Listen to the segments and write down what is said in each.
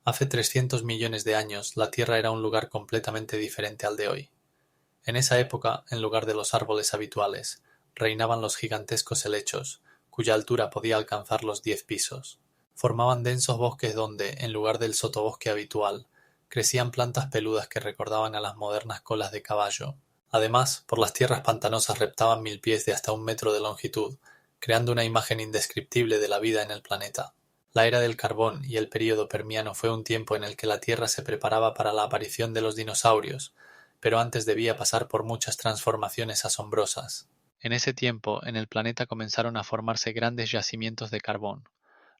Hace 300 millones de años la Tierra era un lugar completamente diferente al de hoy. En esa época, en lugar de los árboles habituales, reinaban los gigantescos helechos, cuya altura podía alcanzar los 10 pisos. Formaban densos bosques donde, en lugar del sotobosque habitual, crecían plantas peludas que recordaban a las modernas colas de caballo. Además, por las tierras pantanosas reptaban 1000 pies de hasta 1 metro de longitud, creando una imagen indescriptible de la vida en el planeta. La era del carbón y el período Permiano fue un tiempo en el que la Tierra se preparaba para la aparición de los dinosaurios, pero antes debía pasar por muchas transformaciones asombrosas. En ese tiempo, en el planeta comenzaron a formarse grandes yacimientos de carbón,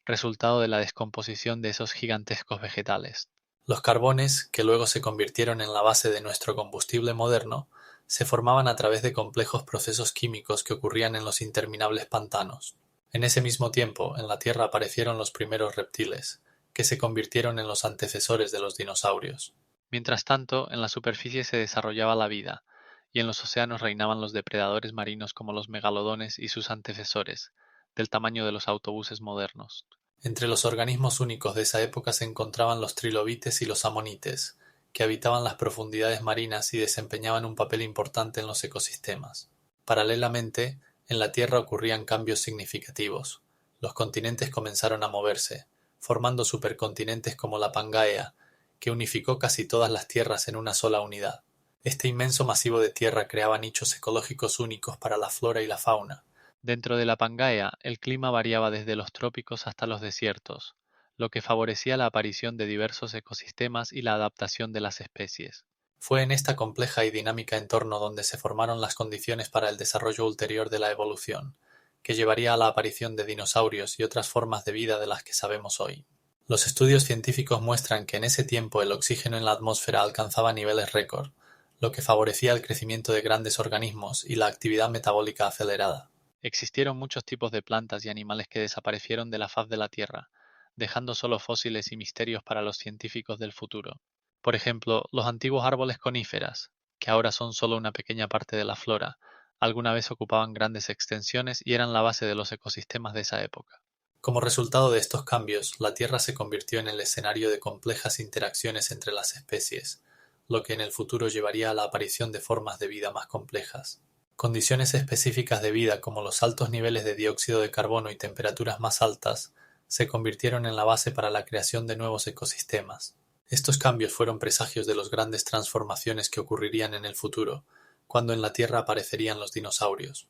resultado de la descomposición de esos gigantescos vegetales. Los carbones, que luego se convirtieron en la base de nuestro combustible moderno, se formaban a través de complejos procesos químicos que ocurrían en los interminables pantanos. En ese mismo tiempo, en la Tierra aparecieron los primeros reptiles, que se convirtieron en los antecesores de los dinosaurios. Mientras tanto, en la superficie se desarrollaba la vida, y en los océanos reinaban los depredadores marinos como los megalodones y sus antecesores, del tamaño de los autobuses modernos. Entre los organismos únicos de esa época se encontraban los trilobites y los amonites, que habitaban las profundidades marinas y desempeñaban un papel importante en los ecosistemas. Paralelamente, en la Tierra ocurrían cambios significativos. Los continentes comenzaron a moverse, formando supercontinentes como la Pangaea, que unificó casi todas las tierras en una sola unidad. Este inmenso masivo de tierra creaba nichos ecológicos únicos para la flora y la fauna. Dentro de la Pangaea, el clima variaba desde los trópicos hasta los desiertos, lo que favorecía la aparición de diversos ecosistemas y la adaptación de las especies. Fue en esta compleja y dinámica entorno donde se formaron las condiciones para el desarrollo ulterior de la evolución, que llevaría a la aparición de dinosaurios y otras formas de vida de las que sabemos hoy. Los estudios científicos muestran que en ese tiempo el oxígeno en la atmósfera alcanzaba niveles récord, lo que favorecía el crecimiento de grandes organismos y la actividad metabólica acelerada. Existieron muchos tipos de plantas y animales que desaparecieron de la faz de la Tierra, dejando solo fósiles y misterios para los científicos del futuro. Por ejemplo, los antiguos árboles coníferas, que ahora son solo una pequeña parte de la flora, alguna vez ocupaban grandes extensiones y eran la base de los ecosistemas de esa época. Como resultado de estos cambios, la Tierra se convirtió en el escenario de complejas interacciones entre las especies, lo que en el futuro llevaría a la aparición de formas de vida más complejas. Condiciones específicas de vida como los altos niveles de dióxido de carbono y temperaturas más altas se convirtieron en la base para la creación de nuevos ecosistemas. Estos cambios fueron presagios de las grandes transformaciones que ocurrirían en el futuro, cuando en la Tierra aparecerían los dinosaurios.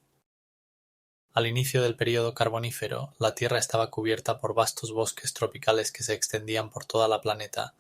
Al inicio del período carbonífero, la Tierra estaba cubierta por vastos bosques tropicales que se extendían por toda la planeta,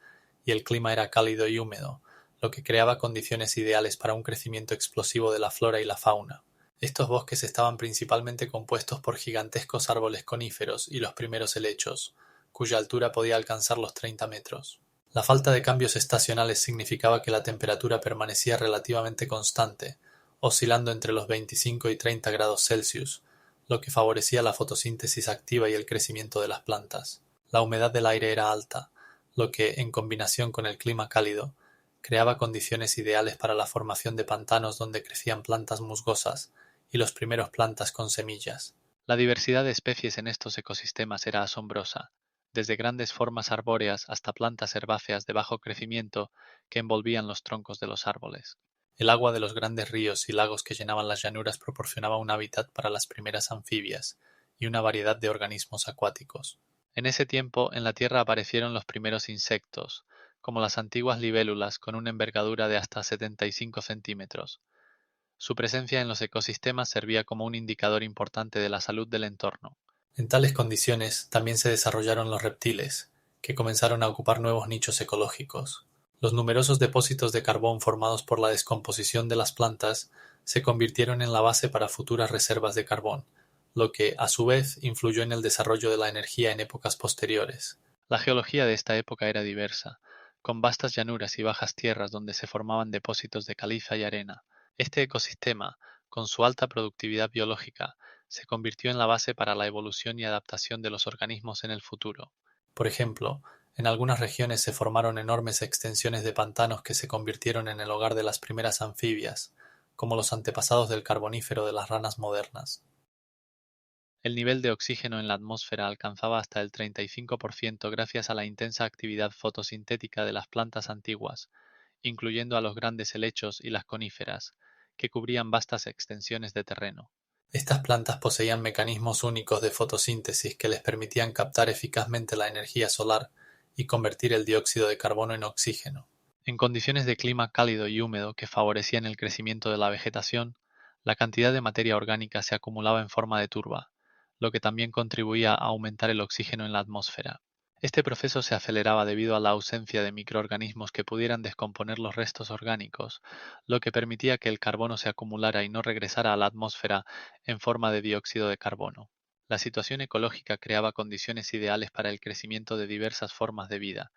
y el clima era cálido y húmedo, lo que creaba condiciones ideales para un crecimiento explosivo de la flora y la fauna. Estos bosques estaban principalmente compuestos por gigantescos árboles coníferos y los primeros helechos, cuya altura podía alcanzar los 30 metros. La falta de cambios estacionales significaba que la temperatura permanecía relativamente constante, oscilando entre los 25 y 30 grados Celsius, lo que favorecía la fotosíntesis activa y el crecimiento de las plantas. La humedad del aire era alta, lo que, en combinación con el clima cálido, creaba condiciones ideales para la formación de pantanos donde crecían plantas musgosas y los primeros plantas con semillas. La diversidad de especies en estos ecosistemas era asombrosa, desde grandes formas arbóreas hasta plantas herbáceas de bajo crecimiento que envolvían los troncos de los árboles. El agua de los grandes ríos y lagos que llenaban las llanuras proporcionaba un hábitat para las primeras anfibias y una variedad de organismos acuáticos. En ese tiempo, en la Tierra aparecieron los primeros insectos, como las antiguas libélulas con una envergadura de hasta 75 centímetros. Su presencia en los ecosistemas servía como un indicador importante de la salud del entorno. En tales condiciones también se desarrollaron los reptiles, que comenzaron a ocupar nuevos nichos ecológicos. Los numerosos depósitos de carbón formados por la descomposición de las plantas se convirtieron en la base para futuras reservas de carbón, lo que, a su vez, influyó en el desarrollo de la energía en épocas posteriores. La geología de esta época era diversa, con vastas llanuras y bajas tierras donde se formaban depósitos de caliza y arena. Este ecosistema, con su alta productividad biológica, se convirtió en la base para la evolución y adaptación de los organismos en el futuro. Por ejemplo, en algunas regiones se formaron enormes extensiones de pantanos que se convirtieron en el hogar de las primeras anfibias, como los antepasados del Carbonífero de las ranas modernas. El nivel de oxígeno en la atmósfera alcanzaba hasta el 35% gracias a la intensa actividad fotosintética de las plantas antiguas, incluyendo a los grandes helechos y las coníferas, que cubrían vastas extensiones de terreno. Estas plantas poseían mecanismos únicos de fotosíntesis que les permitían captar eficazmente la energía solar y convertir el dióxido de carbono en oxígeno. En condiciones de clima cálido y húmedo que favorecían el crecimiento de la vegetación, la cantidad de materia orgánica se acumulaba en forma de turba, lo que también contribuía a aumentar el oxígeno en la atmósfera. Este proceso se aceleraba debido a la ausencia de microorganismos que pudieran descomponer los restos orgánicos, lo que permitía que el carbono se acumulara y no regresara a la atmósfera en forma de dióxido de carbono. La situación ecológica creaba condiciones ideales para el crecimiento de diversas formas de vida,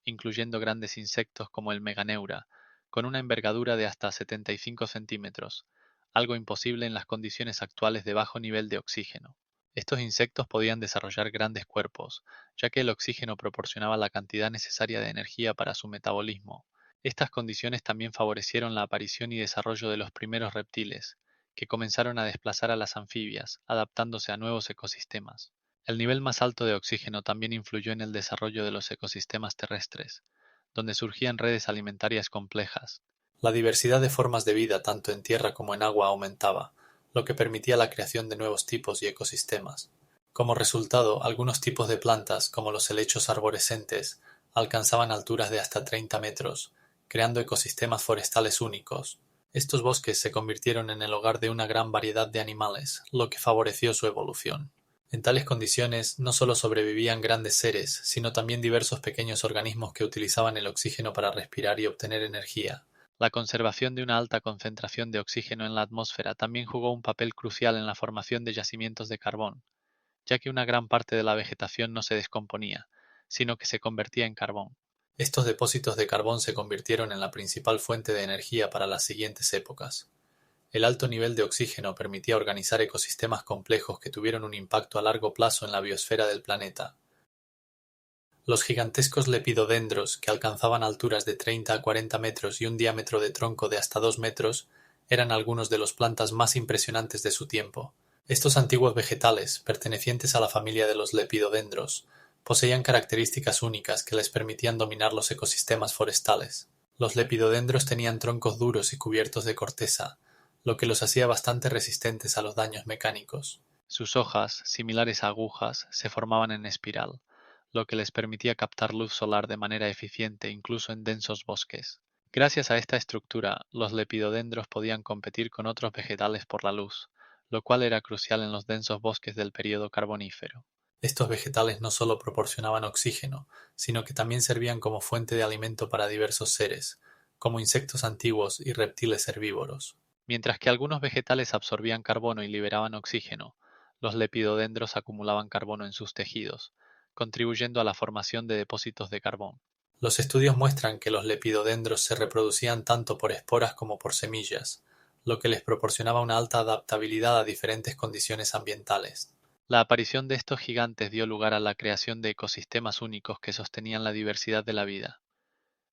incluyendo grandes insectos como el meganeura, con una envergadura de hasta 75 centímetros, algo imposible en las condiciones actuales de bajo nivel de oxígeno. Estos insectos podían desarrollar grandes cuerpos, ya que el oxígeno proporcionaba la cantidad necesaria de energía para su metabolismo. Estas condiciones también favorecieron la aparición y desarrollo de los primeros reptiles, que comenzaron a desplazar a las anfibias, adaptándose a nuevos ecosistemas. El nivel más alto de oxígeno también influyó en el desarrollo de los ecosistemas terrestres, donde surgían redes alimentarias complejas. La diversidad de formas de vida tanto en tierra como en agua aumentaba, lo que permitía la creación de nuevos tipos y ecosistemas. Como resultado, algunos tipos de plantas, como los helechos arborescentes, alcanzaban alturas de hasta 30 metros, creando ecosistemas forestales únicos. Estos bosques se convirtieron en el hogar de una gran variedad de animales, lo que favoreció su evolución. En tales condiciones no solo sobrevivían grandes seres, sino también diversos pequeños organismos que utilizaban el oxígeno para respirar y obtener energía. La conservación de una alta concentración de oxígeno en la atmósfera también jugó un papel crucial en la formación de yacimientos de carbón, ya que una gran parte de la vegetación no se descomponía, sino que se convertía en carbón. Estos depósitos de carbón se convirtieron en la principal fuente de energía para las siguientes épocas. El alto nivel de oxígeno permitía organizar ecosistemas complejos que tuvieron un impacto a largo plazo en la biosfera del planeta. Los gigantescos lepidodendros, que alcanzaban alturas de 30 a 40 metros y un diámetro de tronco de hasta 2 metros, eran algunos de los plantas más impresionantes de su tiempo. Estos antiguos vegetales, pertenecientes a la familia de los lepidodendros, poseían características únicas que les permitían dominar los ecosistemas forestales. Los lepidodendros tenían troncos duros y cubiertos de corteza, lo que los hacía bastante resistentes a los daños mecánicos. Sus hojas, similares a agujas, se formaban en espiral, lo que les permitía captar luz solar de manera eficiente incluso en densos bosques. Gracias a esta estructura, los lepidodendros podían competir con otros vegetales por la luz, lo cual era crucial en los densos bosques del período carbonífero. Estos vegetales no solo proporcionaban oxígeno, sino que también servían como fuente de alimento para diversos seres, como insectos antiguos y reptiles herbívoros. Mientras que algunos vegetales absorbían carbono y liberaban oxígeno, los lepidodendros acumulaban carbono en sus tejidos, contribuyendo a la formación de depósitos de carbón. Los estudios muestran que los lepidodendros se reproducían tanto por esporas como por semillas, lo que les proporcionaba una alta adaptabilidad a diferentes condiciones ambientales. La aparición de estos gigantes dio lugar a la creación de ecosistemas únicos que sostenían la diversidad de la vida.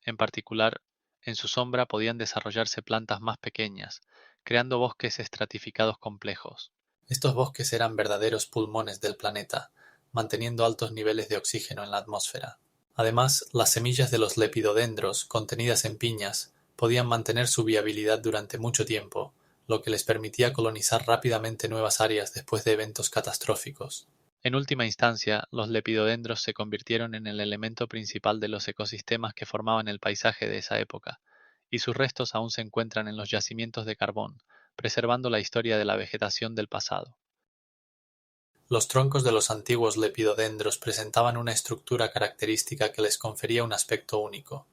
En particular, en su sombra podían desarrollarse plantas más pequeñas, creando bosques estratificados complejos. Estos bosques eran verdaderos pulmones del planeta, manteniendo altos niveles de oxígeno en la atmósfera. Además, las semillas de los lepidodendros, contenidas en piñas, podían mantener su viabilidad durante mucho tiempo, lo que les permitía colonizar rápidamente nuevas áreas después de eventos catastróficos. En última instancia, los lepidodendros se convirtieron en el elemento principal de los ecosistemas que formaban el paisaje de esa época, y sus restos aún se encuentran en los yacimientos de carbón, preservando la historia de la vegetación del pasado. Los troncos de los antiguos lepidodendros presentaban una estructura característica que les confería un aspecto único.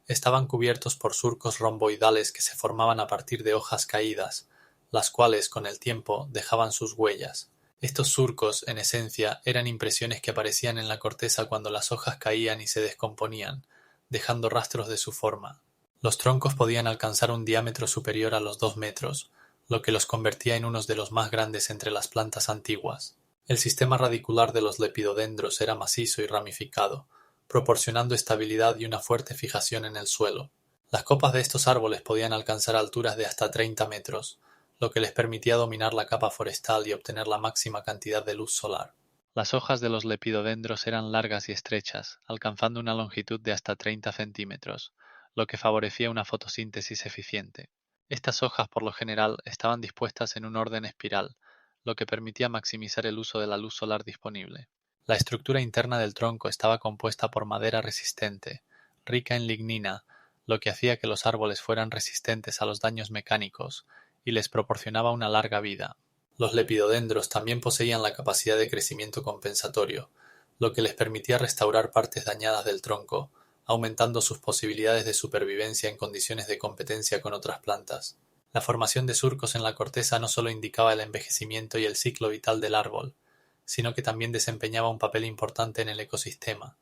Estaban cubiertos por surcos romboidales que se formaban a partir de hojas caídas, las cuales, con el tiempo, dejaban sus huellas. Estos surcos, en esencia, eran impresiones que aparecían en la corteza cuando las hojas caían y se descomponían, dejando rastros de su forma. Los troncos podían alcanzar un diámetro superior a los 2 metros, lo que los convertía en unos de los más grandes entre las plantas antiguas. El sistema radicular de los lepidodendros era macizo y ramificado, proporcionando estabilidad y una fuerte fijación en el suelo. Las copas de estos árboles podían alcanzar alturas de hasta 30 metros, lo que les permitía dominar la capa forestal y obtener la máxima cantidad de luz solar. Las hojas de los lepidodendros eran largas y estrechas, alcanzando una longitud de hasta 30 centímetros, lo que favorecía una fotosíntesis eficiente. Estas hojas, por lo general, estaban dispuestas en un orden espiral, lo que permitía maximizar el uso de la luz solar disponible. La estructura interna del tronco estaba compuesta por madera resistente, rica en lignina, lo que hacía que los árboles fueran resistentes a los daños mecánicos y les proporcionaba una larga vida. Los lepidodendros también poseían la capacidad de crecimiento compensatorio, lo que les permitía restaurar partes dañadas del tronco, aumentando sus posibilidades de supervivencia en condiciones de competencia con otras plantas. La formación de surcos en la corteza no solo indicaba el envejecimiento y el ciclo vital del árbol, sino que también desempeñaba un papel importante en el ecosistema,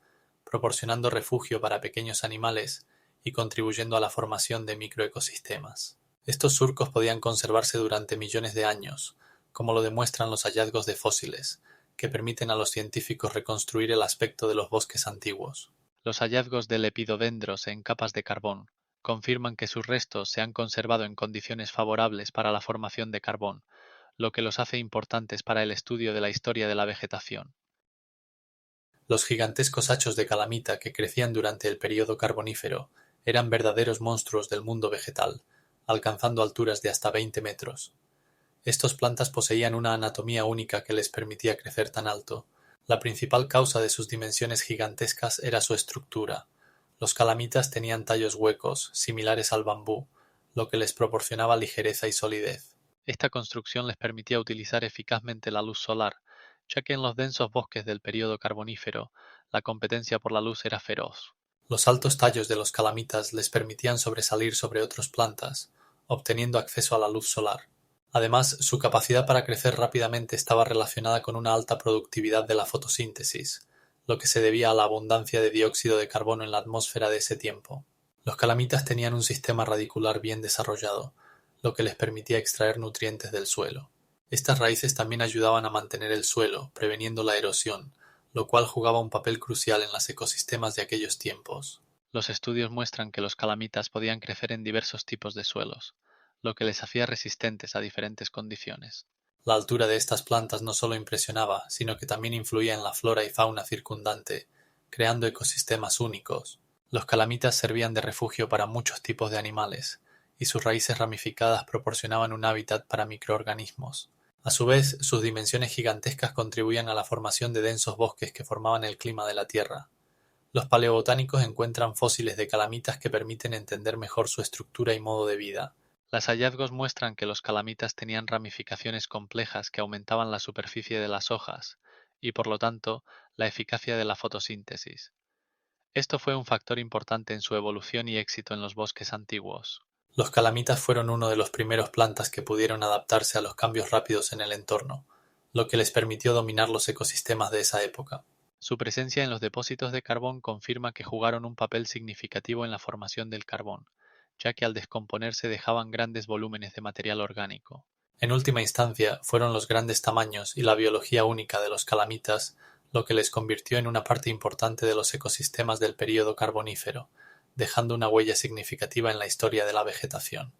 proporcionando refugio para pequeños animales y contribuyendo a la formación de microecosistemas. Estos surcos podían conservarse durante millones de años, como lo demuestran los hallazgos de fósiles, que permiten a los científicos reconstruir el aspecto de los bosques antiguos. Los hallazgos de lepidodendros en capas de carbón confirman que sus restos se han conservado en condiciones favorables para la formación de carbón, lo que los hace importantes para el estudio de la historia de la vegetación. Los gigantescos hachos de calamita que crecían durante el período carbonífero eran verdaderos monstruos del mundo vegetal, alcanzando alturas de hasta 20 metros. Estas plantas poseían una anatomía única que les permitía crecer tan alto. La principal causa de sus dimensiones gigantescas era su estructura. Los calamitas tenían tallos huecos, similares al bambú, lo que les proporcionaba ligereza y solidez. Esta construcción les permitía utilizar eficazmente la luz solar, ya que en los densos bosques del período carbonífero la competencia por la luz era feroz. Los altos tallos de los calamitas les permitían sobresalir sobre otras plantas, obteniendo acceso a la luz solar. Además, su capacidad para crecer rápidamente estaba relacionada con una alta productividad de la fotosíntesis, lo que se debía a la abundancia de dióxido de carbono en la atmósfera de ese tiempo. Los calamitas tenían un sistema radicular bien desarrollado, lo que les permitía extraer nutrientes del suelo. Estas raíces también ayudaban a mantener el suelo, preveniendo la erosión, lo cual jugaba un papel crucial en los ecosistemas de aquellos tiempos. Los estudios muestran que los calamitas podían crecer en diversos tipos de suelos, lo que les hacía resistentes a diferentes condiciones. La altura de estas plantas no solo impresionaba, sino que también influía en la flora y fauna circundante, creando ecosistemas únicos. Los calamitas servían de refugio para muchos tipos de animales, y sus raíces ramificadas proporcionaban un hábitat para microorganismos. A su vez, sus dimensiones gigantescas contribuían a la formación de densos bosques que formaban el clima de la Tierra. Los paleobotánicos encuentran fósiles de calamitas que permiten entender mejor su estructura y modo de vida. Los hallazgos muestran que los calamitas tenían ramificaciones complejas que aumentaban la superficie de las hojas y, por lo tanto, la eficacia de la fotosíntesis. Esto fue un factor importante en su evolución y éxito en los bosques antiguos. Los calamitas fueron uno de los primeros plantas que pudieron adaptarse a los cambios rápidos en el entorno, lo que les permitió dominar los ecosistemas de esa época. Su presencia en los depósitos de carbón confirma que jugaron un papel significativo en la formación del carbón, ya que al descomponerse dejaban grandes volúmenes de material orgánico. En última instancia, fueron los grandes tamaños y la biología única de los calamitas lo que les convirtió en una parte importante de los ecosistemas del período carbonífero, dejando una huella significativa en la historia de la vegetación.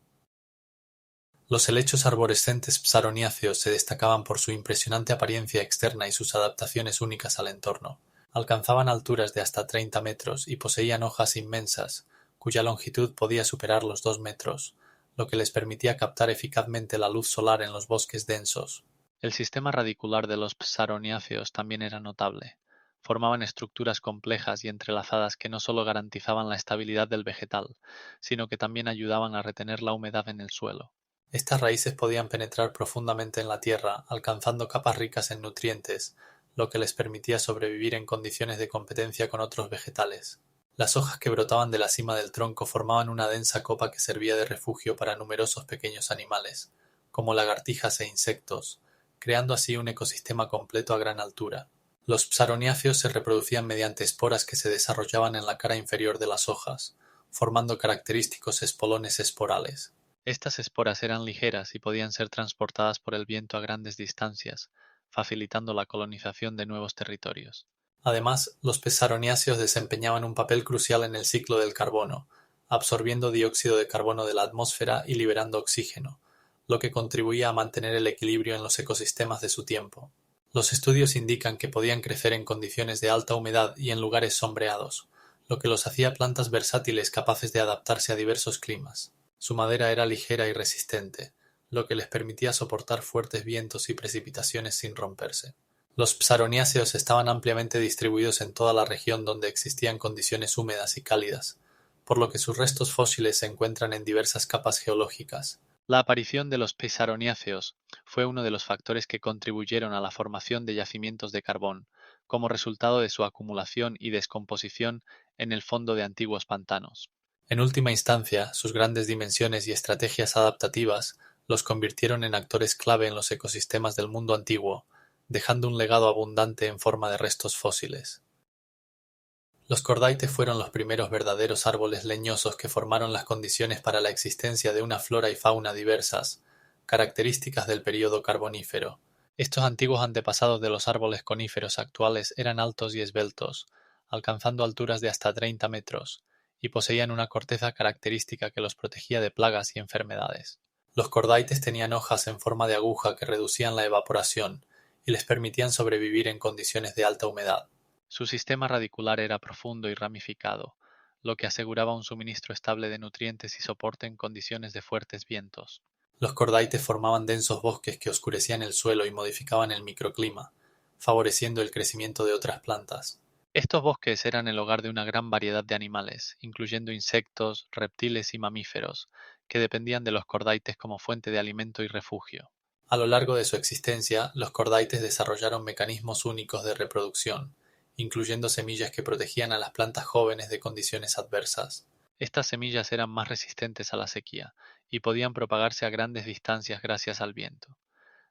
Los helechos arborescentes psaroniáceos se destacaban por su impresionante apariencia externa y sus adaptaciones únicas al entorno. Alcanzaban alturas de hasta 30 metros y poseían hojas inmensas, cuya longitud podía superar los 2 metros, lo que les permitía captar eficazmente la luz solar en los bosques densos. El sistema radicular de los psaroniáceos también era notable. Formaban estructuras complejas y entrelazadas que no solo garantizaban la estabilidad del vegetal, sino que también ayudaban a retener la humedad en el suelo. Estas raíces podían penetrar profundamente en la tierra, alcanzando capas ricas en nutrientes, lo que les permitía sobrevivir en condiciones de competencia con otros vegetales. Las hojas que brotaban de la cima del tronco formaban una densa copa que servía de refugio para numerosos pequeños animales, como lagartijas e insectos, creando así un ecosistema completo a gran altura. Los psaroniáceos se reproducían mediante esporas que se desarrollaban en la cara inferior de las hojas, formando característicos espolones esporales. Estas esporas eran ligeras y podían ser transportadas por el viento a grandes distancias, facilitando la colonización de nuevos territorios. Además, los psaroniáceos desempeñaban un papel crucial en el ciclo del carbono, absorbiendo dióxido de carbono de la atmósfera y liberando oxígeno, lo que contribuía a mantener el equilibrio en los ecosistemas de su tiempo. Los estudios indican que podían crecer en condiciones de alta humedad y en lugares sombreados, lo que los hacía plantas versátiles capaces de adaptarse a diversos climas. Su madera era ligera y resistente, lo que les permitía soportar fuertes vientos y precipitaciones sin romperse. Los psaroniáceos estaban ampliamente distribuidos en toda la región donde existían condiciones húmedas y cálidas, por lo que sus restos fósiles se encuentran en diversas capas geológicas. La aparición de los psaroniáceos fue uno de los factores que contribuyeron a la formación de yacimientos de carbón, como resultado de su acumulación y descomposición en el fondo de antiguos pantanos. En última instancia, sus grandes dimensiones y estrategias adaptativas los convirtieron en actores clave en los ecosistemas del mundo antiguo, dejando un legado abundante en forma de restos fósiles. Los cordaites fueron los primeros verdaderos árboles leñosos que formaron las condiciones para la existencia de una flora y fauna diversas, características del período carbonífero. Estos antiguos antepasados de los árboles coníferos actuales eran altos y esbeltos, alcanzando alturas de hasta 30 metros, y poseían una corteza característica que los protegía de plagas y enfermedades. Los cordaites tenían hojas en forma de aguja que reducían la evaporación y les permitían sobrevivir en condiciones de alta humedad. Su sistema radicular era profundo y ramificado, lo que aseguraba un suministro estable de nutrientes y soporte en condiciones de fuertes vientos. Los cordaites formaban densos bosques que oscurecían el suelo y modificaban el microclima, favoreciendo el crecimiento de otras plantas. Estos bosques eran el hogar de una gran variedad de animales, incluyendo insectos, reptiles y mamíferos, que dependían de los cordaites como fuente de alimento y refugio. A lo largo de su existencia, los cordaites desarrollaron mecanismos únicos de reproducción, incluyendo semillas que protegían a las plantas jóvenes de condiciones adversas. Estas semillas eran más resistentes a la sequía y podían propagarse a grandes distancias gracias al viento.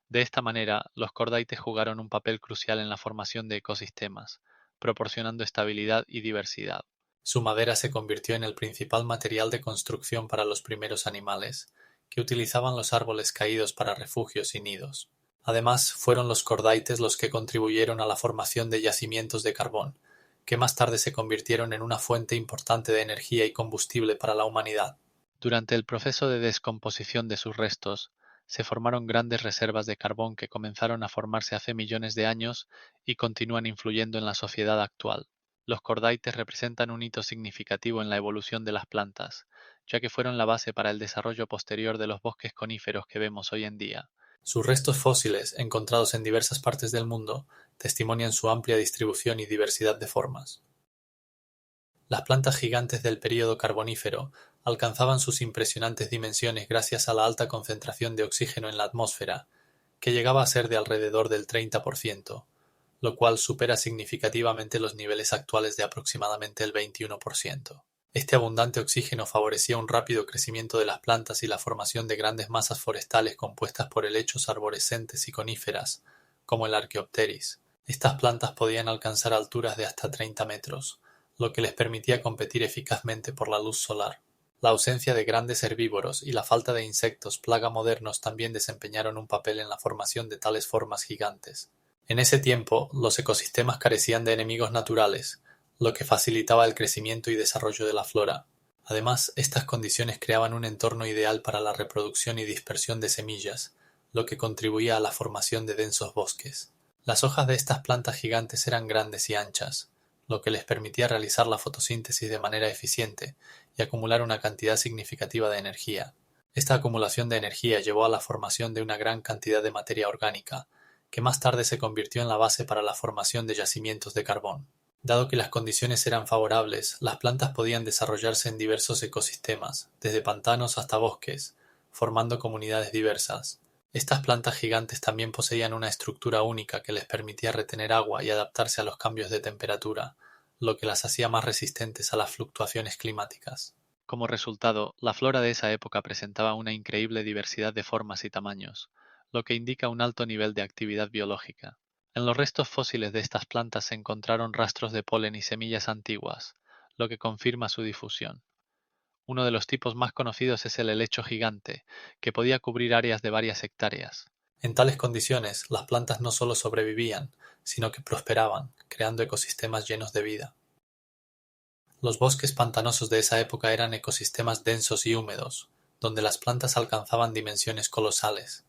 De esta manera, los cordaites jugaron un papel crucial en la formación de ecosistemas, proporcionando estabilidad y diversidad. Su madera se convirtió en el principal material de construcción para los primeros animales, que utilizaban los árboles caídos para refugios y nidos. Además, fueron los cordaites los que contribuyeron a la formación de yacimientos de carbón, que más tarde se convirtieron en una fuente importante de energía y combustible para la humanidad. Durante el proceso de descomposición de sus restos, se formaron grandes reservas de carbón que comenzaron a formarse hace millones de años y continúan influyendo en la sociedad actual. Los cordaites representan un hito significativo en la evolución de las plantas, ya que fueron la base para el desarrollo posterior de los bosques coníferos que vemos hoy en día. Sus restos fósiles, encontrados en diversas partes del mundo, testimonian su amplia distribución y diversidad de formas. Las plantas gigantes del período carbonífero alcanzaban sus impresionantes dimensiones gracias a la alta concentración de oxígeno en la atmósfera, que llegaba a ser de alrededor del 30%, lo cual supera significativamente los niveles actuales de aproximadamente el 21%. Este abundante oxígeno favorecía un rápido crecimiento de las plantas y la formación de grandes masas forestales compuestas por helechos arborescentes y coníferas, como el Archaeopteris. Estas plantas podían alcanzar alturas de hasta 30 metros, lo que les permitía competir eficazmente por la luz solar. La ausencia de grandes herbívoros y la falta de insectos plaga modernos también desempeñaron un papel en la formación de tales formas gigantes. En ese tiempo, los ecosistemas carecían de enemigos naturales, lo que facilitaba el crecimiento y desarrollo de la flora. Además, estas condiciones creaban un entorno ideal para la reproducción y dispersión de semillas, lo que contribuía a la formación de densos bosques. Las hojas de estas plantas gigantes eran grandes y anchas, lo que les permitía realizar la fotosíntesis de manera eficiente y acumular una cantidad significativa de energía. Esta acumulación de energía llevó a la formación de una gran cantidad de materia orgánica, que más tarde se convirtió en la base para la formación de yacimientos de carbón. Dado que las condiciones eran favorables, las plantas podían desarrollarse en diversos ecosistemas, desde pantanos hasta bosques, formando comunidades diversas. Estas plantas gigantes también poseían una estructura única que les permitía retener agua y adaptarse a los cambios de temperatura, lo que las hacía más resistentes a las fluctuaciones climáticas. Como resultado, la flora de esa época presentaba una increíble diversidad de formas y tamaños, lo que indica un alto nivel de actividad biológica. En los restos fósiles de estas plantas se encontraron rastros de polen y semillas antiguas, lo que confirma su difusión. Uno de los tipos más conocidos es el helecho gigante, que podía cubrir áreas de varias hectáreas. En tales condiciones, las plantas no solo sobrevivían, sino que prosperaban, creando ecosistemas llenos de vida. Los bosques pantanosos de esa época eran ecosistemas densos y húmedos, donde las plantas alcanzaban dimensiones colosales.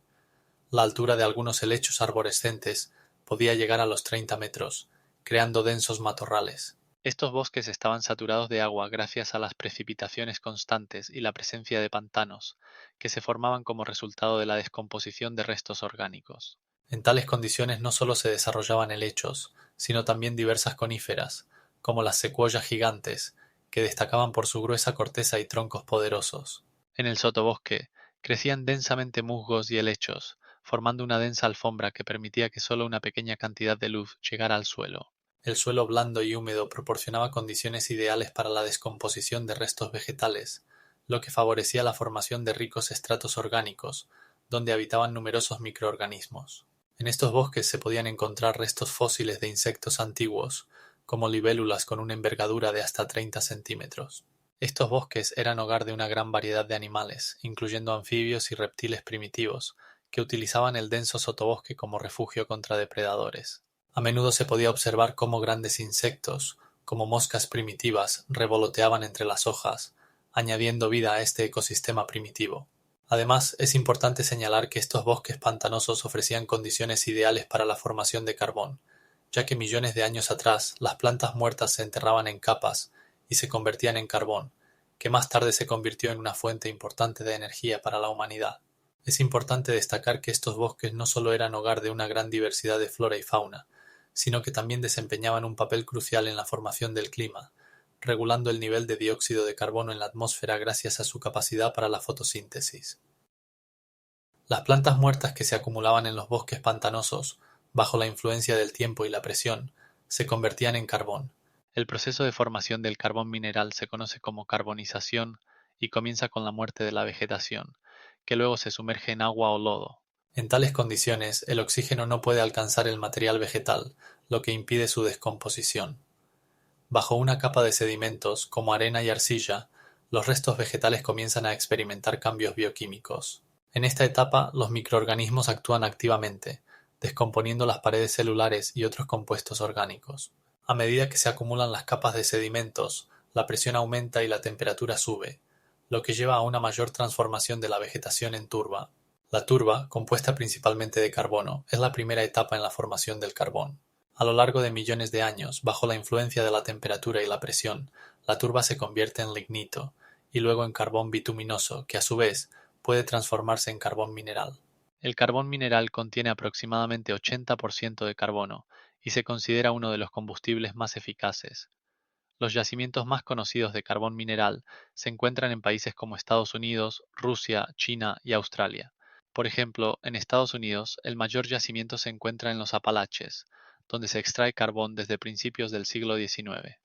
La altura de algunos helechos arborescentes podía llegar a los 30 metros, creando densos matorrales. Estos bosques estaban saturados de agua gracias a las precipitaciones constantes y la presencia de pantanos, que se formaban como resultado de la descomposición de restos orgánicos. En tales condiciones no solo se desarrollaban helechos, sino también diversas coníferas, como las secuoyas gigantes, que destacaban por su gruesa corteza y troncos poderosos. En el sotobosque crecían densamente musgos y helechos, formando una densa alfombra que permitía que solo una pequeña cantidad de luz llegara al suelo. El suelo blando y húmedo proporcionaba condiciones ideales para la descomposición de restos vegetales, lo que favorecía la formación de ricos estratos orgánicos, donde habitaban numerosos microorganismos. En estos bosques se podían encontrar restos fósiles de insectos antiguos, como libélulas con una envergadura de hasta 30 centímetros. Estos bosques eran hogar de una gran variedad de animales, incluyendo anfibios y reptiles primitivos, que utilizaban el denso sotobosque como refugio contra depredadores. A menudo se podía observar cómo grandes insectos, como moscas primitivas, revoloteaban entre las hojas, añadiendo vida a este ecosistema primitivo. Además, es importante señalar que estos bosques pantanosos ofrecían condiciones ideales para la formación de carbón, ya que millones de años atrás las plantas muertas se enterraban en capas y se convertían en carbón, que más tarde se convirtió en una fuente importante de energía para la humanidad. Es importante destacar que estos bosques no solo eran hogar de una gran diversidad de flora y fauna, sino que también desempeñaban un papel crucial en la formación del clima, regulando el nivel de dióxido de carbono en la atmósfera gracias a su capacidad para la fotosíntesis. Las plantas muertas que se acumulaban en los bosques pantanosos, bajo la influencia del tiempo y la presión, se convertían en carbón. El proceso de formación del carbón mineral se conoce como carbonización y comienza con la muerte de la vegetación, que luego se sumerge en agua o lodo. En tales condiciones, el oxígeno no puede alcanzar el material vegetal, lo que impide su descomposición. Bajo una capa de sedimentos, como arena y arcilla, los restos vegetales comienzan a experimentar cambios bioquímicos. En esta etapa, los microorganismos actúan activamente, descomponiendo las paredes celulares y otros compuestos orgánicos. A medida que se acumulan las capas de sedimentos, la presión aumenta y la temperatura sube, lo que lleva a una mayor transformación de la vegetación en turba. La turba, compuesta principalmente de carbono, es la primera etapa en la formación del carbón. A lo largo de millones de años, bajo la influencia de la temperatura y la presión, la turba se convierte en lignito, y luego en carbón bituminoso, que a su vez puede transformarse en carbón mineral. El carbón mineral contiene aproximadamente 80% de carbono y se considera uno de los combustibles más eficaces. Los yacimientos más conocidos de carbón mineral se encuentran en países como Estados Unidos, Rusia, China y Australia. Por ejemplo, en Estados Unidos, el mayor yacimiento se encuentra en los Apalaches, donde se extrae carbón desde principios del siglo XIX.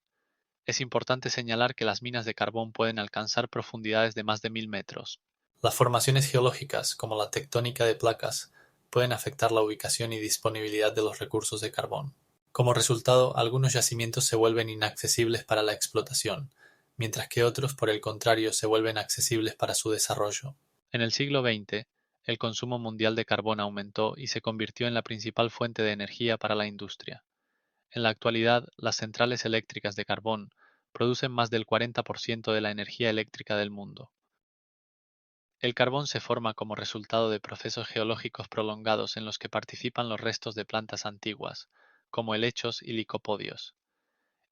Es importante señalar que las minas de carbón pueden alcanzar profundidades de más de 1000 metros. Las formaciones geológicas, como la tectónica de placas, pueden afectar la ubicación y disponibilidad de los recursos de carbón. Como resultado, algunos yacimientos se vuelven inaccesibles para la explotación, mientras que otros, por el contrario, se vuelven accesibles para su desarrollo. En el siglo XX, el consumo mundial de carbón aumentó y se convirtió en la principal fuente de energía para la industria. En la actualidad, las centrales eléctricas de carbón producen más del 40% de la energía eléctrica del mundo. El carbón se forma como resultado de procesos geológicos prolongados en los que participan los restos de plantas antiguas, como helechos y licopodios.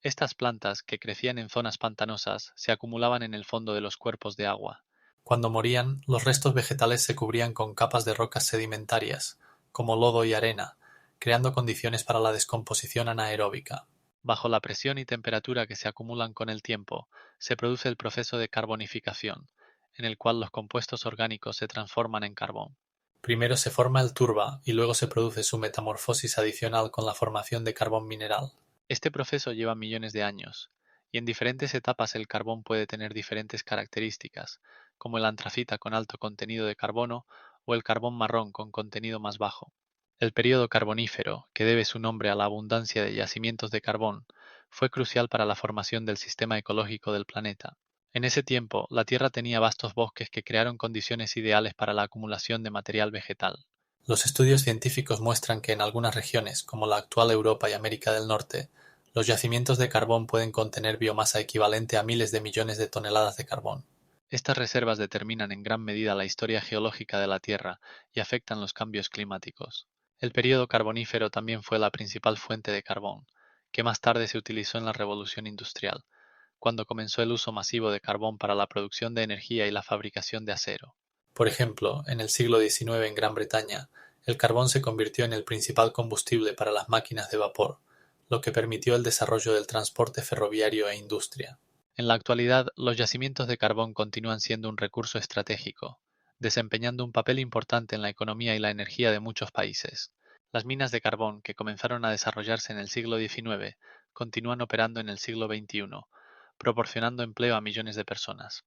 Estas plantas, que crecían en zonas pantanosas, se acumulaban en el fondo de los cuerpos de agua. Cuando morían, los restos vegetales se cubrían con capas de rocas sedimentarias, como lodo y arena, creando condiciones para la descomposición anaeróbica. Bajo la presión y temperatura que se acumulan con el tiempo, se produce el proceso de carbonificación, en el cual los compuestos orgánicos se transforman en carbón. Primero se forma el turba y luego se produce su metamorfosis adicional con la formación de carbón mineral. Este proceso lleva millones de años, y en diferentes etapas el carbón puede tener diferentes características, como el antracita con alto contenido de carbono o el carbón marrón con contenido más bajo. El período carbonífero, que debe su nombre a la abundancia de yacimientos de carbón, fue crucial para la formación del sistema ecológico del planeta. En ese tiempo, la Tierra tenía vastos bosques que crearon condiciones ideales para la acumulación de material vegetal. Los estudios científicos muestran que en algunas regiones, como la actual Europa y América del Norte, los yacimientos de carbón pueden contener biomasa equivalente a miles de millones de toneladas de carbón. Estas reservas determinan en gran medida la historia geológica de la Tierra y afectan los cambios climáticos. El período carbonífero también fue la principal fuente de carbón, que más tarde se utilizó en la Revolución Industrial, cuando comenzó el uso masivo de carbón para la producción de energía y la fabricación de acero. Por ejemplo, en el siglo XIX en Gran Bretaña, el carbón se convirtió en el principal combustible para las máquinas de vapor, lo que permitió el desarrollo del transporte ferroviario e industria. En la actualidad, los yacimientos de carbón continúan siendo un recurso estratégico, desempeñando un papel importante en la economía y la energía de muchos países. Las minas de carbón, que comenzaron a desarrollarse en el siglo XIX, continúan operando en el siglo XXI, proporcionando empleo a millones de personas.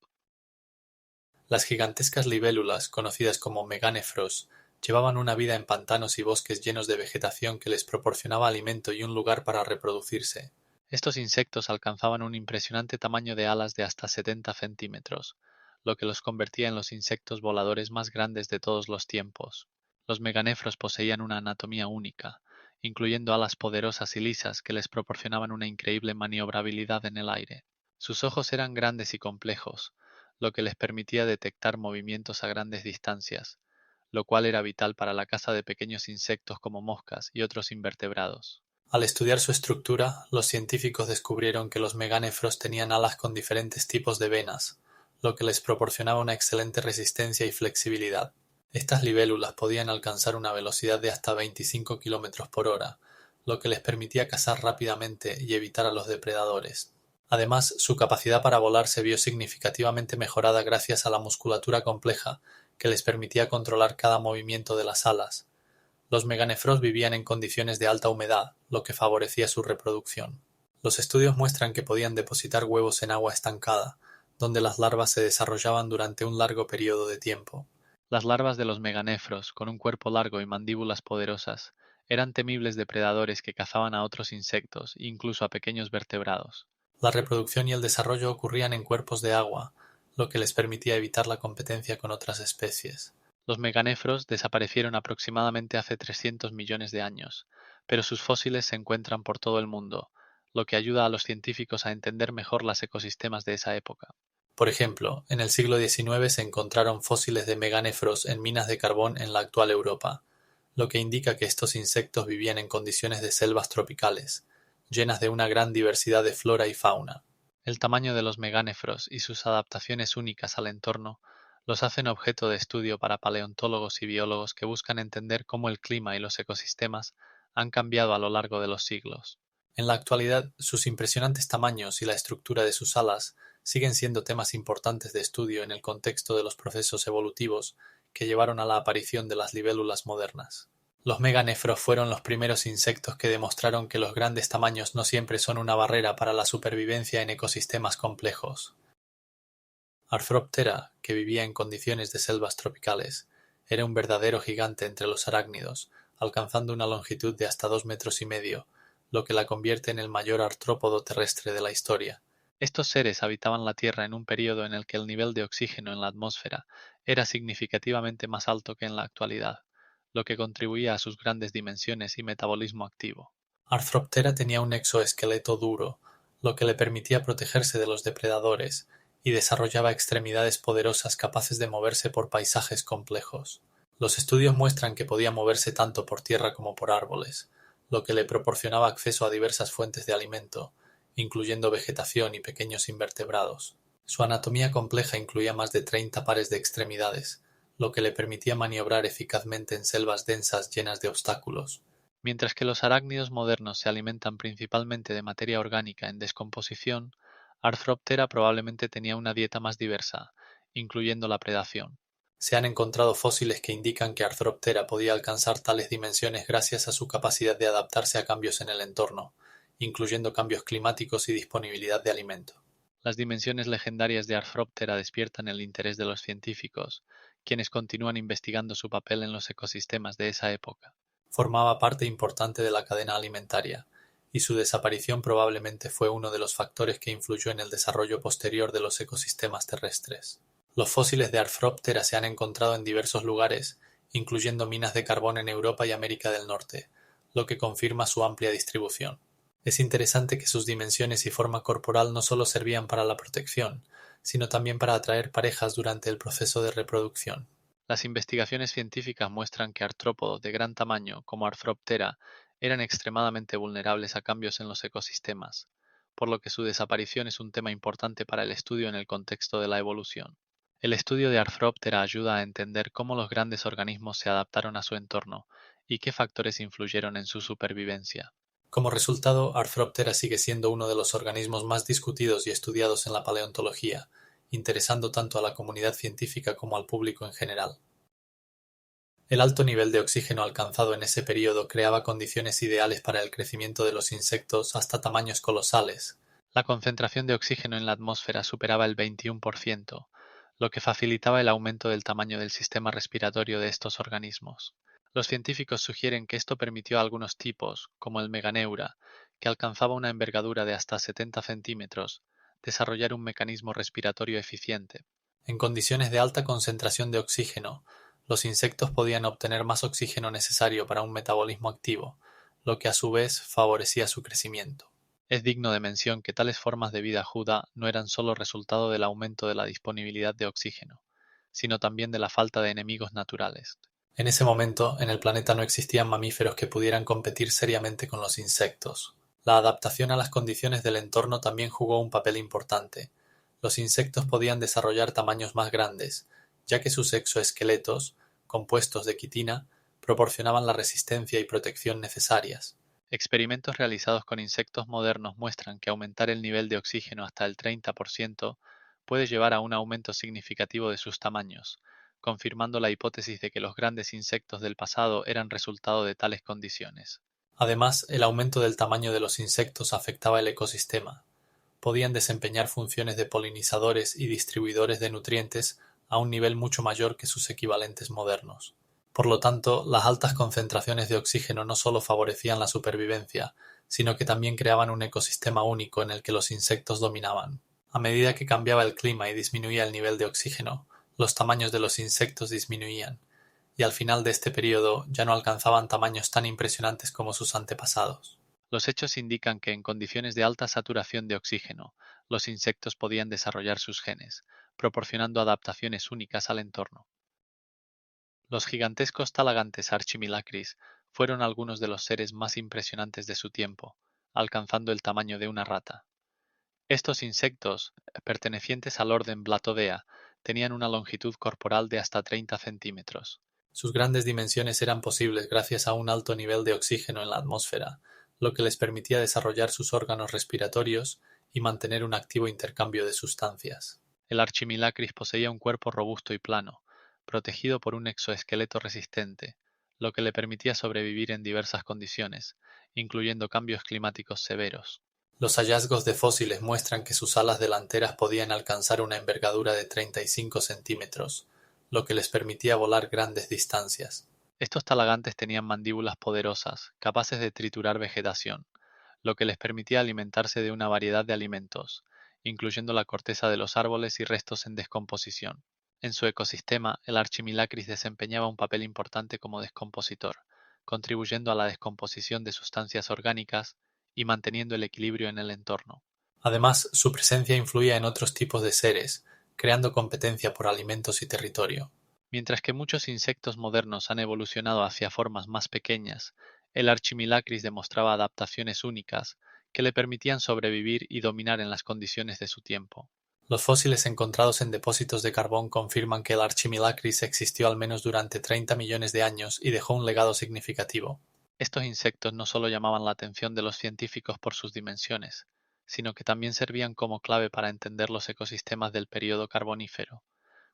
Las gigantescas libélulas, conocidas como megánephros, llevaban una vida en pantanos y bosques llenos de vegetación que les proporcionaba alimento y un lugar para reproducirse. Estos insectos alcanzaban un impresionante tamaño de alas de hasta 70 centímetros, lo que los convertía en los insectos voladores más grandes de todos los tiempos. Los meganefros poseían una anatomía única, incluyendo alas poderosas y lisas que les proporcionaban una increíble maniobrabilidad en el aire. Sus ojos eran grandes y complejos, lo que les permitía detectar movimientos a grandes distancias, lo cual era vital para la caza de pequeños insectos como moscas y otros invertebrados. Al estudiar su estructura, los científicos descubrieron que los megánephros tenían alas con diferentes tipos de venas, lo que les proporcionaba una excelente resistencia y flexibilidad. Estas libélulas podían alcanzar una velocidad de hasta 25 kilómetros por hora, lo que les permitía cazar rápidamente y evitar a los depredadores. Además, su capacidad para volar se vio significativamente mejorada gracias a la musculatura compleja que les permitía controlar cada movimiento de las alas. Los meganefros vivían en condiciones de alta humedad, lo que favorecía su reproducción. Los estudios muestran que podían depositar huevos en agua estancada, donde las larvas se desarrollaban durante un largo periodo de tiempo. Las larvas de los meganefros, con un cuerpo largo y mandíbulas poderosas, eran temibles depredadores que cazaban a otros insectos, incluso a pequeños vertebrados. La reproducción y el desarrollo ocurrían en cuerpos de agua, lo que les permitía evitar la competencia con otras especies. Los meganefros desaparecieron aproximadamente hace 300 millones de años, pero sus fósiles se encuentran por todo el mundo, lo que ayuda a los científicos a entender mejor los ecosistemas de esa época. Por ejemplo, en el siglo XIX se encontraron fósiles de meganefros en minas de carbón en la actual Europa, lo que indica que estos insectos vivían en condiciones de selvas tropicales, llenas de una gran diversidad de flora y fauna. El tamaño de los meganefros y sus adaptaciones únicas al entorno los hacen objeto de estudio para paleontólogos y biólogos que buscan entender cómo el clima y los ecosistemas han cambiado a lo largo de los siglos. En la actualidad, sus impresionantes tamaños y la estructura de sus alas siguen siendo temas importantes de estudio en el contexto de los procesos evolutivos que llevaron a la aparición de las libélulas modernas. Los meganefros fueron los primeros insectos que demostraron que los grandes tamaños no siempre son una barrera para la supervivencia en ecosistemas complejos. Arthroptera, que vivía en condiciones de selvas tropicales, era un verdadero gigante entre los arácnidos, alcanzando una longitud de hasta 2,5 metros, lo que la convierte en el mayor artrópodo terrestre de la historia. Estos seres habitaban la Tierra en un período en el que el nivel de oxígeno en la atmósfera era significativamente más alto que en la actualidad, lo que contribuía a sus grandes dimensiones y metabolismo activo. Arthroptera tenía un exoesqueleto duro, lo que le permitía protegerse de los depredadores, y desarrollaba extremidades poderosas capaces de moverse por paisajes complejos. Los estudios muestran que podía moverse tanto por tierra como por árboles, lo que le proporcionaba acceso a diversas fuentes de alimento, incluyendo vegetación y pequeños invertebrados. Su anatomía compleja incluía más de 30 pares de extremidades, lo que le permitía maniobrar eficazmente en selvas densas llenas de obstáculos. Mientras que los arácnidos modernos se alimentan principalmente de materia orgánica en descomposición, Arthroptera probablemente tenía una dieta más diversa, incluyendo la predación. Se han encontrado fósiles que indican que Arthroptera podía alcanzar tales dimensiones gracias a su capacidad de adaptarse a cambios en el entorno, incluyendo cambios climáticos y disponibilidad de alimento. Las dimensiones legendarias de Arthroptera despiertan el interés de los científicos, quienes continúan investigando su papel en los ecosistemas de esa época. Formaba parte importante de la cadena alimentaria, y su desaparición probablemente fue uno de los factores que influyó en el desarrollo posterior de los ecosistemas terrestres. Los fósiles de Arthroptera se han encontrado en diversos lugares, incluyendo minas de carbón en Europa y América del Norte, lo que confirma su amplia distribución. Es interesante que sus dimensiones y forma corporal no solo servían para la protección, sino también para atraer parejas durante el proceso de reproducción. Las investigaciones científicas muestran que artrópodos de gran tamaño, como Arthroptera, eran extremadamente vulnerables a cambios en los ecosistemas, por lo que su desaparición es un tema importante para el estudio en el contexto de la evolución. El estudio de Arthroptera ayuda a entender cómo los grandes organismos se adaptaron a su entorno y qué factores influyeron en su supervivencia. Como resultado, Arthroptera sigue siendo uno de los organismos más discutidos y estudiados en la paleontología, interesando tanto a la comunidad científica como al público en general. El alto nivel de oxígeno alcanzado en ese período creaba condiciones ideales para el crecimiento de los insectos hasta tamaños colosales. La concentración de oxígeno en la atmósfera superaba el 21%, lo que facilitaba el aumento del tamaño del sistema respiratorio de estos organismos. Los científicos sugieren que esto permitió a algunos tipos, como el Meganeura, que alcanzaba una envergadura de hasta 70 centímetros, desarrollar un mecanismo respiratorio eficiente. En condiciones de alta concentración de oxígeno, los insectos podían obtener más oxígeno necesario para un metabolismo activo, lo que a su vez favorecía su crecimiento. Es digno de mención que tales formas de vida aguda no eran solo resultado del aumento de la disponibilidad de oxígeno, sino también de la falta de enemigos naturales. En ese momento, en el planeta no existían mamíferos que pudieran competir seriamente con los insectos. La adaptación a las condiciones del entorno también jugó un papel importante. Los insectos podían desarrollar tamaños más grandes, ya que sus exoesqueletos, compuestos de quitina, proporcionaban la resistencia y protección necesarias. Experimentos realizados con insectos modernos muestran que aumentar el nivel de oxígeno hasta el 30% puede llevar a un aumento significativo de sus tamaños, confirmando la hipótesis de que los grandes insectos del pasado eran resultado de tales condiciones. Además, el aumento del tamaño de los insectos afectaba el ecosistema. Podían desempeñar funciones de polinizadores y distribuidores de nutrientes a un nivel mucho mayor que sus equivalentes modernos. Por lo tanto, las altas concentraciones de oxígeno no solo favorecían la supervivencia, sino que también creaban un ecosistema único en el que los insectos dominaban. A medida que cambiaba el clima y disminuía el nivel de oxígeno, los tamaños de los insectos disminuían, y al final de este período ya no alcanzaban tamaños tan impresionantes como sus antepasados. Los hechos indican que en condiciones de alta saturación de oxígeno, los insectos podían desarrollar sus genes, proporcionando adaptaciones únicas al entorno. Los gigantescos talagantes Archimilacris fueron algunos de los seres más impresionantes de su tiempo, alcanzando el tamaño de una rata. Estos insectos, pertenecientes al orden Blatodea, tenían una longitud corporal de hasta 30 centímetros. Sus grandes dimensiones eran posibles gracias a un alto nivel de oxígeno en la atmósfera, lo que les permitía desarrollar sus órganos respiratorios y mantener un activo intercambio de sustancias. El Archimilacris poseía un cuerpo robusto y plano, protegido por un exoesqueleto resistente, lo que le permitía sobrevivir en diversas condiciones, incluyendo cambios climáticos severos. Los hallazgos de fósiles muestran que sus alas delanteras podían alcanzar una envergadura de 35 centímetros, lo que les permitía volar grandes distancias. Estos talagantes tenían mandíbulas poderosas, capaces de triturar vegetación, lo que les permitía alimentarse de una variedad de alimentos, incluyendo la corteza de los árboles y restos en descomposición. En su ecosistema, el Archimilacris desempeñaba un papel importante como descompositor, contribuyendo a la descomposición de sustancias orgánicas y manteniendo el equilibrio en el entorno. Además, su presencia influía en otros tipos de seres, creando competencia por alimentos y territorio. Mientras que muchos insectos modernos han evolucionado hacia formas más pequeñas, el Archimilacris demostraba adaptaciones únicas que le permitían sobrevivir y dominar en las condiciones de su tiempo. Los fósiles encontrados en depósitos de carbón confirman que el Archimilacris existió al menos durante 30 millones de años y dejó un legado significativo. Estos insectos no solo llamaban la atención de los científicos por sus dimensiones, sino que también servían como clave para entender los ecosistemas del período carbonífero,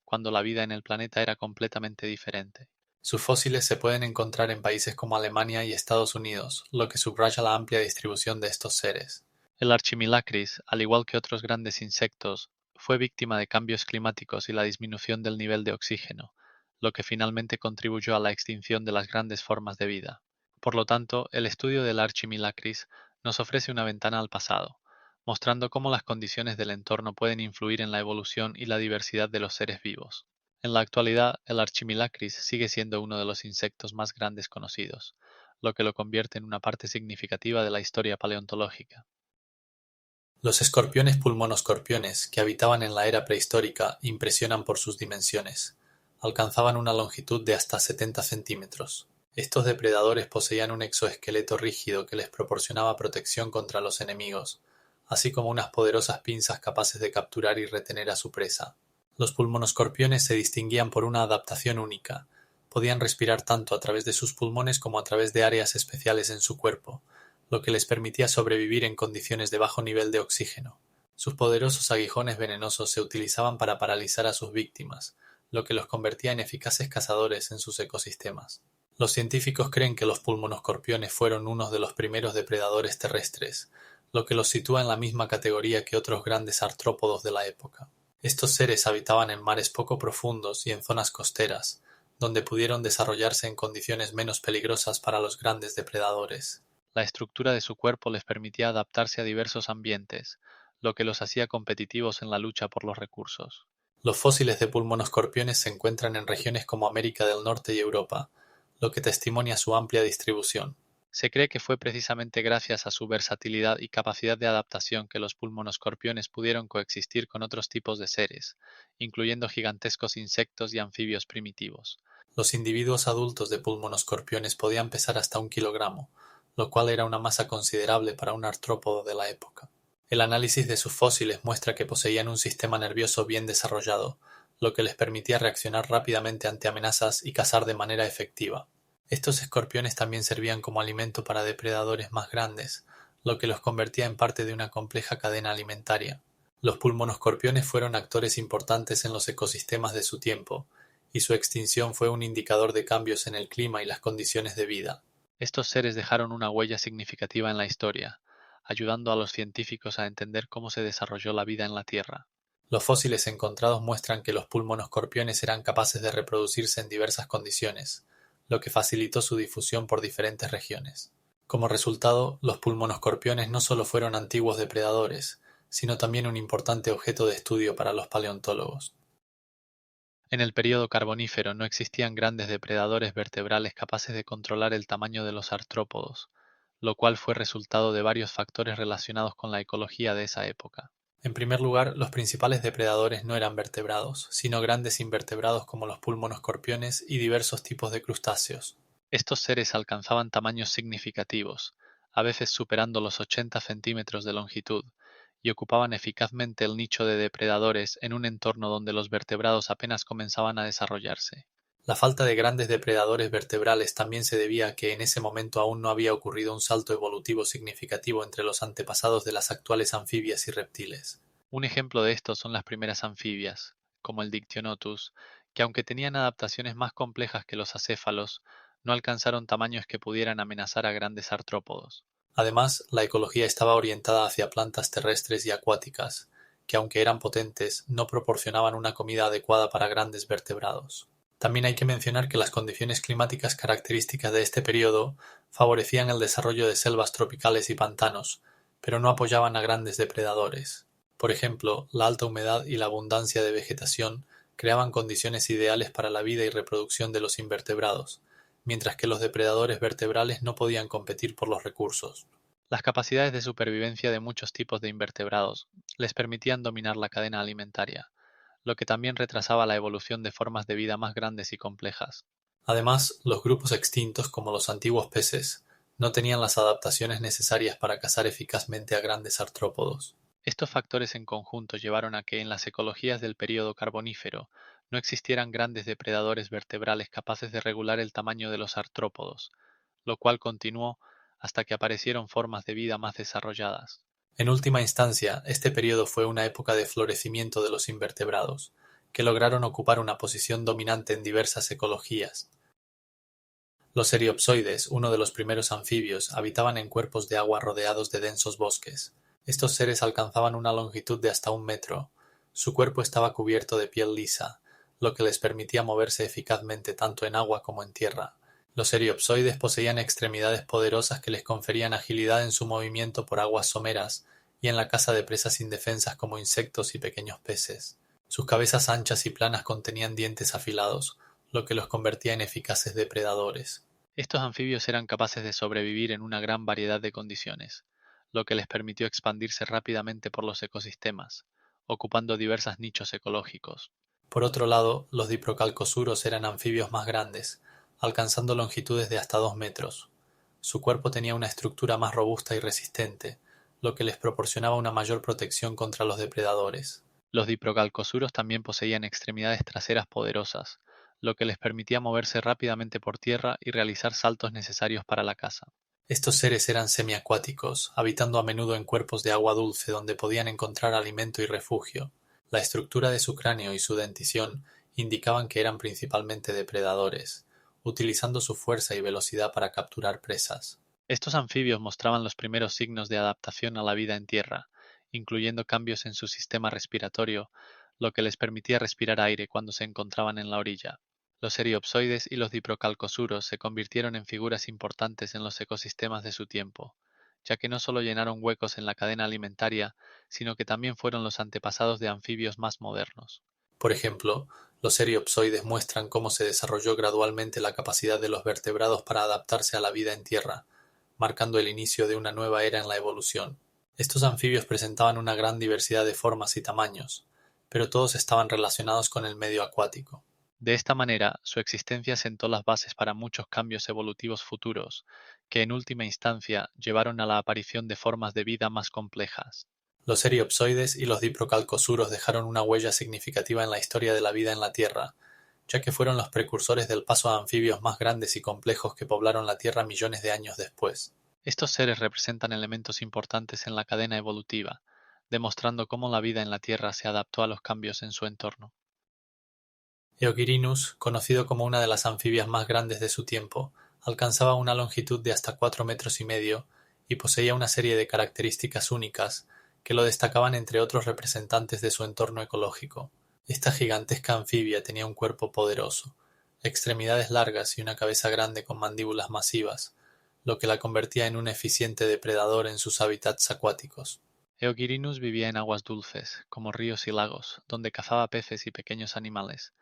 cuando la vida en el planeta era completamente diferente. Sus fósiles se pueden encontrar en países como Alemania y Estados Unidos, lo que subraya la amplia distribución de estos seres. El Archimilacris, al igual que otros grandes insectos, fue víctima de cambios climáticos y la disminución del nivel de oxígeno, lo que finalmente contribuyó a la extinción de las grandes formas de vida. Por lo tanto, el estudio del Archimilacris nos ofrece una ventana al pasado, mostrando cómo las condiciones del entorno pueden influir en la evolución y la diversidad de los seres vivos. En la actualidad, el Archimilacris sigue siendo uno de los insectos más grandes conocidos, lo que lo convierte en una parte significativa de la historia paleontológica. Los escorpiones pulmonoscorpiones, que habitaban en la era prehistórica, impresionan por sus dimensiones. Alcanzaban una longitud de hasta 70 centímetros. Estos depredadores poseían un exoesqueleto rígido que les proporcionaba protección contra los enemigos, así como unas poderosas pinzas capaces de capturar y retener a su presa. Los pulmonoscorpiones se distinguían por una adaptación única. Podían respirar tanto a través de sus pulmones como a través de áreas especiales en su cuerpo, lo que les permitía sobrevivir en condiciones de bajo nivel de oxígeno. Sus poderosos aguijones venenosos se utilizaban para paralizar a sus víctimas, lo que los convertía en eficaces cazadores en sus ecosistemas. Los científicos creen que los pulmonoscorpiones fueron unos de los primeros depredadores terrestres, lo que los sitúa en la misma categoría que otros grandes artrópodos de la época. Estos seres habitaban en mares poco profundos y en zonas costeras, donde pudieron desarrollarse en condiciones menos peligrosas para los grandes depredadores. La estructura de su cuerpo les permitía adaptarse a diversos ambientes, lo que los hacía competitivos en la lucha por los recursos. Los fósiles de pulmonoscorpiones se encuentran en regiones como América del Norte y Europa, lo que testimonia su amplia distribución. Se cree que fue precisamente gracias a su versatilidad y capacidad de adaptación que los pulmonoscorpiones pudieron coexistir con otros tipos de seres, incluyendo gigantescos insectos y anfibios primitivos. Los individuos adultos de pulmonoscorpiones podían pesar hasta 1 kilogramo, lo cual era una masa considerable para un artrópodo de la época. El análisis de sus fósiles muestra que poseían un sistema nervioso bien desarrollado, lo que les permitía reaccionar rápidamente ante amenazas y cazar de manera efectiva. Estos escorpiones también servían como alimento para depredadores más grandes, lo que los convertía en parte de una compleja cadena alimentaria. Los pulmonoscorpiones fueron actores importantes en los ecosistemas de su tiempo, y su extinción fue un indicador de cambios en el clima y las condiciones de vida. Estos seres dejaron una huella significativa en la historia, ayudando a los científicos a entender cómo se desarrolló la vida en la Tierra. Los fósiles encontrados muestran que los pulmonoscorpiones eran capaces de reproducirse en diversas condiciones, lo que facilitó su difusión por diferentes regiones. Como resultado, los pulmonoscorpiones no solo fueron antiguos depredadores, sino también un importante objeto de estudio para los paleontólogos. En el período carbonífero no existían grandes depredadores vertebrales capaces de controlar el tamaño de los artrópodos, lo cual fue resultado de varios factores relacionados con la ecología de esa época. En primer lugar, los principales depredadores no eran vertebrados, sino grandes invertebrados como los pulmonoscorpiones y diversos tipos de crustáceos. Estos seres alcanzaban tamaños significativos, a veces superando los 80 centímetros de longitud, y ocupaban eficazmente el nicho de depredadores en un entorno donde los vertebrados apenas comenzaban a desarrollarse. La falta de grandes depredadores vertebrales también se debía a que en ese momento aún no había ocurrido un salto evolutivo significativo entre los antepasados de las actuales anfibias y reptiles. Un ejemplo de esto son las primeras anfibias, como el Dictyonotus, que aunque tenían adaptaciones más complejas que los acéfalos, no alcanzaron tamaños que pudieran amenazar a grandes artrópodos. Además, la ecología estaba orientada hacia plantas terrestres y acuáticas, que aunque eran potentes, no proporcionaban una comida adecuada para grandes vertebrados. También hay que mencionar que las condiciones climáticas características de este periodo favorecían el desarrollo de selvas tropicales y pantanos, pero no apoyaban a grandes depredadores. Por ejemplo, la alta humedad y la abundancia de vegetación creaban condiciones ideales para la vida y reproducción de los invertebrados, mientras que los depredadores vertebrales no podían competir por los recursos. Las capacidades de supervivencia de muchos tipos de invertebrados les permitían dominar la cadena alimentaria, lo que también retrasaba la evolución de formas de vida más grandes y complejas. Además, los grupos extintos como los antiguos peces no tenían las adaptaciones necesarias para cazar eficazmente a grandes artrópodos. Estos factores en conjunto llevaron a que en las ecologías del período carbonífero no existieran grandes depredadores vertebrales capaces de regular el tamaño de los artrópodos, lo cual continuó hasta que aparecieron formas de vida más desarrolladas. En última instancia, este periodo fue una época de florecimiento de los invertebrados, que lograron ocupar una posición dominante en diversas ecologías. Los eriopsoides, uno de los primeros anfibios, habitaban en cuerpos de agua rodeados de densos bosques. Estos seres alcanzaban una longitud de hasta 1 metro. Su cuerpo estaba cubierto de piel lisa, lo que les permitía moverse eficazmente tanto en agua como en tierra. Los eriopsoides poseían extremidades poderosas que les conferían agilidad en su movimiento por aguas someras y en la caza de presas indefensas como insectos y pequeños peces. Sus cabezas anchas y planas contenían dientes afilados, lo que los convertía en eficaces depredadores. Estos anfibios eran capaces de sobrevivir en una gran variedad de condiciones, lo que les permitió expandirse rápidamente por los ecosistemas, ocupando diversos nichos ecológicos. Por otro lado, los diprocalcosuros eran anfibios más grandes, alcanzando longitudes de hasta 2 metros. Su cuerpo tenía una estructura más robusta y resistente, lo que les proporcionaba una mayor protección contra los depredadores. Los diprocalcosuros también poseían extremidades traseras poderosas, lo que les permitía moverse rápidamente por tierra y realizar saltos necesarios para la caza. Estos seres eran semiacuáticos, habitando a menudo en cuerpos de agua dulce donde podían encontrar alimento y refugio. La estructura de su cráneo y su dentición indicaban que eran principalmente depredadores, utilizando su fuerza y velocidad para capturar presas. Estos anfibios mostraban los primeros signos de adaptación a la vida en tierra, incluyendo cambios en su sistema respiratorio, lo que les permitía respirar aire cuando se encontraban en la orilla. Los eriopsoides y los diprocalcosuros se convirtieron en figuras importantes en los ecosistemas de su tiempo, ya que no solo llenaron huecos en la cadena alimentaria, sino que también fueron los antepasados de anfibios más modernos. Por ejemplo, los eriopsoides muestran cómo se desarrolló gradualmente la capacidad de los vertebrados para adaptarse a la vida en tierra, marcando el inicio de una nueva era en la evolución. Estos anfibios presentaban una gran diversidad de formas y tamaños, pero todos estaban relacionados con el medio acuático. De esta manera, su existencia sentó las bases para muchos cambios evolutivos futuros, que en última instancia llevaron a la aparición de formas de vida más complejas. Los eriopsoides y los diprocalcosuros dejaron una huella significativa en la historia de la vida en la Tierra, ya que fueron los precursores del paso a anfibios más grandes y complejos que poblaron la Tierra millones de años después. Estos seres representan elementos importantes en la cadena evolutiva, demostrando cómo la vida en la Tierra se adaptó a los cambios en su entorno. Eogirinus, conocido como una de las anfibias más grandes de su tiempo, alcanzaba una longitud de hasta 4,5 metros y poseía una serie de características únicas que lo destacaban entre otros representantes de su entorno ecológico. Esta gigantesca anfibia tenía un cuerpo poderoso, extremidades largas y una cabeza grande con mandíbulas masivas, lo que la convertía en un eficiente depredador en sus hábitats acuáticos. Eogirinus vivía en aguas dulces, como ríos y lagos, donde cazaba peces y pequeños animales,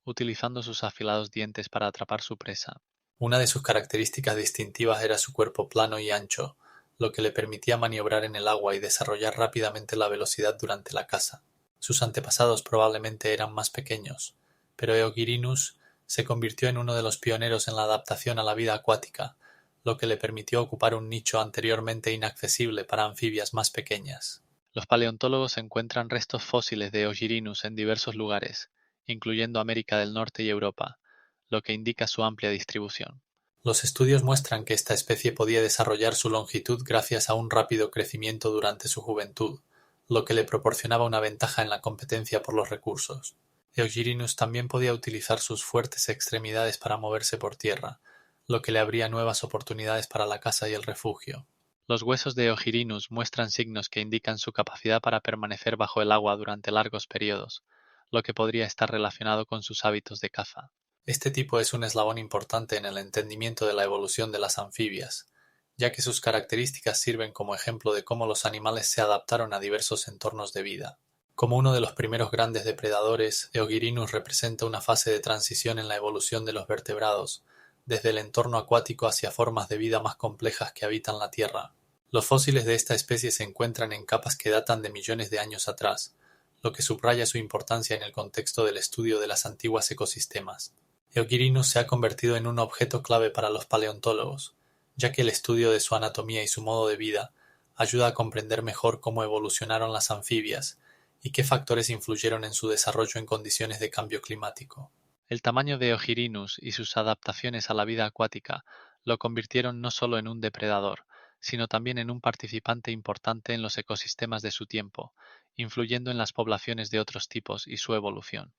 utilizando sus afilados dientes para atrapar su presa. Una de sus características distintivas era su cuerpo plano y ancho, lo que le permitía maniobrar en el agua y desarrollar rápidamente la velocidad durante la caza. Sus antepasados probablemente eran más pequeños, pero Eogirinus se convirtió en uno de los pioneros en la adaptación a la vida acuática, lo que le permitió ocupar un nicho anteriormente inaccesible para anfibias más pequeñas. Los paleontólogos encuentran restos fósiles de Eogirinus en diversos lugares, incluyendo América del Norte y Europa, lo que indica su amplia distribución. Los estudios muestran que esta especie podía desarrollar su longitud gracias a un rápido crecimiento durante su juventud, lo que le proporcionaba una ventaja en la competencia por los recursos. Eogirinus también podía utilizar sus fuertes extremidades para moverse por tierra, lo que le abría nuevas oportunidades para la caza y el refugio. Los huesos de Eogirinus muestran signos que indican su capacidad para permanecer bajo el agua durante largos periodos, lo que podría estar relacionado con sus hábitos de caza. Este tipo es un eslabón importante en el entendimiento de la evolución de las anfibias, ya que sus características sirven como ejemplo de cómo los animales se adaptaron a diversos entornos de vida. Como uno de los primeros grandes depredadores, Eogirinus representa una fase de transición en la evolución de los vertebrados, desde el entorno acuático hacia formas de vida más complejas que habitan la Tierra. Los fósiles de esta especie se encuentran en capas que datan de millones de años atrás, lo que subraya su importancia en el contexto del estudio de los antiguos ecosistemas. Eogirinus se ha convertido en un objeto clave para los paleontólogos, ya que el estudio de su anatomía y su modo de vida ayuda a comprender mejor cómo evolucionaron las anfibias y qué factores influyeron en su desarrollo en condiciones de cambio climático. El tamaño de Eogirinus y sus adaptaciones a la vida acuática lo convirtieron no solo en un depredador, sino también en un participante importante en los ecosistemas de su tiempo, influyendo en las poblaciones de otros tipos y su evolución.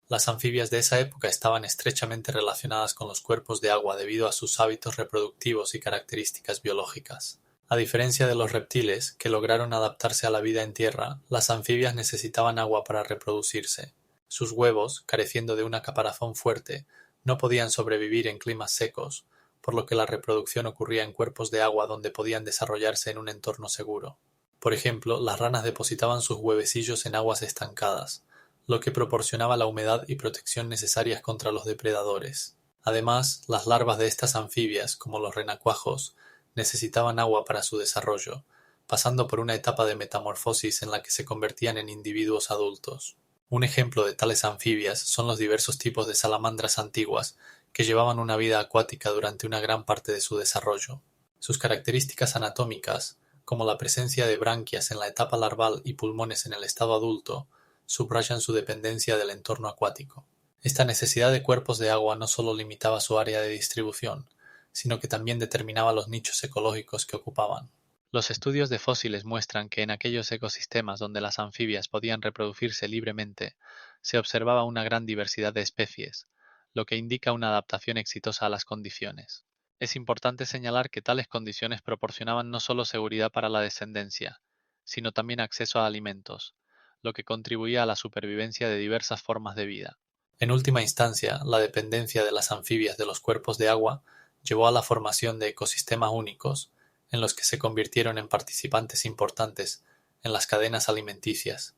Las anfibias de esa época estaban estrechamente relacionadas con los cuerpos de agua debido a sus hábitos reproductivos y características biológicas. A diferencia de los reptiles, que lograron adaptarse a la vida en tierra, las anfibias necesitaban agua para reproducirse. Sus huevos, careciendo de una caparazón fuerte, no podían sobrevivir en climas secos, por lo que la reproducción ocurría en cuerpos de agua donde podían desarrollarse en un entorno seguro. Por ejemplo, las ranas depositaban sus huevecillos en aguas estancadas, lo que proporcionaba la humedad y protección necesarias contra los depredadores. Además, las larvas de estas anfibias, como los renacuajos, necesitaban agua para su desarrollo, pasando por una etapa de metamorfosis en la que se convertían en individuos adultos. Un ejemplo de tales anfibias son los diversos tipos de salamandras antiguas que llevaban una vida acuática durante una gran parte de su desarrollo. Sus características anatómicas, como la presencia de branquias en la etapa larval y pulmones en el estado adulto, subrayan su dependencia del entorno acuático. Esta necesidad de cuerpos de agua no solo limitaba su área de distribución, sino que también determinaba los nichos ecológicos que ocupaban. Los estudios de fósiles muestran que en aquellos ecosistemas donde las anfibias podían reproducirse libremente, se observaba una gran diversidad de especies, lo que indica una adaptación exitosa a las condiciones. Es importante señalar que tales condiciones proporcionaban no solo seguridad para la descendencia, sino también acceso a alimentos, lo que contribuía a la supervivencia de diversas formas de vida. En última instancia, la dependencia de las anfibias de los cuerpos de agua llevó a la formación de ecosistemas únicos, en los que se convirtieron en participantes importantes en las cadenas alimenticias,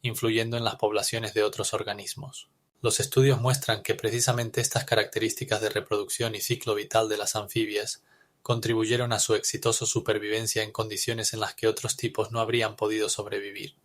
influyendo en las poblaciones de otros organismos. Los estudios muestran que precisamente estas características de reproducción y ciclo vital de las anfibias contribuyeron a su exitosa supervivencia en condiciones en las que otros tipos no habrían podido sobrevivir.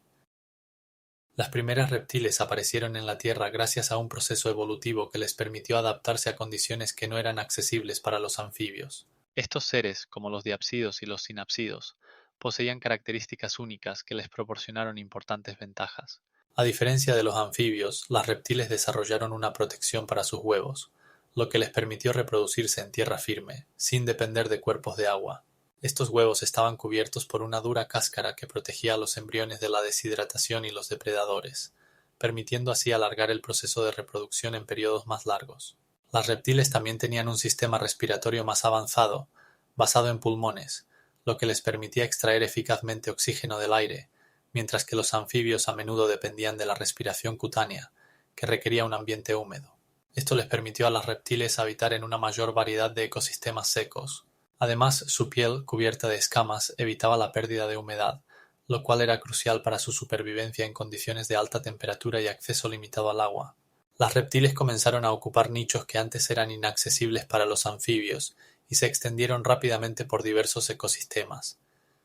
Las primeras reptiles aparecieron en la Tierra gracias a un proceso evolutivo que les permitió adaptarse a condiciones que no eran accesibles para los anfibios. Estos seres, como los diapsidos y los sinapsidos, poseían características únicas que les proporcionaron importantes ventajas. A diferencia de los anfibios, las reptiles desarrollaron una protección para sus huevos, lo que les permitió reproducirse en tierra firme, sin depender de cuerpos de agua. Estos huevos estaban cubiertos por una dura cáscara que protegía a los embriones de la deshidratación y los depredadores, permitiendo así alargar el proceso de reproducción en periodos más largos. Las reptiles también tenían un sistema respiratorio más avanzado, basado en pulmones, lo que les permitía extraer eficazmente oxígeno del aire, mientras que los anfibios a menudo dependían de la respiración cutánea, que requería un ambiente húmedo. Esto les permitió a las reptiles habitar en una mayor variedad de ecosistemas secos. Además, su piel, cubierta de escamas, evitaba la pérdida de humedad, lo cual era crucial para su supervivencia en condiciones de alta temperatura y acceso limitado al agua. Las reptiles comenzaron a ocupar nichos que antes eran inaccesibles para los anfibios y se extendieron rápidamente por diversos ecosistemas.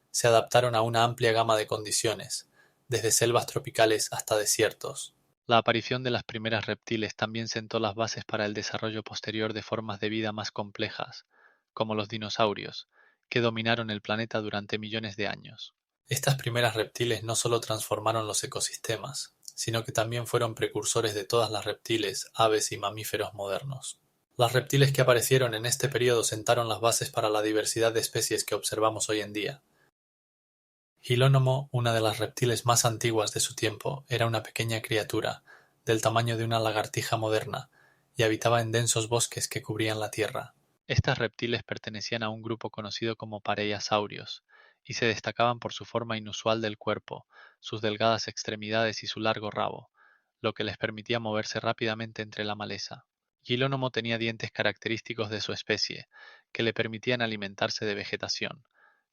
Se adaptaron a una amplia gama de condiciones, desde selvas tropicales hasta desiertos. La aparición de las primeras reptiles también sentó las bases para el desarrollo posterior de formas de vida más complejas, como los dinosaurios, que dominaron el planeta durante millones de años. Estas primeras reptiles no solo transformaron los ecosistemas, sino que también fueron precursores de todas las reptiles, aves y mamíferos modernos. Las reptiles que aparecieron en este periodo sentaron las bases para la diversidad de especies que observamos hoy en día. Gilónomo, una de las reptiles más antiguas de su tiempo, era una pequeña criatura, del tamaño de una lagartija moderna, y habitaba en densos bosques que cubrían la tierra. Estas reptiles pertenecían a un grupo conocido como pareiasaurios, y se destacaban por su forma inusual del cuerpo, sus delgadas extremidades y su largo rabo, lo que les permitía moverse rápidamente entre la maleza. Gilónomo tenía dientes característicos de su especie, que le permitían alimentarse de vegetación,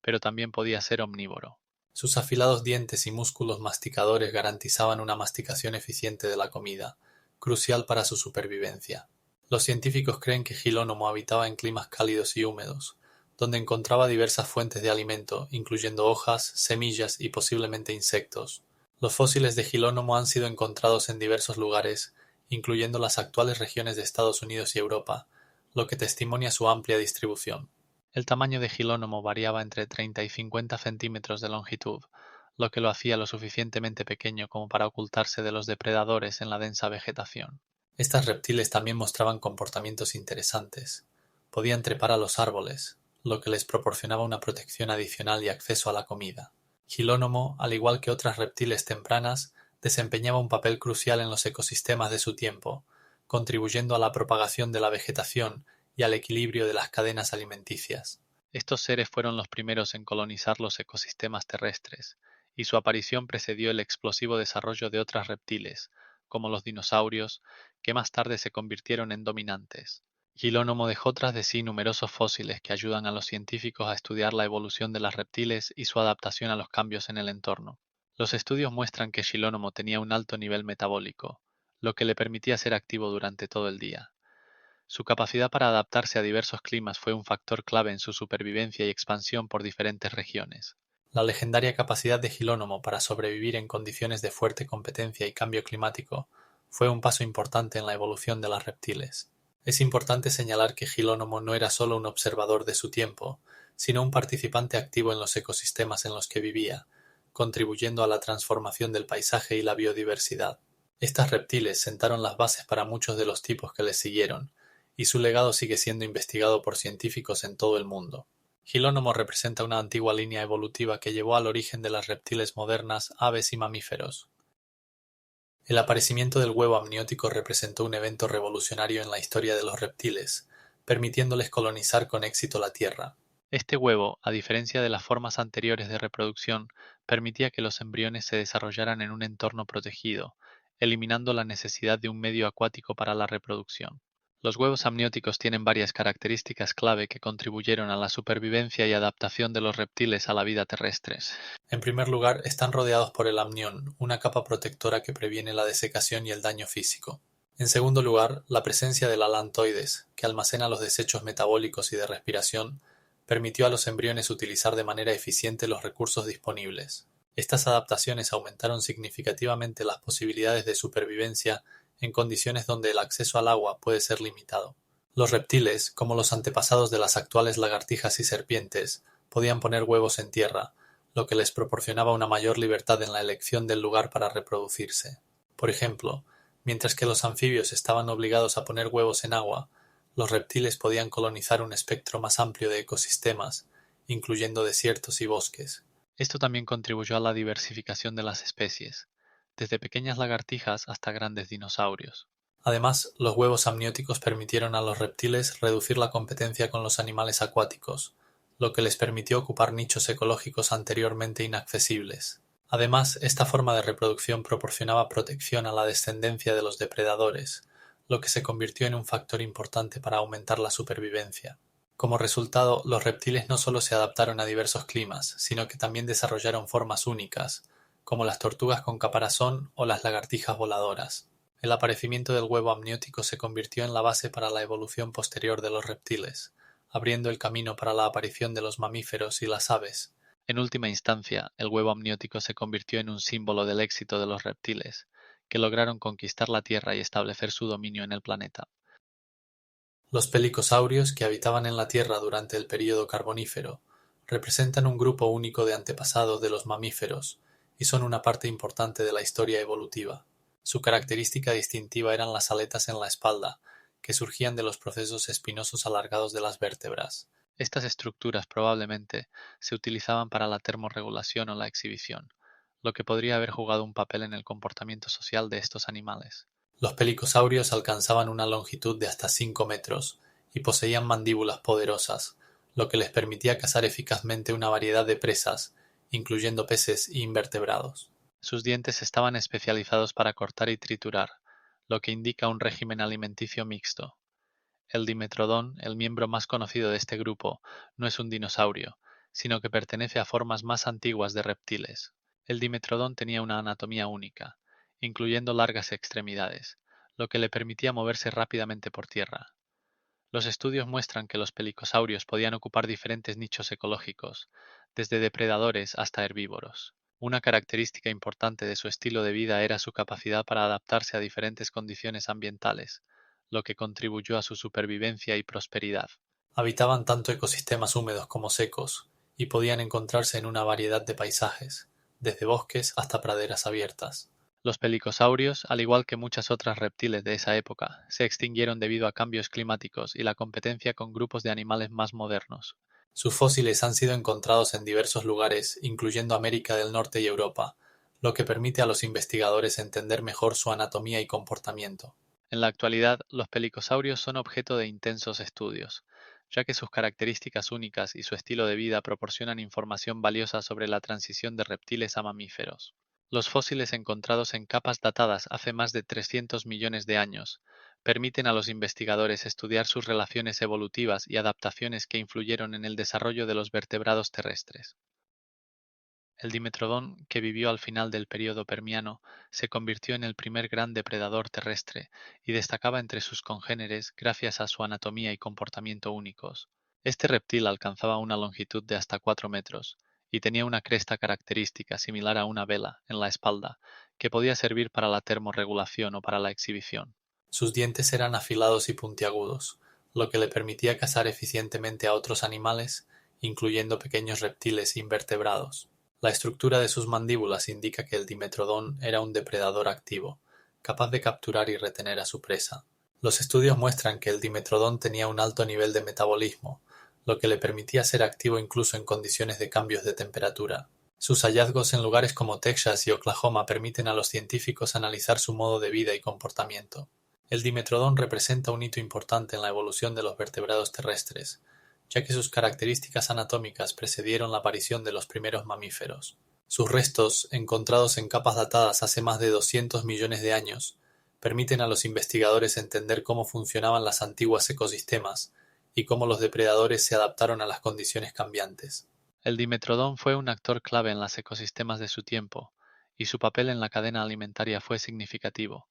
pero también podía ser omnívoro. Sus afilados dientes y músculos masticadores garantizaban una masticación eficiente de la comida, crucial para su supervivencia. Los científicos creen que Gilónomo habitaba en climas cálidos y húmedos, donde encontraba diversas fuentes de alimento, incluyendo hojas, semillas y posiblemente insectos. Los fósiles de Gilónomo han sido encontrados en diversos lugares, incluyendo las actuales regiones de Estados Unidos y Europa, lo que testimonia su amplia distribución. El tamaño de Gilónomo variaba entre 30 y 50 centímetros de longitud, lo que lo hacía lo suficientemente pequeño como para ocultarse de los depredadores en la densa vegetación. Estas reptiles también mostraban comportamientos interesantes. Podían trepar a los árboles, lo que les proporcionaba una protección adicional y acceso a la comida. Gilónomo, al igual que otras reptiles tempranas, desempeñaba un papel crucial en los ecosistemas de su tiempo, contribuyendo a la propagación de la vegetación y al equilibrio de las cadenas alimenticias. Estos seres fueron los primeros en colonizar los ecosistemas terrestres, y su aparición precedió el explosivo desarrollo de otras reptiles, como los dinosaurios, que más tarde se convirtieron en dominantes. Gilónomo dejó tras de sí numerosos fósiles que ayudan a los científicos a estudiar la evolución de las reptiles y su adaptación a los cambios en el entorno. Los estudios muestran que Gilónomo tenía un alto nivel metabólico, lo que le permitía ser activo durante todo el día. Su capacidad para adaptarse a diversos climas fue un factor clave en su supervivencia y expansión por diferentes regiones. La legendaria capacidad de Gilónomo para sobrevivir en condiciones de fuerte competencia y cambio climático fue un paso importante en la evolución de las reptiles. Es importante señalar que Gilónomo no era solo un observador de su tiempo, sino un participante activo en los ecosistemas en los que vivía, contribuyendo a la transformación del paisaje y la biodiversidad. Estas reptiles sentaron las bases para muchos de los tipos que les siguieron, y su legado sigue siendo investigado por científicos en todo el mundo. Gilónomo representa una antigua línea evolutiva que llevó al origen de las reptiles modernas, aves y mamíferos. El aparecimiento del huevo amniótico representó un evento revolucionario en la historia de los reptiles, permitiéndoles colonizar con éxito la Tierra. Este huevo, a diferencia de las formas anteriores de reproducción, permitía que los embriones se desarrollaran en un entorno protegido, eliminando la necesidad de un medio acuático para la reproducción. Los huevos amnióticos tienen varias características clave que contribuyeron a la supervivencia y adaptación de los reptiles a la vida terrestre. En primer lugar, están rodeados por el amnión, una capa protectora que previene la desecación y el daño físico. En segundo lugar, la presencia del alantoides, que almacena los desechos metabólicos y de respiración, permitió a los embriones utilizar de manera eficiente los recursos disponibles. Estas adaptaciones aumentaron significativamente las posibilidades de supervivencia en condiciones donde el acceso al agua puede ser limitado. Los reptiles, como los antepasados de las actuales lagartijas y serpientes, podían poner huevos en tierra, lo que les proporcionaba una mayor libertad en la elección del lugar para reproducirse. Por ejemplo, mientras que los anfibios estaban obligados a poner huevos en agua, los reptiles podían colonizar un espectro más amplio de ecosistemas, incluyendo desiertos y bosques. Esto también contribuyó a la diversificación de las especies, desde pequeñas lagartijas hasta grandes dinosaurios. Además, los huevos amnióticos permitieron a los reptiles reducir la competencia con los animales acuáticos, lo que les permitió ocupar nichos ecológicos anteriormente inaccesibles. Además, esta forma de reproducción proporcionaba protección a la descendencia de los depredadores, lo que se convirtió en un factor importante para aumentar la supervivencia. Como resultado, los reptiles no solo se adaptaron a diversos climas, sino que también desarrollaron formas únicas, como las tortugas con caparazón o las lagartijas voladoras. El aparecimiento del huevo amniótico se convirtió en la base para la evolución posterior de los reptiles, abriendo el camino para la aparición de los mamíferos y las aves. En última instancia, el huevo amniótico se convirtió en un símbolo del éxito de los reptiles, que lograron conquistar la Tierra y establecer su dominio en el planeta. Los pelicosaurios, que habitaban en la Tierra durante el período Carbonífero, representan un grupo único de antepasados de los mamíferos y son una parte importante de la historia evolutiva. Su característica distintiva eran las aletas en la espalda, que surgían de los procesos espinosos alargados de las vértebras. Estas estructuras probablemente se utilizaban para la termorregulación o la exhibición, lo que podría haber jugado un papel en el comportamiento social de estos animales. Los pelicosaurios alcanzaban una longitud de hasta 5 metros y poseían mandíbulas poderosas, lo que les permitía cazar eficazmente una variedad de presas, incluyendo peces e invertebrados. Sus dientes estaban especializados para cortar y triturar, lo que indica un régimen alimenticio mixto. El dimetrodón, el miembro más conocido de este grupo, no es un dinosaurio, sino que pertenece a formas más antiguas de reptiles. El dimetrodón tenía una anatomía única, incluyendo largas extremidades, lo que le permitía moverse rápidamente por tierra. Los estudios muestran que los pelicosaurios podían ocupar diferentes nichos ecológicos, desde depredadores hasta herbívoros. Una característica importante de su estilo de vida era su capacidad para adaptarse a diferentes condiciones ambientales, lo que contribuyó a su supervivencia y prosperidad. Habitaban tanto ecosistemas húmedos como secos, y podían encontrarse en una variedad de paisajes, desde bosques hasta praderas abiertas. Los pelicosaurios, al igual que muchas otras reptiles de esa época, se extinguieron debido a cambios climáticos y la competencia con grupos de animales más modernos. Sus fósiles han sido encontrados en diversos lugares, incluyendo América del Norte y Europa, lo que permite a los investigadores entender mejor su anatomía y comportamiento. En la actualidad, los pelicosaurios son objeto de intensos estudios, ya que sus características únicas y su estilo de vida proporcionan información valiosa sobre la transición de reptiles a mamíferos. Los fósiles encontrados en capas datadas hace más de 300 millones de años permiten a los investigadores estudiar sus relaciones evolutivas y adaptaciones que influyeron en el desarrollo de los vertebrados terrestres. El dimetrodón, que vivió al final del período Permiano, se convirtió en el primer gran depredador terrestre y destacaba entre sus congéneres gracias a su anatomía y comportamiento únicos. Este reptil alcanzaba una longitud de hasta 4 metros y tenía una cresta característica similar a una vela en la espalda, que podía servir para la termorregulación o para la exhibición. Sus dientes eran afilados y puntiagudos, lo que le permitía cazar eficientemente a otros animales, incluyendo pequeños reptiles e invertebrados. La estructura de sus mandíbulas indica que el dimetrodón era un depredador activo, capaz de capturar y retener a su presa. Los estudios muestran que el dimetrodón tenía un alto nivel de metabolismo, lo que le permitía ser activo incluso en condiciones de cambios de temperatura. Sus hallazgos en lugares como Texas y Oklahoma permiten a los científicos analizar su modo de vida y comportamiento. El dimetrodón representa un hito importante en la evolución de los vertebrados terrestres, ya que sus características anatómicas precedieron la aparición de los primeros mamíferos. Sus restos, encontrados en capas datadas hace más de 200 millones de años, permiten a los investigadores entender cómo funcionaban los antiguos ecosistemas y cómo los depredadores se adaptaron a las condiciones cambiantes. El dimetrodón fue un actor clave en los ecosistemas de su tiempo, y su papel en la cadena alimentaria fue significativo,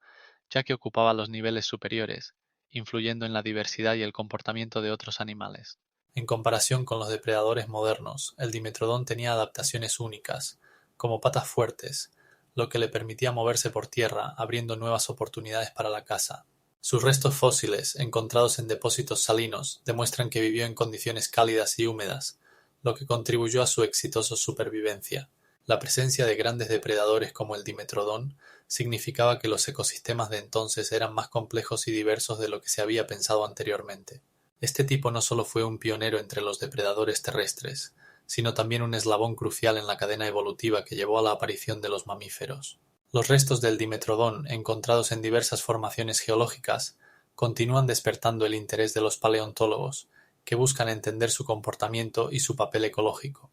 ya que ocupaba los niveles superiores, influyendo en la diversidad y el comportamiento de otros animales. En comparación con los depredadores modernos, el dimetrodón tenía adaptaciones únicas, como patas fuertes, lo que le permitía moverse por tierra, abriendo nuevas oportunidades para la caza. Sus restos fósiles, encontrados en depósitos salinos, demuestran que vivió en condiciones cálidas y húmedas, lo que contribuyó a su exitosa supervivencia. La presencia de grandes depredadores como el dimetrodón significaba que los ecosistemas de entonces eran más complejos y diversos de lo que se había pensado anteriormente. Este tipo no solo fue un pionero entre los depredadores terrestres, sino también un eslabón crucial en la cadena evolutiva que llevó a la aparición de los mamíferos. Los restos del dimetrodón, encontrados en diversas formaciones geológicas, continúan despertando el interés de los paleontólogos, que buscan entender su comportamiento y su papel ecológico.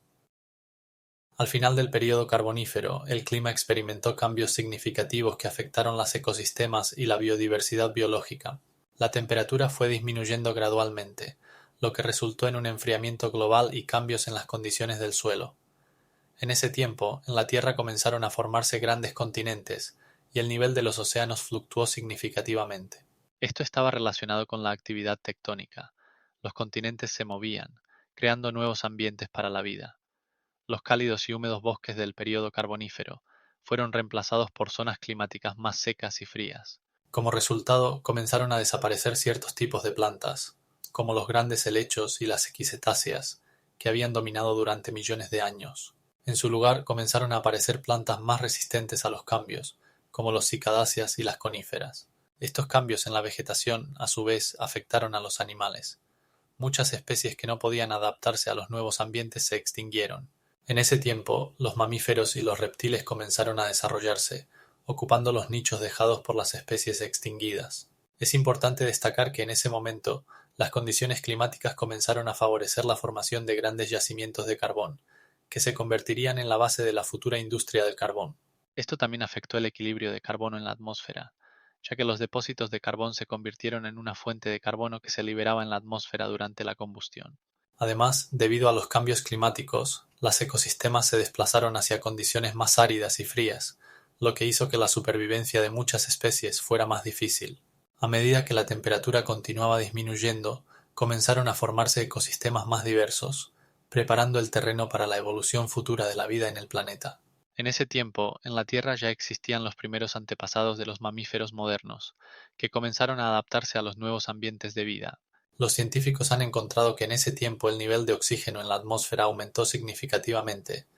Al final del período Carbonífero, el clima experimentó cambios significativos que afectaron los ecosistemas y la biodiversidad biológica. La temperatura fue disminuyendo gradualmente, lo que resultó en un enfriamiento global y cambios en las condiciones del suelo. En ese tiempo, en la Tierra comenzaron a formarse grandes continentes, y el nivel de los océanos fluctuó significativamente. Esto estaba relacionado con la actividad tectónica. Los continentes se movían, creando nuevos ambientes para la vida. Los cálidos y húmedos bosques del período Carbonífero fueron reemplazados por zonas climáticas más secas y frías. Como resultado, comenzaron a desaparecer ciertos tipos de plantas, como los grandes helechos y las equisetáceas, que habían dominado durante millones de años. En su lugar comenzaron a aparecer plantas más resistentes a los cambios, como los cicadáceas y las coníferas. Estos cambios en la vegetación, a su vez, afectaron a los animales. Muchas especies que no podían adaptarse a los nuevos ambientes se extinguieron. En ese tiempo, los mamíferos y los reptiles comenzaron a desarrollarse, ocupando los nichos dejados por las especies extinguidas. Es importante destacar que en ese momento, las condiciones climáticas comenzaron a favorecer la formación de grandes yacimientos de carbón, que se convertirían en la base de la futura industria del carbón. Esto también afectó el equilibrio de carbono en la atmósfera, ya que los depósitos de carbón se convirtieron en una fuente de carbono que se liberaba en la atmósfera durante la combustión. Además, debido a los cambios climáticos, los ecosistemas se desplazaron hacia condiciones más áridas y frías, lo que hizo que la supervivencia de muchas especies fuera más difícil. A medida que la temperatura continuaba disminuyendo, comenzaron a formarse ecosistemas más diversos, preparando el terreno para la evolución futura de la vida en el planeta. En ese tiempo, en la Tierra ya existían los primeros antepasados de los mamíferos modernos, que comenzaron a adaptarse a los nuevos ambientes de vida. Los científicos han encontrado que en ese tiempo el nivel de oxígeno en la atmósfera aumentó significativamente,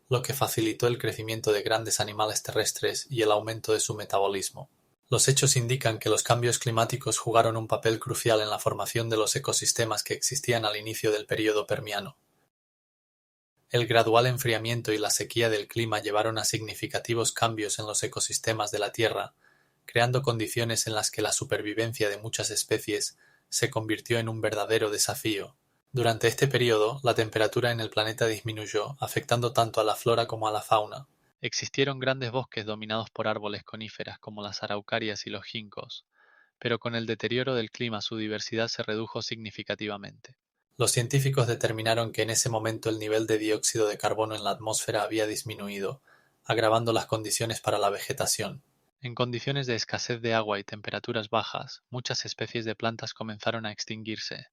lo que facilitó el crecimiento de grandes animales terrestres y el aumento de su metabolismo. Los hechos indican que los cambios climáticos jugaron un papel crucial en la formación de los ecosistemas que existían al inicio del período Permiano. El gradual enfriamiento y la sequía del clima llevaron a significativos cambios en los ecosistemas de la Tierra, creando condiciones en las que la supervivencia de muchas especies se convirtió en un verdadero desafío. Durante este periodo, la temperatura en el planeta disminuyó, afectando tanto a la flora como a la fauna. Existieron grandes bosques dominados por árboles coníferas como las araucarias y los ginkgos, pero con el deterioro del clima su diversidad se redujo significativamente. Los científicos determinaron que en ese momento el nivel de dióxido de carbono en la atmósfera había disminuido, agravando las condiciones para la vegetación. En condiciones de escasez de agua y temperaturas bajas, muchas especies de plantas comenzaron a extinguirse,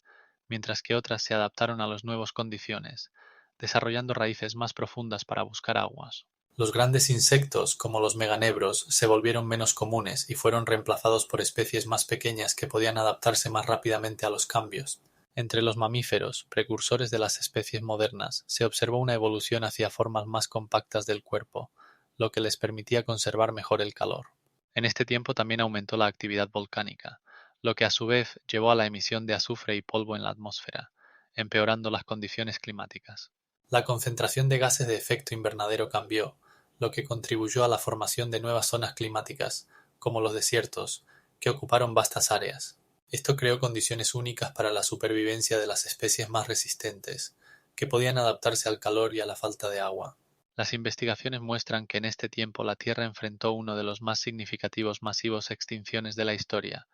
mientras que otras se adaptaron a las nuevas condiciones, desarrollando raíces más profundas para buscar aguas. Los grandes insectos, como los meganebros, se volvieron menos comunes y fueron reemplazados por especies más pequeñas que podían adaptarse más rápidamente a los cambios. Entre los mamíferos, precursores de las especies modernas, se observó una evolución hacia formas más compactas del cuerpo, lo que les permitía conservar mejor el calor. En este tiempo también aumentó la actividad volcánica, lo que a su vez llevó a la emisión de azufre y polvo en la atmósfera, empeorando las condiciones climáticas. La concentración de gases de efecto invernadero cambió, lo que contribuyó a la formación de nuevas zonas climáticas, como los desiertos, que ocuparon vastas áreas. Esto creó condiciones únicas para la supervivencia de las especies más resistentes, que podían adaptarse al calor y a la falta de agua. Las investigaciones muestran que en este tiempo la Tierra enfrentó uno de los más significativos masivos extinciones de la historia,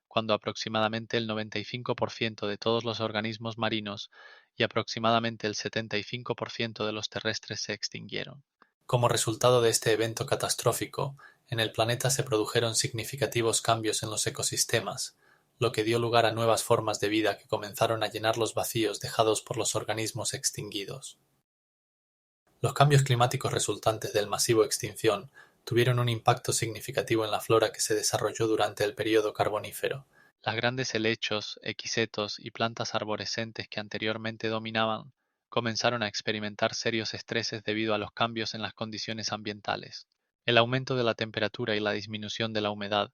cuando aproximadamente el 95% de todos los organismos marinos y aproximadamente el 75% de los terrestres se extinguieron. Como resultado de este evento catastrófico, en el planeta se produjeron significativos cambios en los ecosistemas, lo que dio lugar a nuevas formas de vida que comenzaron a llenar los vacíos dejados por los organismos extinguidos. Los cambios climáticos resultantes del masivo extinción tuvieron un impacto significativo en la flora que se desarrolló durante el período carbonífero. Las grandes helechos, equisetos y plantas arborescentes que anteriormente dominaban comenzaron a experimentar serios estreses debido a los cambios en las condiciones ambientales. El aumento de la temperatura y la disminución de la humedad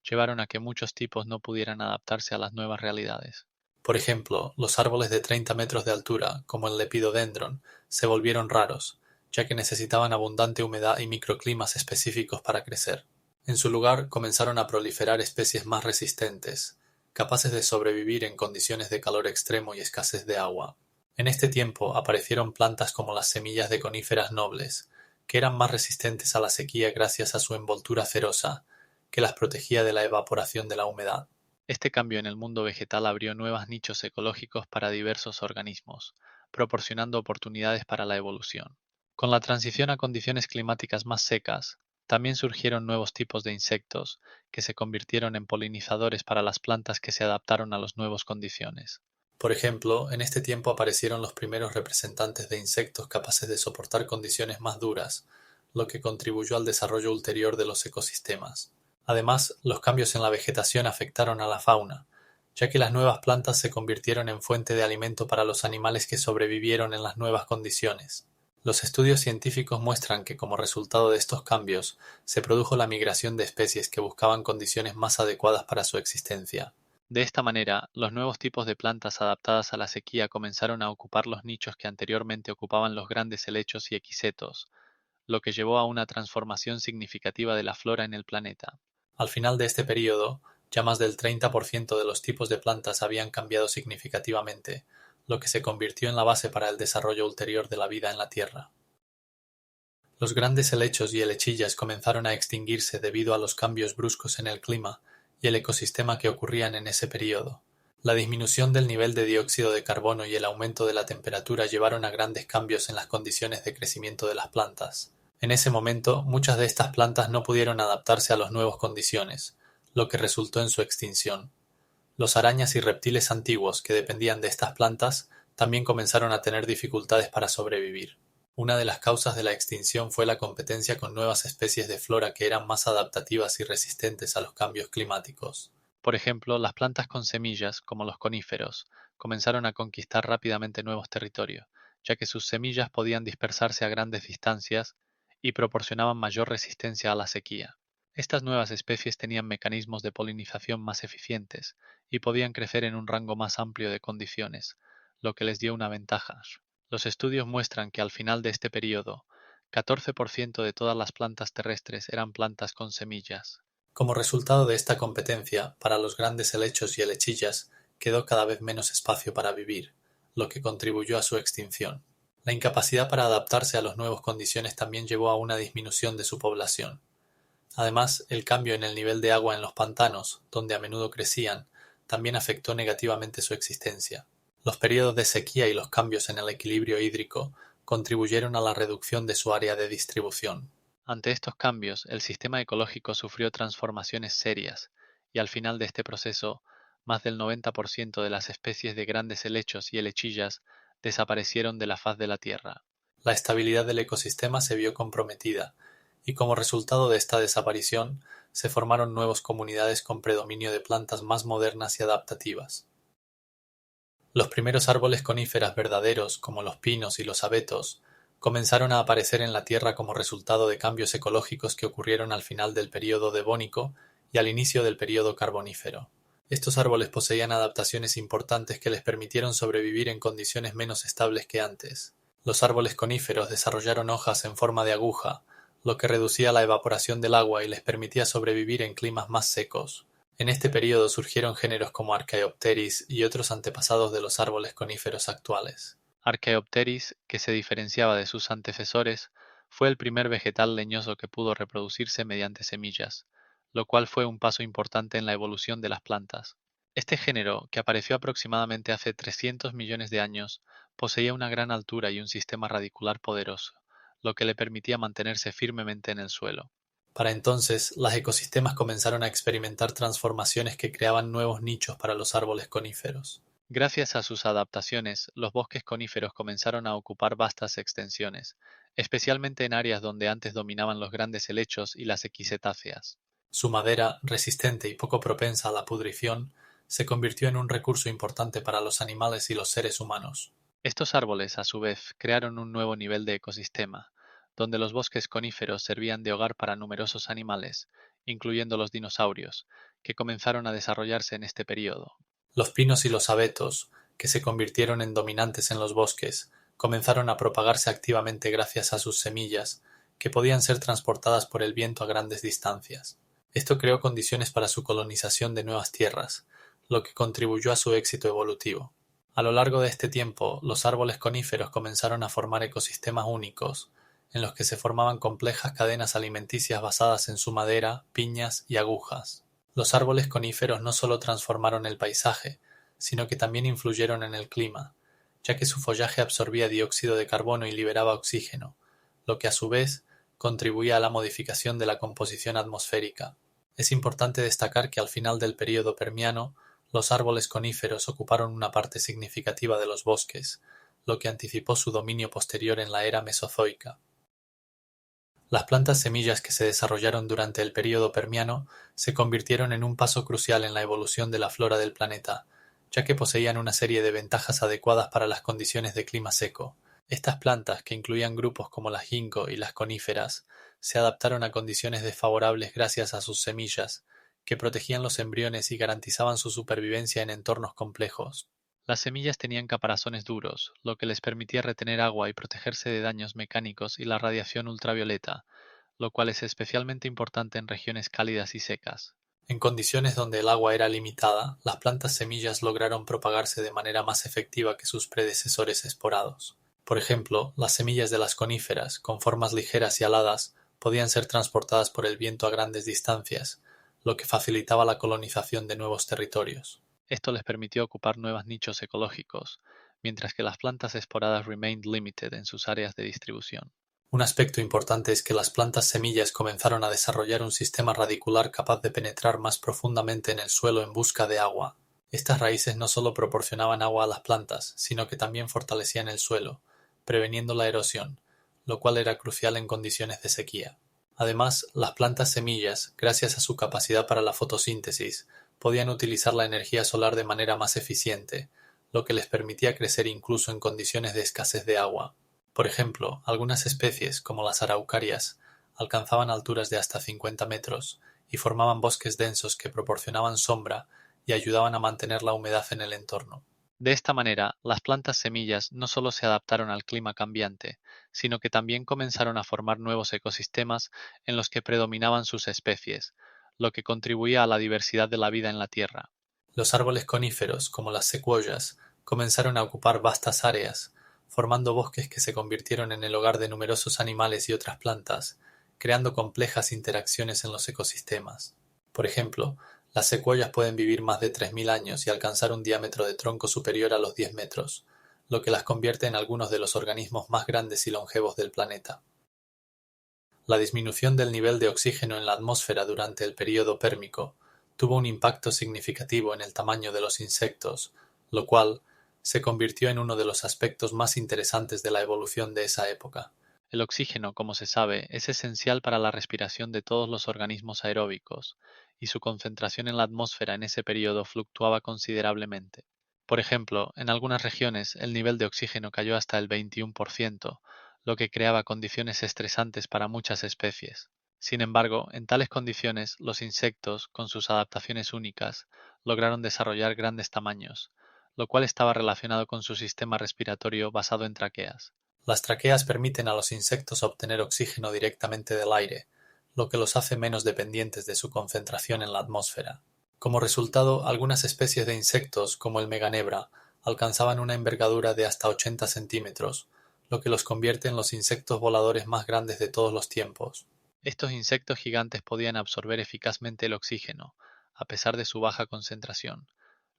llevaron a que muchos tipos no pudieran adaptarse a las nuevas realidades. Por ejemplo, los árboles de 30 metros de altura, como el lepidodendron, se volvieron raros, ya que necesitaban abundante humedad y microclimas específicos para crecer. En su lugar comenzaron a proliferar especies más resistentes, capaces de sobrevivir en condiciones de calor extremo y escasez de agua. En este tiempo aparecieron plantas como las semillas de coníferas nobles, que eran más resistentes a la sequía gracias a su envoltura cerosa, que las protegía de la evaporación de la humedad. Este cambio en el mundo vegetal abrió nuevos nichos ecológicos para diversos organismos, proporcionando oportunidades para la evolución. Con la transición a condiciones climáticas más secas, también surgieron nuevos tipos de insectos que se convirtieron en polinizadores para las plantas que se adaptaron a las nuevas condiciones. Por ejemplo, en este tiempo aparecieron los primeros representantes de insectos capaces de soportar condiciones más duras, lo que contribuyó al desarrollo ulterior de los ecosistemas. Además, los cambios en la vegetación afectaron a la fauna, ya que las nuevas plantas se convirtieron en fuente de alimento para los animales que sobrevivieron en las nuevas condiciones. Los estudios científicos muestran que como resultado de estos cambios se produjo la migración de especies que buscaban condiciones más adecuadas para su existencia. De esta manera, los nuevos tipos de plantas adaptadas a la sequía comenzaron a ocupar los nichos que anteriormente ocupaban los grandes helechos y equisetos, lo que llevó a una transformación significativa de la flora en el planeta. Al final de este período, ya más del 30% de los tipos de plantas habían cambiado significativamente, lo que se convirtió en la base para el desarrollo ulterior de la vida en la Tierra. Los grandes helechos y helechillas comenzaron a extinguirse debido a los cambios bruscos en el clima y el ecosistema que ocurrían en ese período. La disminución del nivel de dióxido de carbono y el aumento de la temperatura llevaron a grandes cambios en las condiciones de crecimiento de las plantas. En ese momento, muchas de estas plantas no pudieron adaptarse a las nuevas condiciones, lo que resultó en su extinción. Los arañas y reptiles antiguos que dependían de estas plantas también comenzaron a tener dificultades para sobrevivir. Una de las causas de la extinción fue la competencia con nuevas especies de flora que eran más adaptativas y resistentes a los cambios climáticos. Por ejemplo, las plantas con semillas, como los coníferos, comenzaron a conquistar rápidamente nuevos territorios, ya que sus semillas podían dispersarse a grandes distancias y proporcionaban mayor resistencia a la sequía. Estas nuevas especies tenían mecanismos de polinización más eficientes y podían crecer en un rango más amplio de condiciones, lo que les dio una ventaja. Los estudios muestran que al final de este periodo, 14% de todas las plantas terrestres eran plantas con semillas. Como resultado de esta competencia, para los grandes helechos y helechillas quedó cada vez menos espacio para vivir, lo que contribuyó a su extinción. La incapacidad para adaptarse a las nuevas condiciones también llevó a una disminución de su población. Además, el cambio en el nivel de agua en los pantanos, donde a menudo crecían, también afectó negativamente su existencia. Los períodos de sequía y los cambios en el equilibrio hídrico contribuyeron a la reducción de su área de distribución. Ante estos cambios, el sistema ecológico sufrió transformaciones serias, y al final de este proceso, más del 90% de las especies de grandes helechos y helechillas desaparecieron de la faz de la Tierra. La estabilidad del ecosistema se vio comprometida, y como resultado de esta desaparición, se formaron nuevas comunidades con predominio de plantas más modernas y adaptativas. Los primeros árboles coníferas verdaderos, como los pinos y los abetos, comenzaron a aparecer en la Tierra como resultado de cambios ecológicos que ocurrieron al final del período devónico y al inicio del período carbonífero. Estos árboles poseían adaptaciones importantes que les permitieron sobrevivir en condiciones menos estables que antes. Los árboles coníferos desarrollaron hojas en forma de aguja, lo que reducía la evaporación del agua y les permitía sobrevivir en climas más secos. En este período surgieron géneros como Archaeopteris y otros antepasados de los árboles coníferos actuales. Archaeopteris, que se diferenciaba de sus antecesores, fue el primer vegetal leñoso que pudo reproducirse mediante semillas, lo cual fue un paso importante en la evolución de las plantas. Este género, que apareció aproximadamente hace 300 millones de años, poseía una gran altura y un sistema radicular poderoso, lo que le permitía mantenerse firmemente en el suelo. Para entonces, los ecosistemas comenzaron a experimentar transformaciones que creaban nuevos nichos para los árboles coníferos. Gracias a sus adaptaciones, los bosques coníferos comenzaron a ocupar vastas extensiones, especialmente en áreas donde antes dominaban los grandes helechos y las equisetáceas. Su madera, resistente y poco propensa a la pudrición, se convirtió en un recurso importante para los animales y los seres humanos. Estos árboles, a su vez, crearon un nuevo nivel de ecosistema, donde los bosques coníferos servían de hogar para numerosos animales, incluyendo los dinosaurios, que comenzaron a desarrollarse en este período. Los pinos y los abetos, que se convirtieron en dominantes en los bosques, comenzaron a propagarse activamente gracias a sus semillas, que podían ser transportadas por el viento a grandes distancias. Esto creó condiciones para su colonización de nuevas tierras, lo que contribuyó a su éxito evolutivo. A lo largo de este tiempo, los árboles coníferos comenzaron a formar ecosistemas únicos, en los que se formaban complejas cadenas alimenticias basadas en su madera, piñas y agujas. Los árboles coníferos no solo transformaron el paisaje, sino que también influyeron en el clima, ya que su follaje absorbía dióxido de carbono y liberaba oxígeno, lo que a su vez contribuía a la modificación de la composición atmosférica. Es importante destacar que al final del período Permiano, los árboles coníferos ocuparon una parte significativa de los bosques, lo que anticipó su dominio posterior en la era Mesozoica. Las plantas semillas que se desarrollaron durante el período Permiano se convirtieron en un paso crucial en la evolución de la flora del planeta, ya que poseían una serie de ventajas adecuadas para las condiciones de clima seco. Estas plantas, que incluían grupos como las ginkgo y las coníferas, se adaptaron a condiciones desfavorables gracias a sus semillas, que protegían los embriones y garantizaban su supervivencia en entornos complejos. Las semillas tenían caparazones duros, lo que les permitía retener agua y protegerse de daños mecánicos y la radiación ultravioleta, lo cual es especialmente importante en regiones cálidas y secas. En condiciones donde el agua era limitada, las plantas semillas lograron propagarse de manera más efectiva que sus predecesores esporados. Por ejemplo, las semillas de las coníferas, con formas ligeras y aladas, podían ser transportadas por el viento a grandes distancias, lo que facilitaba la colonización de nuevos territorios. Esto les permitió ocupar nuevos nichos ecológicos, mientras que las plantas esporadas remained limited en sus áreas de distribución. Un aspecto importante es que las plantas semillas comenzaron a desarrollar un sistema radicular capaz de penetrar más profundamente en el suelo en busca de agua. Estas raíces no solo proporcionaban agua a las plantas, sino que también fortalecían el suelo, preveniendo la erosión, lo cual era crucial en condiciones de sequía. Además, las plantas semillas, gracias a su capacidad para la fotosíntesis, podían utilizar la energía solar de manera más eficiente, lo que les permitía crecer incluso en condiciones de escasez de agua. Por ejemplo, algunas especies, como las araucarias, alcanzaban alturas de hasta 50 metros y formaban bosques densos que proporcionaban sombra y ayudaban a mantener la humedad en el entorno. De esta manera, las plantas semillas no solo se adaptaron al clima cambiante, sino que también comenzaron a formar nuevos ecosistemas en los que predominaban sus especies, lo que contribuía a la diversidad de la vida en la Tierra. Los árboles coníferos, como las secuoyas, comenzaron a ocupar vastas áreas, formando bosques que se convirtieron en el hogar de numerosos animales y otras plantas, creando complejas interacciones en los ecosistemas. Por ejemplo, Las secuoyas pueden vivir más de 3000 años y alcanzar un diámetro de tronco superior a los 10 metros, lo que las convierte en algunos de los organismos más grandes y longevos del planeta. La disminución del nivel de oxígeno en la atmósfera durante el período pérmico tuvo un impacto significativo en el tamaño de los insectos, lo cual se convirtió en uno de los aspectos más interesantes de la evolución de esa época. El oxígeno, como se sabe, es esencial para la respiración de todos los organismos aeróbicos, y su concentración en la atmósfera en ese periodo fluctuaba considerablemente. Por ejemplo, en algunas regiones el nivel de oxígeno cayó hasta el 21%, lo que creaba condiciones estresantes para muchas especies. Sin embargo, en tales condiciones, los insectos, con sus adaptaciones únicas, lograron desarrollar grandes tamaños, lo cual estaba relacionado con su sistema respiratorio basado en traqueas. Las traqueas permiten a los insectos obtener oxígeno directamente del aire, lo que los hace menos dependientes de su concentración en la atmósfera. Como resultado, algunas especies de insectos, como el meganebra, alcanzaban una envergadura de hasta 80 centímetros, lo que los convierte en los insectos voladores más grandes de todos los tiempos. Estos insectos gigantes podían absorber eficazmente el oxígeno, a pesar de su baja concentración,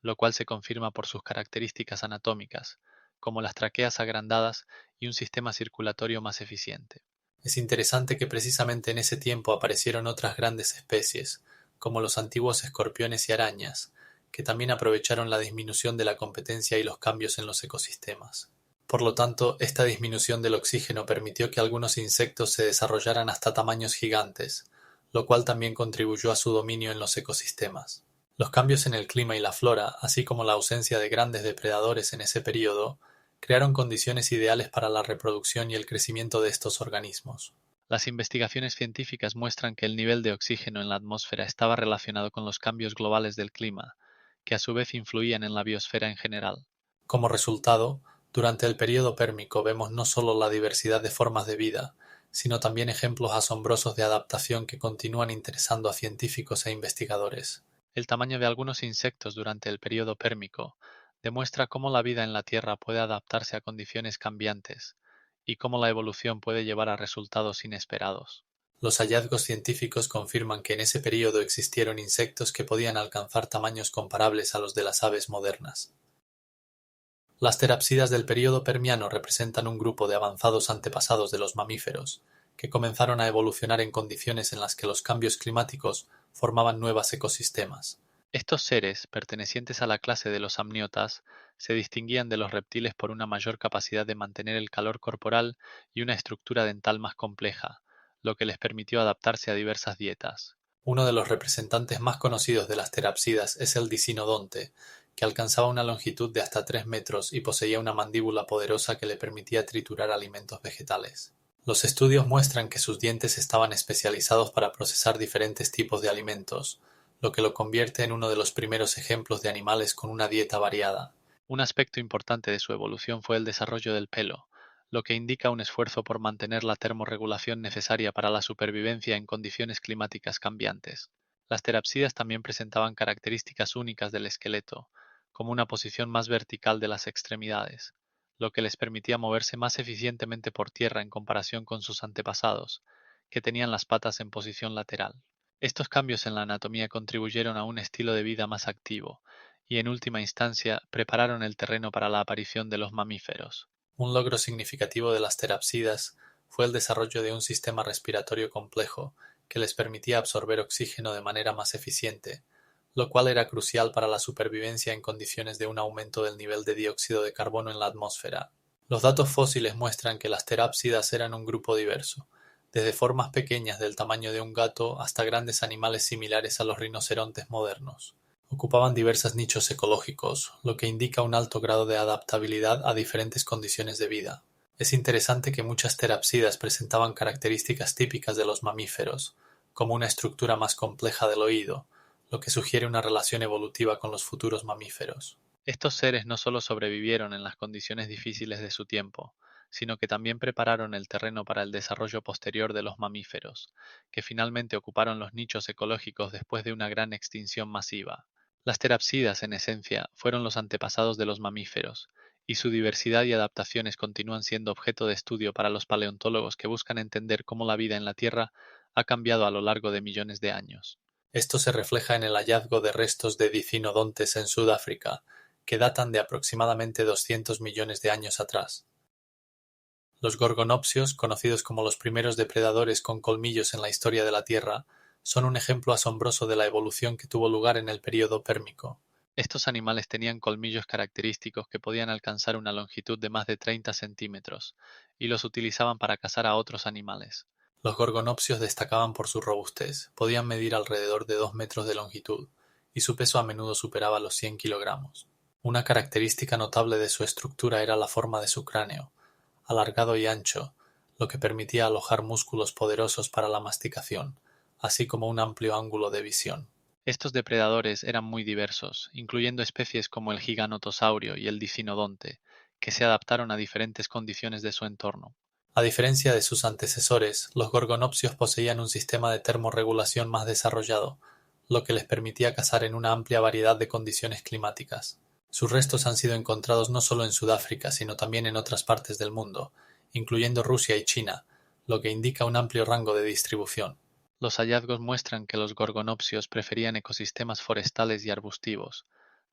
lo cual se confirma por sus características anatómicas, como las traqueas agrandadas y un sistema circulatorio más eficiente. Es interesante que precisamente en ese tiempo aparecieron otras grandes especies, como los antiguos escorpiones y arañas, que también aprovecharon la disminución de la competencia y los cambios en los ecosistemas. Por lo tanto, esta disminución del oxígeno permitió que algunos insectos se desarrollaran hasta tamaños gigantes, lo cual también contribuyó a su dominio en los ecosistemas. Los cambios en el clima y la flora, así como la ausencia de grandes depredadores en ese período, crearon condiciones ideales para la reproducción y el crecimiento de estos organismos. Las investigaciones científicas muestran que el nivel de oxígeno en la atmósfera estaba relacionado con los cambios globales del clima, que a su vez influían en la biosfera en general. Como resultado, durante el período pérmico vemos no solo la diversidad de formas de vida, sino también ejemplos asombrosos de adaptación que continúan interesando a científicos e investigadores. El tamaño de algunos insectos durante el período pérmico demuestra cómo la vida en la Tierra puede adaptarse a condiciones cambiantes y cómo la evolución puede llevar a resultados inesperados. Los hallazgos científicos confirman que en ese período existieron insectos que podían alcanzar tamaños comparables a los de las aves modernas. Las terapsidas del período permiano representan un grupo de avanzados antepasados de los mamíferos, que comenzaron a evolucionar en condiciones en las que los cambios climáticos formaban nuevos ecosistemas. Estos seres, pertenecientes a la clase de los amniotas, se distinguían de los reptiles por una mayor capacidad de mantener el calor corporal y una estructura dental más compleja, lo que les permitió adaptarse a diversas dietas. Uno de los representantes más conocidos de las terapsidas es el dicinodonte, que alcanzaba una longitud de hasta 3 metros y poseía una mandíbula poderosa que le permitía triturar alimentos vegetales. Los estudios muestran que sus dientes estaban especializados para procesar diferentes tipos de alimentos, lo que lo convierte en uno de los primeros ejemplos de animales con una dieta variada. Un aspecto importante de su evolución fue el desarrollo del pelo, lo que indica un esfuerzo por mantener la termorregulación necesaria para la supervivencia en condiciones climáticas cambiantes. Las terapsidas también presentaban características únicas del esqueleto, como una posición más vertical de las extremidades, lo que les permitía moverse más eficientemente por tierra en comparación con sus antepasados, que tenían las patas en posición lateral. Estos cambios en la anatomía contribuyeron a un estilo de vida más activo, y en última instancia prepararon el terreno para la aparición de los mamíferos. Un logro significativo de las terapsidas fue el desarrollo de un sistema respiratorio complejo que les permitía absorber oxígeno de manera más eficiente, lo cual era crucial para la supervivencia en condiciones de un aumento del nivel de dióxido de carbono en la atmósfera. Los datos fósiles muestran que las terápsidas eran un grupo diverso, desde formas pequeñas del tamaño de un gato hasta grandes animales similares a los rinocerontes modernos. Ocupaban diversos nichos ecológicos, lo que indica un alto grado de adaptabilidad a diferentes condiciones de vida. Es interesante que muchas terapsidas presentaban características típicas de los mamíferos, como una estructura más compleja del oído, lo que sugiere una relación evolutiva con los futuros mamíferos. Estos seres no solo sobrevivieron en las condiciones difíciles de su tiempo, sino que también prepararon el terreno para el desarrollo posterior de los mamíferos, que finalmente ocuparon los nichos ecológicos después de una gran extinción masiva. Las terapsidas, en esencia, fueron los antepasados de los mamíferos, y su diversidad y adaptaciones continúan siendo objeto de estudio para los paleontólogos que buscan entender cómo la vida en la Tierra ha cambiado a lo largo de millones de años. Esto se refleja en el hallazgo de restos de dicinodontes en Sudáfrica, que datan de aproximadamente 200 millones de años atrás. Los gorgonopsios, conocidos como los primeros depredadores con colmillos en la historia de la Tierra, son un ejemplo asombroso de la evolución que tuvo lugar en el período pérmico. Estos animales tenían colmillos característicos que podían alcanzar una longitud de más de 30 centímetros, y los utilizaban para cazar a otros animales. Los gorgonopsios destacaban por su robustez, podían medir alrededor de 2 metros de longitud, y su peso a menudo superaba los 100 kilogramos. Una característica notable de su estructura era la forma de su cráneo, alargado y ancho, lo que permitía alojar músculos poderosos para la masticación, así como un amplio ángulo de visión. Estos depredadores eran muy diversos, incluyendo especies como el giganotosaurio y el dicinodonte, que se adaptaron a diferentes condiciones de su entorno. A diferencia de sus antecesores, los gorgonopsios poseían un sistema de termorregulación más desarrollado, lo que les permitía cazar en una amplia variedad de condiciones climáticas. Sus restos han sido encontrados no solo en Sudáfrica, sino también en otras partes del mundo, incluyendo Rusia y China, lo que indica un amplio rango de distribución. Los hallazgos muestran que los gorgonopsios preferían ecosistemas forestales y arbustivos,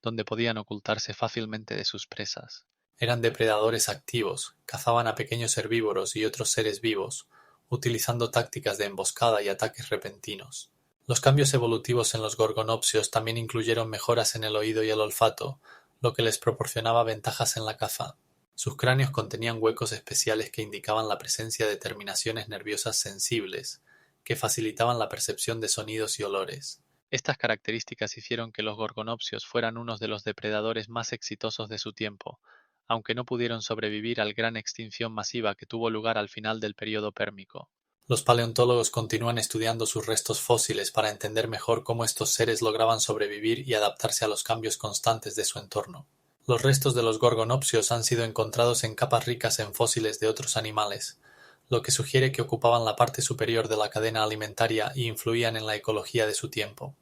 donde podían ocultarse fácilmente de sus presas. Eran depredadores activos, cazaban a pequeños herbívoros y otros seres vivos, utilizando tácticas de emboscada y ataques repentinos. Los cambios evolutivos en los gorgonopsios también incluyeron mejoras en el oído y el olfato, lo que les proporcionaba ventajas en la caza. Sus cráneos contenían huecos especiales que indicaban la presencia de terminaciones nerviosas sensibles, que facilitaban la percepción de sonidos y olores. Estas características hicieron que los gorgonopsios fueran unos de los depredadores más exitosos de su tiempo, aunque no pudieron sobrevivir al gran extinción masiva que tuvo lugar al final del período pérmico. Los paleontólogos continúan estudiando sus restos fósiles para entender mejor cómo estos seres lograban sobrevivir y adaptarse a los cambios constantes de su entorno. Los restos de los gorgonopsios han sido encontrados en capas ricas en fósiles de otros animales, lo que sugiere que ocupaban la parte superior de la cadena alimentaria y influían en la ecología de su tiempo.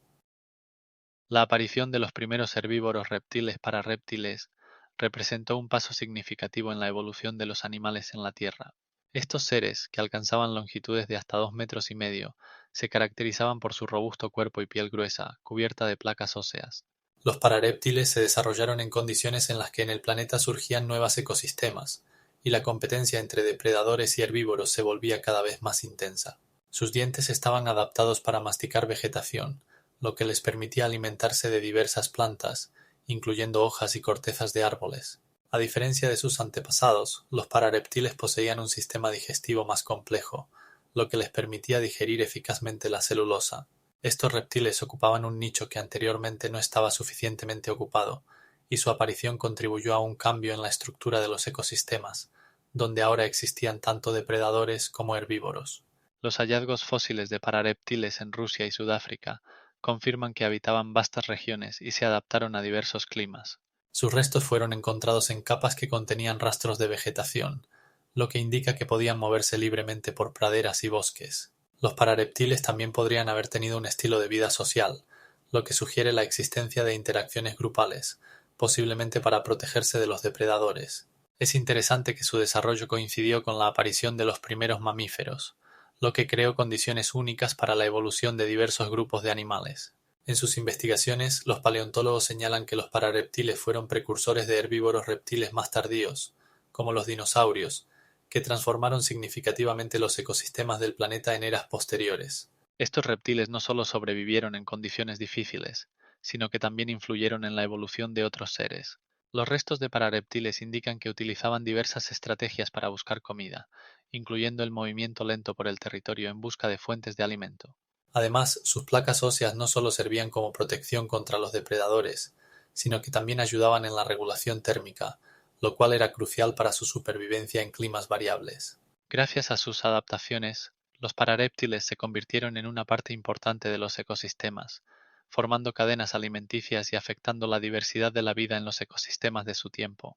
La aparición de los primeros herbívoros reptiles para reptiles representó un paso significativo en la evolución de los animales en la Tierra. Estos seres, que alcanzaban longitudes de hasta 2,5 metros, se caracterizaban por su robusto cuerpo y piel gruesa, cubierta de placas óseas. Los pararéptiles se desarrollaron en condiciones en las que en el planeta surgían nuevos ecosistemas, y la competencia entre depredadores y herbívoros se volvía cada vez más intensa. Sus dientes estaban adaptados para masticar vegetación, lo que les permitía alimentarse de diversas plantas, incluyendo hojas y cortezas de árboles. A diferencia de sus antepasados, los parareptiles poseían un sistema digestivo más complejo, lo que les permitía digerir eficazmente la celulosa. Estos reptiles ocupaban un nicho que anteriormente no estaba suficientemente ocupado, y su aparición contribuyó a un cambio en la estructura de los ecosistemas, donde ahora existían tanto depredadores como herbívoros. Los hallazgos fósiles de parareptiles en Rusia y Sudáfrica confirman que habitaban vastas regiones y se adaptaron a diversos climas. Sus restos fueron encontrados en capas que contenían rastros de vegetación, lo que indica que podían moverse libremente por praderas y bosques. Los parareptiles también podrían haber tenido un estilo de vida social, lo que sugiere la existencia de interacciones grupales, posiblemente para protegerse de los depredadores. Es interesante que su desarrollo coincidió con la aparición de los primeros mamíferos, lo que creó condiciones únicas para la evolución de diversos grupos de animales. En sus investigaciones, los paleontólogos señalan que los parareptiles fueron precursores de herbívoros reptiles más tardíos, como los dinosaurios, que transformaron significativamente los ecosistemas del planeta en eras posteriores. Estos reptiles no solo sobrevivieron en condiciones difíciles, sino que también influyeron en la evolución de otros seres. Los restos de parareptiles indican que utilizaban diversas estrategias para buscar comida, incluyendo el movimiento lento por el territorio en busca de fuentes de alimento. Además, sus placas óseas no solo servían como protección contra los depredadores, sino que también ayudaban en la regulación térmica, lo cual era crucial para su supervivencia en climas variables. Gracias a sus adaptaciones, los pararéptiles se convirtieron en una parte importante de los ecosistemas, formando cadenas alimenticias y afectando la diversidad de la vida en los ecosistemas de su tiempo.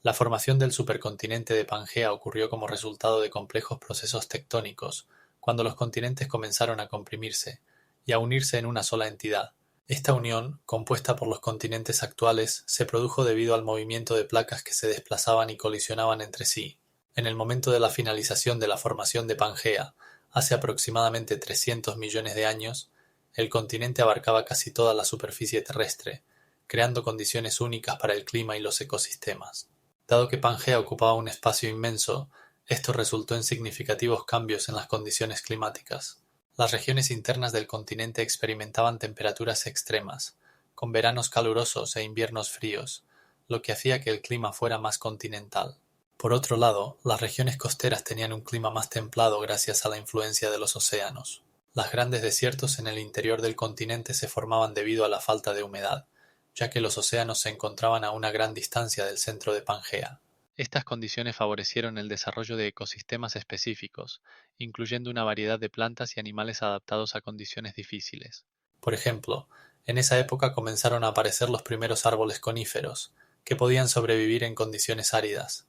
La formación del supercontinente de Pangea ocurrió como resultado de complejos procesos tectónicos, cuando los continentes comenzaron a comprimirse y a unirse en una sola entidad. Esta unión, compuesta por los continentes actuales, se produjo debido al movimiento de placas que se desplazaban y colisionaban entre sí. En el momento de la finalización de la formación de Pangea, hace aproximadamente 300 millones de años, El continente abarcaba casi toda la superficie terrestre, creando condiciones únicas para el clima y los ecosistemas. Dado que Pangea ocupaba un espacio inmenso, esto resultó en significativos cambios en las condiciones climáticas. Las regiones internas del continente experimentaban temperaturas extremas, con veranos calurosos e inviernos fríos, lo que hacía que el clima fuera más continental. Por otro lado, las regiones costeras tenían un clima más templado gracias a la influencia de los océanos. Los grandes desiertos en el interior del continente se formaban debido a la falta de humedad, ya que los océanos se encontraban a una gran distancia del centro de Pangea. Estas condiciones favorecieron el desarrollo de ecosistemas específicos, incluyendo una variedad de plantas y animales adaptados a condiciones difíciles. Por ejemplo, en esa época comenzaron a aparecer los primeros árboles coníferos, que podían sobrevivir en condiciones áridas.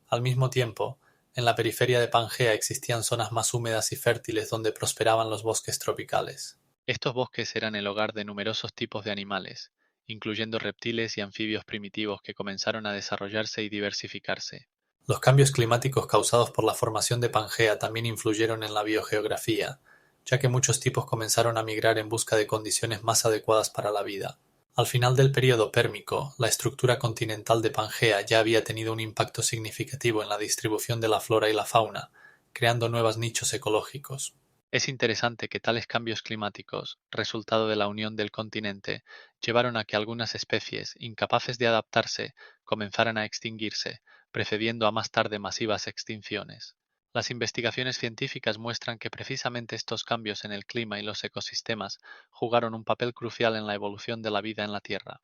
Al mismo tiempo, en la periferia de Pangea existían zonas más húmedas y fértiles donde prosperaban los bosques tropicales. Estos bosques eran el hogar de numerosos tipos de animales, incluyendo reptiles y anfibios primitivos que comenzaron a desarrollarse y diversificarse. Los cambios climáticos causados por la formación de Pangea también influyeron en la biogeografía, ya que muchos tipos comenzaron a migrar en busca de condiciones más adecuadas para la vida. Al final del período pérmico, la estructura continental de Pangea ya había tenido un impacto significativo en la distribución de la flora y la fauna, creando nuevos nichos ecológicos. Es interesante que tales cambios climáticos, resultado de la unión del continente, llevaron a que algunas especies, incapaces de adaptarse, comenzaran a extinguirse, precediendo a más tarde masivas extinciones. Las investigaciones científicas muestran que precisamente estos cambios en el clima y los ecosistemas jugaron un papel crucial en la evolución de la vida en la Tierra.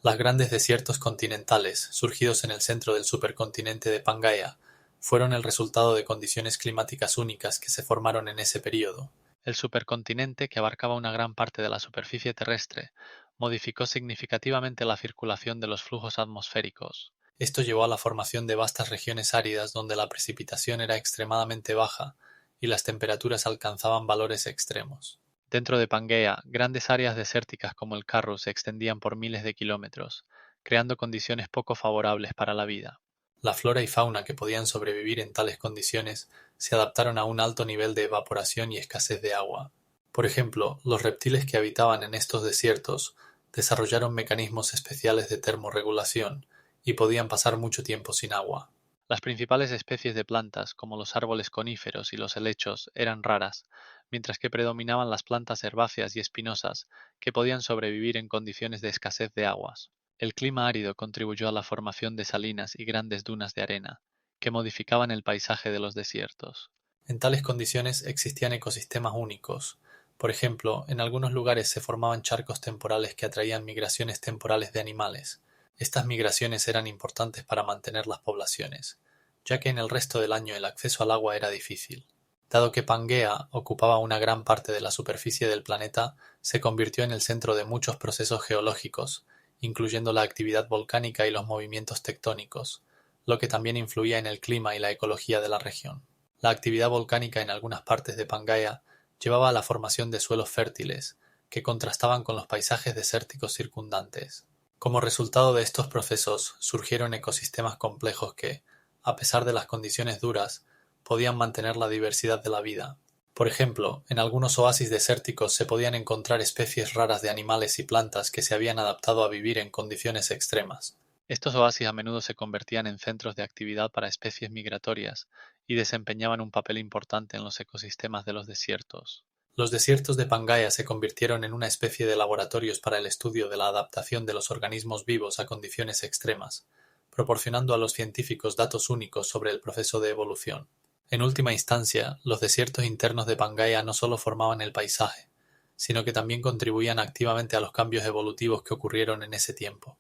Los grandes desiertos continentales, surgidos en el centro del supercontinente de Pangaea, fueron el resultado de condiciones climáticas únicas que se formaron en ese período. El supercontinente, que abarcaba una gran parte de la superficie terrestre, modificó significativamente la circulación de los flujos atmosféricos. Esto llevó a la formación de vastas regiones áridas donde la precipitación era extremadamente baja y las temperaturas alcanzaban valores extremos. Dentro de Pangea, grandes áreas desérticas como el Karoo se extendían por miles de kilómetros, creando condiciones poco favorables para la vida. La flora y fauna que podían sobrevivir en tales condiciones se adaptaron a un alto nivel de evaporación y escasez de agua. Por ejemplo, los reptiles que habitaban en estos desiertos desarrollaron mecanismos especiales de termorregulación y podían pasar mucho tiempo sin agua. Las principales especies de plantas, como los árboles coníferos y los helechos, eran raras, mientras que predominaban las plantas herbáceas y espinosas, que podían sobrevivir en condiciones de escasez de aguas. El clima árido contribuyó a la formación de salinas y grandes dunas de arena, que modificaban el paisaje de los desiertos. En tales condiciones existían ecosistemas únicos. Por ejemplo, en algunos lugares se formaban charcos temporales que atraían migraciones temporales de animales. Estas migraciones eran importantes para mantener las poblaciones, ya que en el resto del año el acceso al agua era difícil. Dado que Pangea ocupaba una gran parte de la superficie del planeta, se convirtió en el centro de muchos procesos geológicos, incluyendo la actividad volcánica y los movimientos tectónicos, lo que también influía en el clima y la ecología de la región. La actividad volcánica en algunas partes de Pangea llevaba a la formación de suelos fértiles, que contrastaban con los paisajes desérticos circundantes. Como resultado de estos procesos surgieron ecosistemas complejos que, a pesar de las condiciones duras, podían mantener la diversidad de la vida. Por ejemplo, en algunos oasis desérticos se podían encontrar especies raras de animales y plantas que se habían adaptado a vivir en condiciones extremas. Estos oasis a menudo se convertían en centros de actividad para especies migratorias y desempeñaban un papel importante en los ecosistemas de los desiertos. Los desiertos de Pangea se convirtieron en una especie de laboratorios para el estudio de la adaptación de los organismos vivos a condiciones extremas, proporcionando a los científicos datos únicos sobre el proceso de evolución. En última instancia, los desiertos internos de Pangea no solo formaban el paisaje, sino que también contribuían activamente a los cambios evolutivos que ocurrieron en ese tiempo.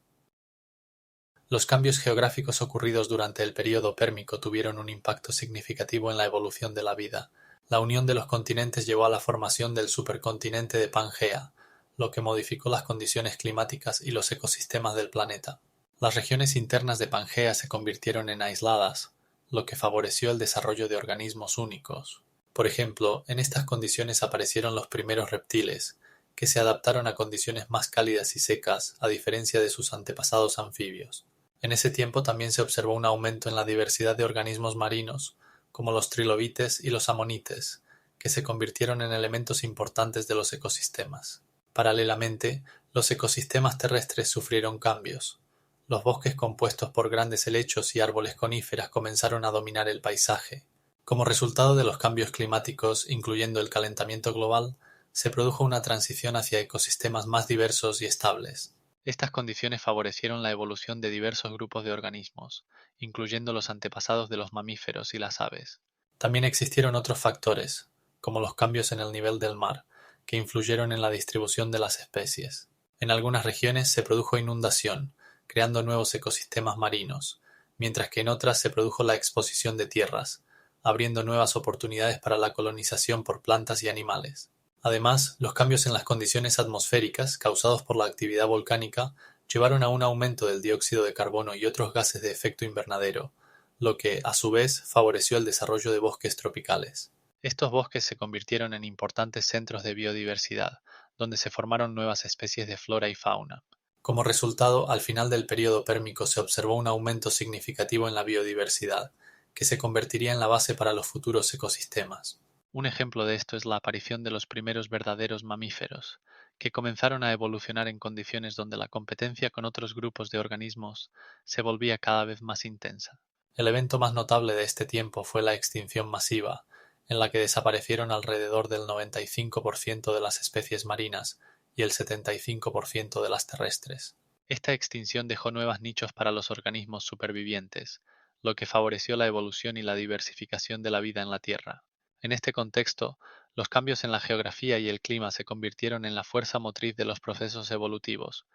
Los cambios geográficos ocurridos durante el período pérmico tuvieron un impacto significativo en la evolución de la vida. La unión de los continentes llevó a la formación del supercontinente de Pangea, lo que modificó las condiciones climáticas y los ecosistemas del planeta. Las regiones internas de Pangea se convirtieron en aisladas, lo que favoreció el desarrollo de organismos únicos. Por ejemplo, en estas condiciones aparecieron los primeros reptiles, que se adaptaron a condiciones más cálidas y secas, a diferencia de sus antepasados anfibios. En ese tiempo también se observó un aumento en la diversidad de organismos marinos, como los trilobites y los amonites, que se convirtieron en elementos importantes de los ecosistemas. Paralelamente, los ecosistemas terrestres sufrieron cambios. Los bosques compuestos por grandes helechos y árboles coníferas comenzaron a dominar el paisaje. Como resultado de los cambios climáticos, incluyendo el calentamiento global, se produjo una transición hacia ecosistemas más diversos y estables. Estas condiciones favorecieron la evolución de diversos grupos de organismos, incluyendo los antepasados de los mamíferos y las aves. También existieron otros factores, como los cambios en el nivel del mar, que influyeron en la distribución de las especies. En algunas regiones se produjo inundación, creando nuevos ecosistemas marinos, mientras que en otras se produjo la exposición de tierras, abriendo nuevas oportunidades para la colonización por plantas y animales. Además, los cambios en las condiciones atmosféricas causados por la actividad volcánica llevaron a un aumento del dióxido de carbono y otros gases de efecto invernadero, lo que, a su vez, favoreció el desarrollo de bosques tropicales. Estos bosques se convirtieron en importantes centros de biodiversidad, donde se formaron nuevas especies de flora y fauna. Como resultado, al final del período pérmico se observó un aumento significativo en la biodiversidad, que se convertiría en la base para los futuros ecosistemas. Un ejemplo de esto es la aparición de los primeros verdaderos mamíferos, que comenzaron a evolucionar en condiciones donde la competencia con otros grupos de organismos se volvía cada vez más intensa. El evento más notable de este tiempo fue la extinción masiva, en la que desaparecieron alrededor del 95% de las especies marinas y el 75% de las terrestres. Esta extinción dejó nuevos nichos para los organismos supervivientes, lo que favoreció la evolución y la diversificación de la vida en la Tierra. En este contexto, los cambios en la geografía y el clima se convirtieron en la fuerza motriz de los procesos evolutivos,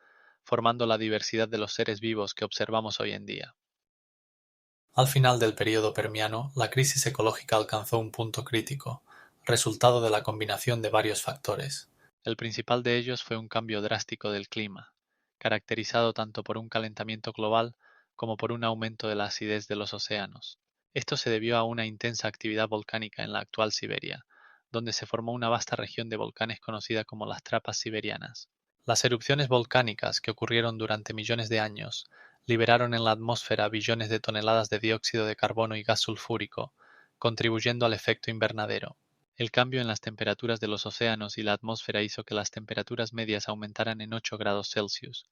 formando la diversidad de los seres vivos que observamos hoy en día. Al final del período Permiano, la crisis ecológica alcanzó un punto crítico, resultado de la combinación de varios factores. El principal de ellos fue un cambio drástico del clima, caracterizado tanto por un calentamiento global como por un aumento de la acidez de los océanos. Esto se debió a una intensa actividad volcánica en la actual Siberia, donde se formó una vasta región de volcanes conocida como las Trapas Siberianas. Las erupciones volcánicas, que ocurrieron durante millones de años, liberaron en la atmósfera billones de toneladas de dióxido de carbono y gas sulfúrico, contribuyendo al efecto invernadero. El cambio en las temperaturas de los océanos y la atmósfera hizo que las temperaturas medias aumentaran en 8 grados Celsius,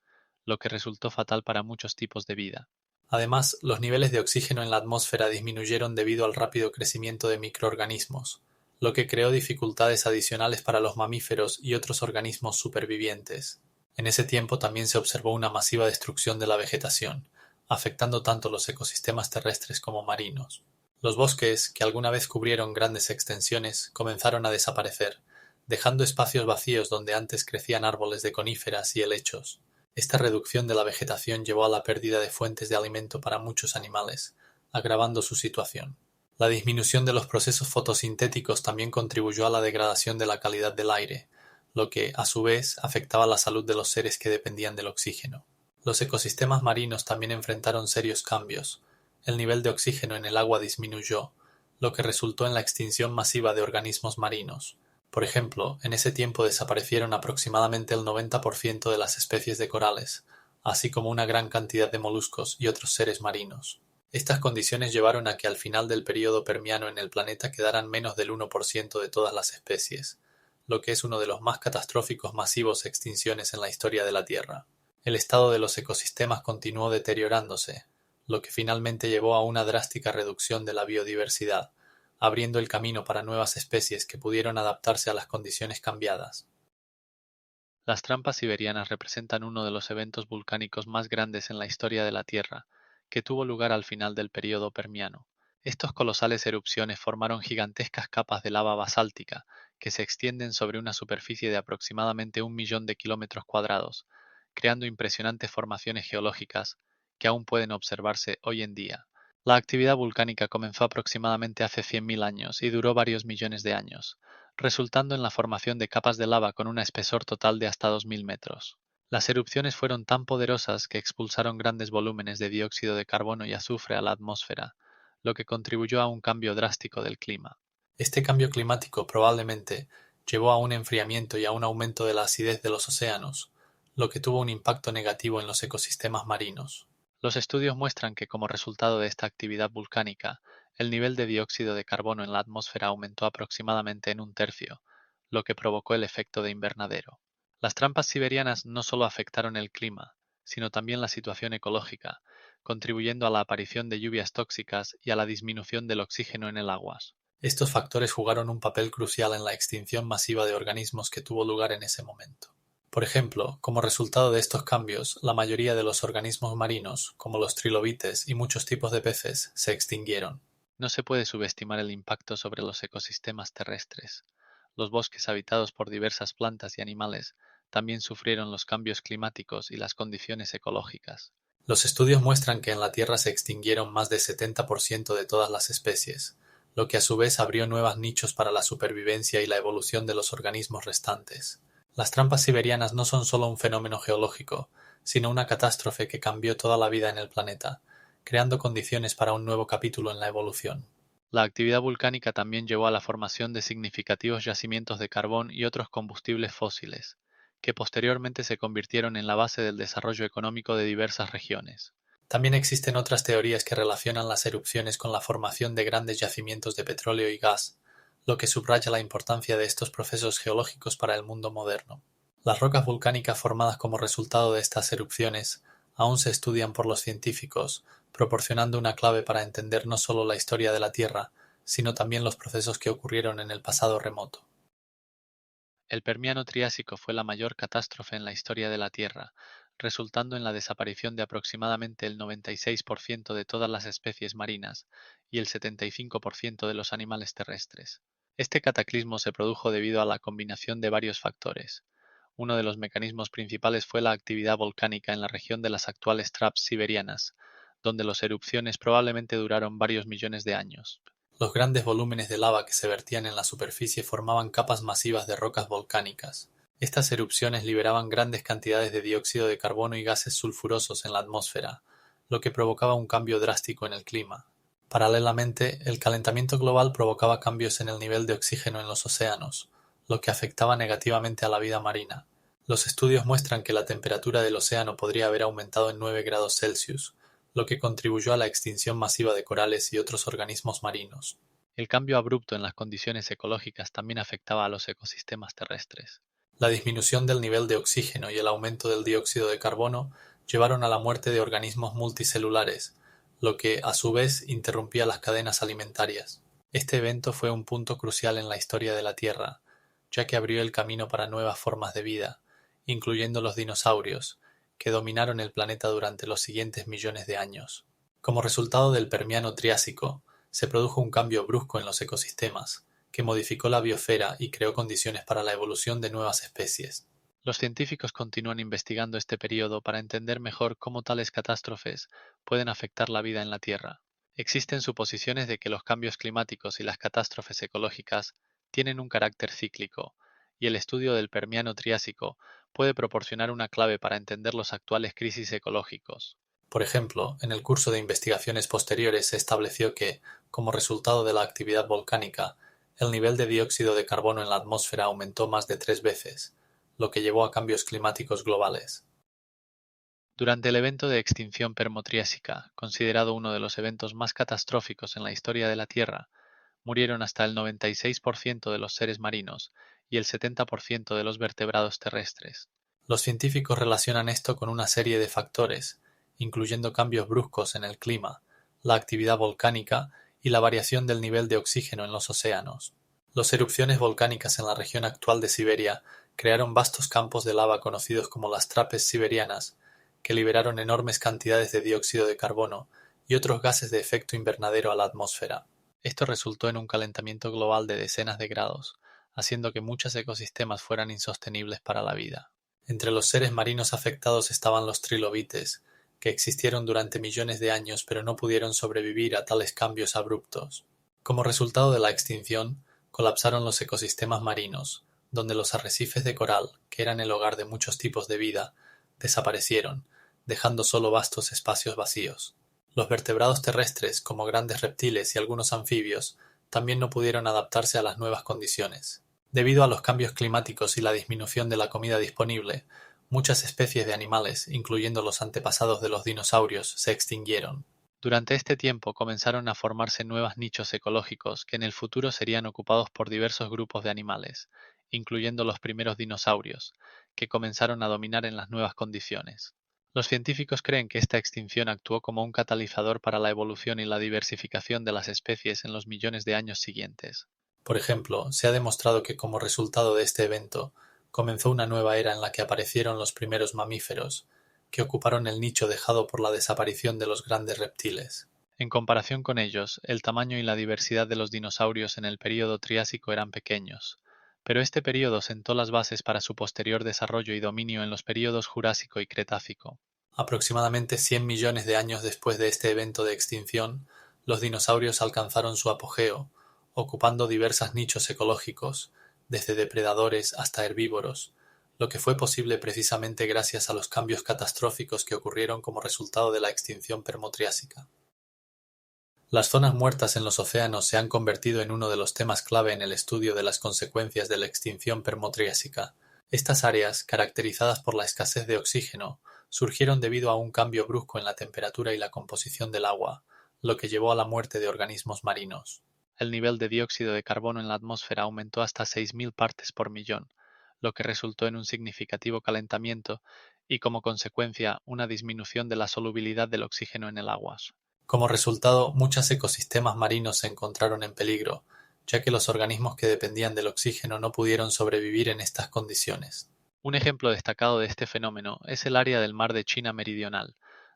lo que resultó fatal para muchos tipos de vida. Además, los niveles de oxígeno en la atmósfera disminuyeron debido al rápido crecimiento de microorganismos, lo que creó dificultades adicionales para los mamíferos y otros organismos supervivientes. En ese tiempo también se observó una masiva destrucción de la vegetación, afectando tanto los ecosistemas terrestres como marinos. Los bosques, que alguna vez cubrieron grandes extensiones, comenzaron a desaparecer, dejando espacios vacíos donde antes crecían árboles de coníferas y helechos. Esta reducción de la vegetación llevó a la pérdida de fuentes de alimento para muchos animales, agravando su situación. La disminución de los procesos fotosintéticos también contribuyó a la degradación de la calidad del aire, lo que, a su vez, afectaba la salud de los seres que dependían del oxígeno. Los ecosistemas marinos también enfrentaron serios cambios. El nivel de oxígeno en el agua disminuyó, lo que resultó en la extinción masiva de organismos marinos. Por ejemplo, en ese tiempo desaparecieron aproximadamente el 90% de las especies de corales, así como una gran cantidad de moluscos y otros seres marinos. Estas condiciones llevaron a que al final del período Permiano en el planeta quedaran menos del 1% de todas las especies, lo que es uno de los más catastróficos masivos extinciones en la historia de la Tierra. El estado de los ecosistemas continuó deteriorándose, lo que finalmente llevó a una drástica reducción de la biodiversidad, abriendo el camino para nuevas especies que pudieron adaptarse a las condiciones cambiadas. Las trampas siberianas representan uno de los eventos volcánicos más grandes en la historia de la Tierra, que tuvo lugar al final del período Permiano. Estos colosales erupciones formaron gigantescas capas de lava basáltica que se extienden sobre una superficie de aproximadamente 1 millón de kilómetros cuadrados, creando impresionantes formaciones geológicas que aún pueden observarse hoy en día. La actividad volcánica comenzó aproximadamente hace 100.000 años y duró varios millones de años, resultando en la formación de capas de lava con un espesor total de hasta 2.000 metros. Las erupciones fueron tan poderosas que expulsaron grandes volúmenes de dióxido de carbono y azufre a la atmósfera, lo que contribuyó a un cambio drástico del clima. Este cambio climático probablemente llevó a un enfriamiento y a un aumento de la acidez de los océanos, lo que tuvo un impacto negativo en los ecosistemas marinos. Los estudios muestran que como resultado de esta actividad volcánica, El nivel de dióxido de carbono en la atmósfera aumentó aproximadamente en un tercio, lo que provocó el efecto de invernadero. Las trampas siberianas no solo afectaron el clima, sino también la situación ecológica, contribuyendo a la aparición de lluvias tóxicas y a la disminución del oxígeno en el agua. Estos factores jugaron un papel crucial en la extinción masiva de organismos que tuvo lugar en ese momento. Por ejemplo, como resultado de estos cambios, la mayoría de los organismos marinos, como los trilobites y muchos tipos de peces, se extinguieron. No se puede subestimar el impacto sobre los ecosistemas terrestres. Los bosques habitados por diversas plantas y animales también sufrieron los cambios climáticos y las condiciones ecológicas. Los estudios muestran que en la Tierra se extinguieron más del 70% de todas las especies, lo que a su vez abrió nuevos nichos para la supervivencia y la evolución de los organismos restantes. Las trampas siberianas no son solo un fenómeno geológico, sino una catástrofe que cambió toda la vida en el planeta, creando condiciones para un nuevo capítulo en la evolución. La actividad volcánica también llevó a la formación de significativos yacimientos de carbón y otros combustibles fósiles, que posteriormente se convirtieron en la base del desarrollo económico de diversas regiones. También existen otras teorías que relacionan las erupciones con la formación de grandes yacimientos de petróleo y gas, lo que subraya la importancia de estos procesos geológicos para el mundo moderno. Las rocas volcánicas formadas como resultado de estas erupciones aún se estudian por los científicos, proporcionando una clave para entender no solo la historia de la Tierra, sino también los procesos que ocurrieron en el pasado remoto. El Permiano Triásico fue la mayor catástrofe en la historia de la Tierra, resultando en la desaparición de aproximadamente el 96% de todas las especies marinas y el 75% de los animales terrestres. Este cataclismo se produjo debido a la combinación de varios factores. Uno de los mecanismos principales fue la actividad volcánica en la región de las actuales traps siberianas, donde las erupciones probablemente duraron varios millones de años. Los grandes volúmenes de lava que se vertían en la superficie formaban capas masivas de rocas volcánicas. Estas erupciones liberaban grandes cantidades de dióxido de carbono y gases sulfurosos en la atmósfera, lo que provocaba un cambio drástico en el clima. Paralelamente, el calentamiento global provocaba cambios en el nivel de oxígeno en los océanos, lo que afectaba negativamente a la vida marina. Los estudios muestran que la temperatura del océano podría haber aumentado en 9 grados Celsius, lo que contribuyó a la extinción masiva de corales y otros organismos marinos. El cambio abrupto en las condiciones ecológicas también afectaba a los ecosistemas terrestres. La disminución del nivel de oxígeno y el aumento del dióxido de carbono llevaron a la muerte de organismos multicelulares, lo que, a su vez, interrumpía las cadenas alimentarias. Este evento fue un punto crucial en la historia de la Tierra, ya que abrió el camino para nuevas formas de vida, incluyendo los dinosaurios, que dominaron el planeta durante los siguientes millones de años. Como resultado del Permiano Triásico, se produjo un cambio brusco en los ecosistemas, que modificó la biosfera y creó condiciones para la evolución de nuevas especies. Los científicos continúan investigando este periodo para entender mejor cómo tales catástrofes pueden afectar la vida en la Tierra. Existen suposiciones de que los cambios climáticos y las catástrofes ecológicas tienen un carácter cíclico, y el estudio del Permiano Triásico puede proporcionar una clave para entender los actuales crisis ecológicos. Por ejemplo, en el curso de investigaciones posteriores se estableció que, como resultado de la actividad volcánica, el nivel de dióxido de carbono en la atmósfera aumentó más de 3 veces, lo que llevó a cambios climáticos globales. Durante el evento de extinción permotriásica, considerado uno de los eventos más catastróficos en la historia de la Tierra, murieron hasta el 96% de los seres marinos y el 70% de los vertebrados terrestres. Los científicos relacionan esto con una serie de factores, incluyendo cambios bruscos en el clima, la actividad volcánica y la variación del nivel de oxígeno en los océanos. Las erupciones volcánicas en la región actual de Siberia crearon vastos campos de lava conocidos como las trapes siberianas, que liberaron enormes cantidades de dióxido de carbono y otros gases de efecto invernadero a la atmósfera. Esto resultó en un calentamiento global de decenas de grados, haciendo que muchos ecosistemas fueran insostenibles para la vida. Entre los seres marinos afectados estaban los trilobites, que existieron durante millones de años pero no pudieron sobrevivir a tales cambios abruptos. Como resultado de la extinción, colapsaron los ecosistemas marinos, donde los arrecifes de coral, que eran el hogar de muchos tipos de vida, desaparecieron, dejando solo vastos espacios vacíos. Los vertebrados terrestres, como grandes reptiles y algunos anfibios, también no pudieron adaptarse a las nuevas condiciones. Debido a los cambios climáticos y la disminución de la comida disponible, muchas especies de animales, incluyendo los antepasados de los dinosaurios, se extinguieron. Durante este tiempo comenzaron a formarse nuevos nichos ecológicos que en el futuro serían ocupados por diversos grupos de animales, incluyendo los primeros dinosaurios, que comenzaron a dominar en las nuevas condiciones. Los científicos creen que esta extinción actuó como un catalizador para la evolución y la diversificación de las especies en los millones de años siguientes. Por ejemplo, se ha demostrado que como resultado de este evento, comenzó una nueva era en la que aparecieron los primeros mamíferos, que ocuparon el nicho dejado por la desaparición de los grandes reptiles. En comparación con ellos, el tamaño y la diversidad de los dinosaurios en el período Triásico eran pequeños, pero este período sentó las bases para su posterior desarrollo y dominio en los períodos Jurásico y Cretácico. Aproximadamente 100 millones de años después de este evento de extinción, los dinosaurios alcanzaron su apogeo, ocupando diversos nichos ecológicos, desde depredadores hasta herbívoros, lo que fue posible precisamente gracias a los cambios catastróficos que ocurrieron como resultado de la extinción permotriásica. Las zonas muertas en los océanos se han convertido en uno de los temas clave en el estudio de las consecuencias de la extinción permotriásica. Estas áreas, caracterizadas por la escasez de oxígeno, surgieron debido a un cambio brusco en la temperatura y la composición del agua, lo que llevó a la muerte de organismos marinos. El nivel de dióxido de carbono en la atmósfera aumentó hasta 6.000 partes por millón, lo que resultó en un significativo calentamiento y, como consecuencia, una disminución de la solubilidad del oxígeno en el agua. Como resultado, muchos ecosistemas marinos se encontraron en peligro, ya que los organismos que dependían del oxígeno no pudieron sobrevivir en estas condiciones. Un ejemplo destacado de este fenómeno es el área del mar de China Meridional,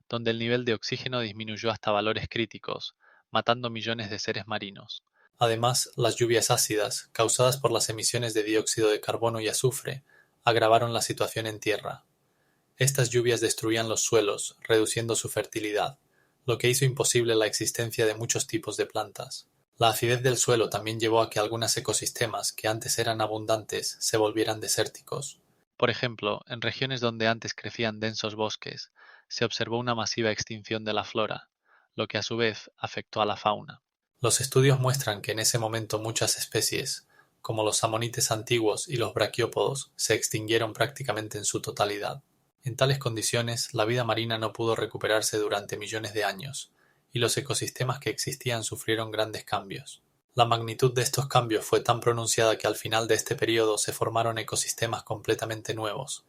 donde el nivel de oxígeno disminuyó hasta valores críticos, matando millones de seres marinos. Además, las lluvias ácidas, causadas por las emisiones de dióxido de carbono y azufre, agravaron la situación en tierra. Estas lluvias destruían los suelos, reduciendo su fertilidad, lo que hizo imposible la existencia de muchos tipos de plantas. La acidez del suelo también llevó a que algunos ecosistemas que antes eran abundantes se volvieran desérticos. Por ejemplo, en regiones donde antes crecían densos bosques, se observó una masiva extinción de la flora, lo que a su vez afectó a la fauna. Los estudios muestran que en ese momento muchas especies, como los amonites antiguos y los braquiópodos, se extinguieron prácticamente en su totalidad. En tales condiciones, la vida marina no pudo recuperarse durante millones de años, y los ecosistemas que existían sufrieron grandes cambios. La magnitud de estos cambios fue tan pronunciada que al final de este periodo se formaron ecosistemas completamente nuevos,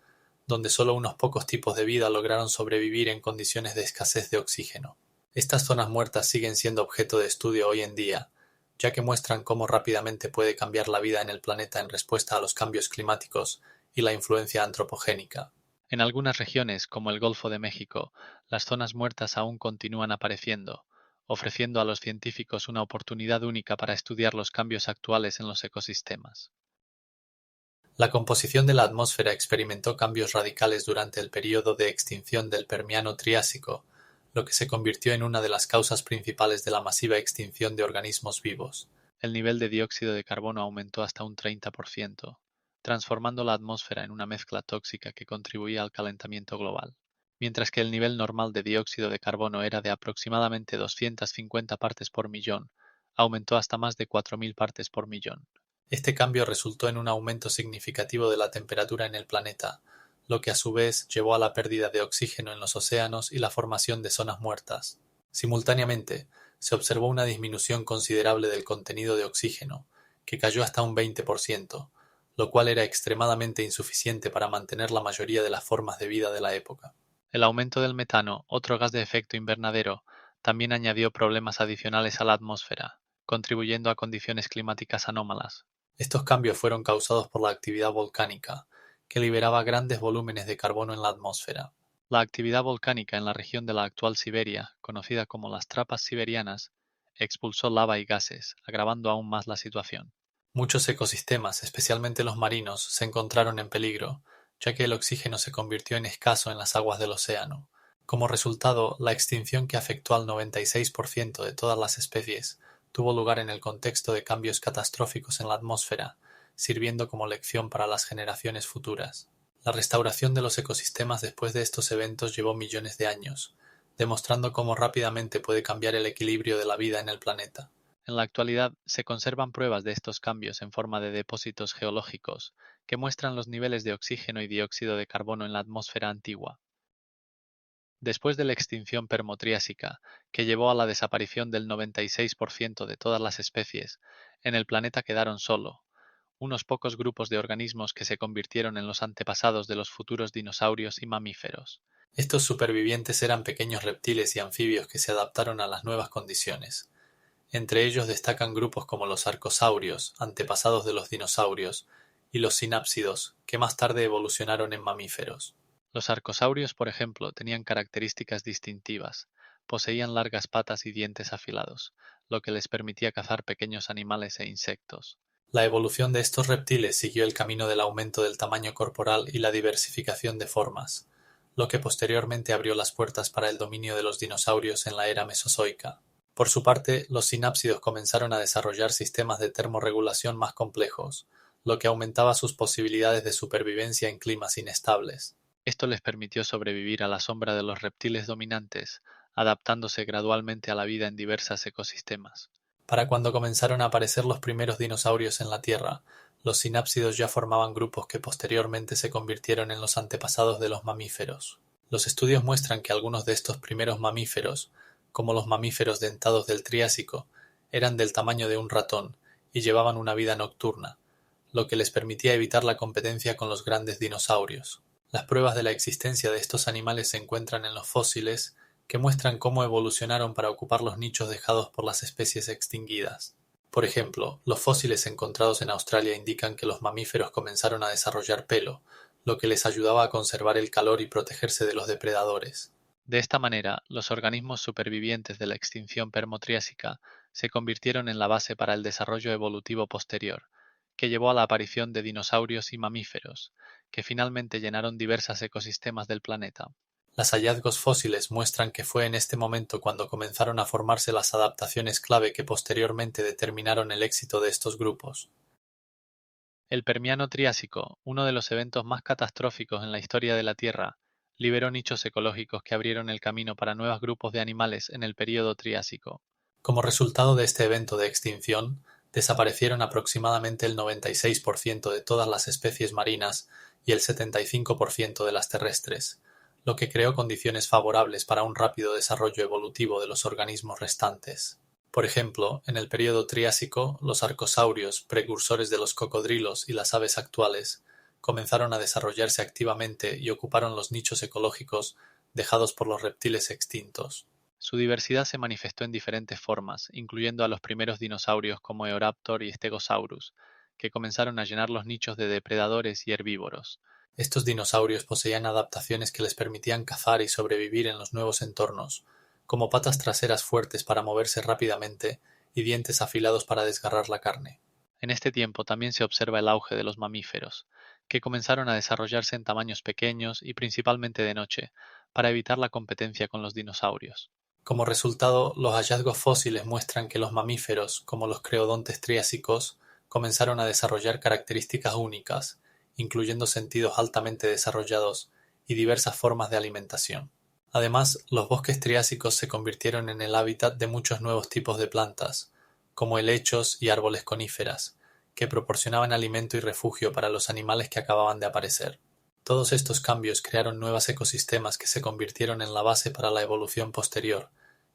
donde solo unos pocos tipos de vida lograron sobrevivir en condiciones de escasez de oxígeno. Estas zonas muertas siguen siendo objeto de estudio hoy en día, ya que muestran cómo rápidamente puede cambiar la vida en el planeta en respuesta a los cambios climáticos y la influencia antropogénica. En algunas regiones, como el Golfo de México, las zonas muertas aún continúan apareciendo, ofreciendo a los científicos una oportunidad única para estudiar los cambios actuales en los ecosistemas. La composición de la atmósfera experimentó cambios radicales durante el período de extinción del Permiano-Triásico, lo que se convirtió en una de las causas principales de la masiva extinción de organismos vivos. El nivel de dióxido de carbono aumentó hasta un 30%, transformando la atmósfera en una mezcla tóxica que contribuía al calentamiento global. Mientras que el nivel normal de dióxido de carbono era de aproximadamente 250 partes por millón, aumentó hasta más de 4.000 partes por millón. Este cambio resultó en un aumento significativo de la temperatura en el planeta, lo que a su vez llevó a la pérdida de oxígeno en los océanos y la formación de zonas muertas. Simultáneamente, se observó una disminución considerable del contenido de oxígeno, que cayó hasta un 20%, lo cual era extremadamente insuficiente para mantener la mayoría de las formas de vida de la época. El aumento del metano, otro gas de efecto invernadero, también añadió problemas adicionales a la atmósfera, contribuyendo a condiciones climáticas anómalas. Estos cambios fueron causados por la actividad volcánica, que liberaba grandes volúmenes de carbono en la atmósfera. La actividad volcánica en la región de la actual Siberia, conocida como las Trapas Siberianas, expulsó lava y gases, agravando aún más la situación. Muchos ecosistemas, especialmente los marinos, se encontraron en peligro, ya que el oxígeno se convirtió en escaso en las aguas del océano. Como resultado, la extinción que afectó al 96% de todas las especies tuvo lugar en el contexto de cambios catastróficos en la atmósfera, sirviendo como lección para las generaciones futuras. La restauración de los ecosistemas después de estos eventos llevó millones de años, demostrando cómo rápidamente puede cambiar el equilibrio de la vida en el planeta. En la actualidad se conservan pruebas de estos cambios en forma de depósitos geológicos que muestran los niveles de oxígeno y dióxido de carbono en la atmósfera antigua. Después de la extinción permotriásica, que llevó a la desaparición del 96% de todas las especies, en el planeta quedaron solo unos pocos grupos de organismos que se convirtieron en los antepasados de los futuros dinosaurios y mamíferos. Estos supervivientes eran pequeños reptiles y anfibios que se adaptaron a las nuevas condiciones. Entre ellos destacan grupos como los arcosaurios, antepasados de los dinosaurios, y los sinápsidos, que más tarde evolucionaron en mamíferos. Los arcosaurios, por ejemplo, tenían características distintivas. Poseían largas patas y dientes afilados, lo que les permitía cazar pequeños animales e insectos. La evolución de estos reptiles siguió el camino del aumento del tamaño corporal y la diversificación de formas, lo que posteriormente abrió las puertas para el dominio de los dinosaurios en la era mesozoica. Por su parte, los sinápsidos comenzaron a desarrollar sistemas de termorregulación más complejos, lo que aumentaba sus posibilidades de supervivencia en climas inestables. Esto les permitió sobrevivir a la sombra de los reptiles dominantes, adaptándose gradualmente a la vida en diversos ecosistemas. Para cuando comenzaron a aparecer los primeros dinosaurios en la Tierra, los sinápsidos ya formaban grupos que posteriormente se convirtieron en los antepasados de los mamíferos. Los estudios muestran que algunos de estos primeros mamíferos, como los mamíferos dentados del Triásico, eran del tamaño de un ratón y llevaban una vida nocturna, lo que les permitía evitar la competencia con los grandes dinosaurios. Las pruebas de la existencia de estos animales se encuentran en los fósiles, que muestran cómo evolucionaron para ocupar los nichos dejados por las especies extinguidas. Por ejemplo, los fósiles encontrados en Australia indican que los mamíferos comenzaron a desarrollar pelo, lo que les ayudaba a conservar el calor y protegerse de los depredadores. De esta manera, los organismos supervivientes de la extinción permotriásica se convirtieron en la base para el desarrollo evolutivo posterior, que llevó a la aparición de dinosaurios y mamíferos, que finalmente llenaron diversos ecosistemas del planeta. Los hallazgos fósiles muestran que fue en este momento cuando comenzaron a formarse las adaptaciones clave que posteriormente determinaron el éxito de estos grupos. El Permiano Triásico, uno de los eventos más catastróficos en la historia de la Tierra, liberó nichos ecológicos que abrieron el camino para nuevos grupos de animales en el período Triásico. Como resultado de este evento de extinción, desaparecieron aproximadamente el 96% de todas las especies marinas y el 75% de las terrestres, lo que creó condiciones favorables para un rápido desarrollo evolutivo de los organismos restantes. Por ejemplo, en el período Triásico, los arcosaurios, precursores de los cocodrilos y las aves actuales, comenzaron a desarrollarse activamente y ocuparon los nichos ecológicos dejados por los reptiles extintos. Su diversidad se manifestó en diferentes formas, incluyendo a los primeros dinosaurios como Eoraptor y Stegosaurus, que comenzaron a llenar los nichos de depredadores y herbívoros. Estos dinosaurios poseían adaptaciones que les permitían cazar y sobrevivir en los nuevos entornos, como patas traseras fuertes para moverse rápidamente y dientes afilados para desgarrar la carne. En este tiempo también se observa el auge de los mamíferos, que comenzaron a desarrollarse en tamaños pequeños y principalmente de noche, para evitar la competencia con los dinosaurios. Como resultado, los hallazgos fósiles muestran que los mamíferos, como los creodontes triásicos, comenzaron a desarrollar características únicas, incluyendo sentidos altamente desarrollados y diversas formas de alimentación. Además, los bosques triásicos se convirtieron en el hábitat de muchos nuevos tipos de plantas, como helechos y árboles coníferas, que proporcionaban alimento y refugio para los animales que acababan de aparecer. Todos estos cambios crearon nuevos ecosistemas que se convirtieron en la base para la evolución posterior,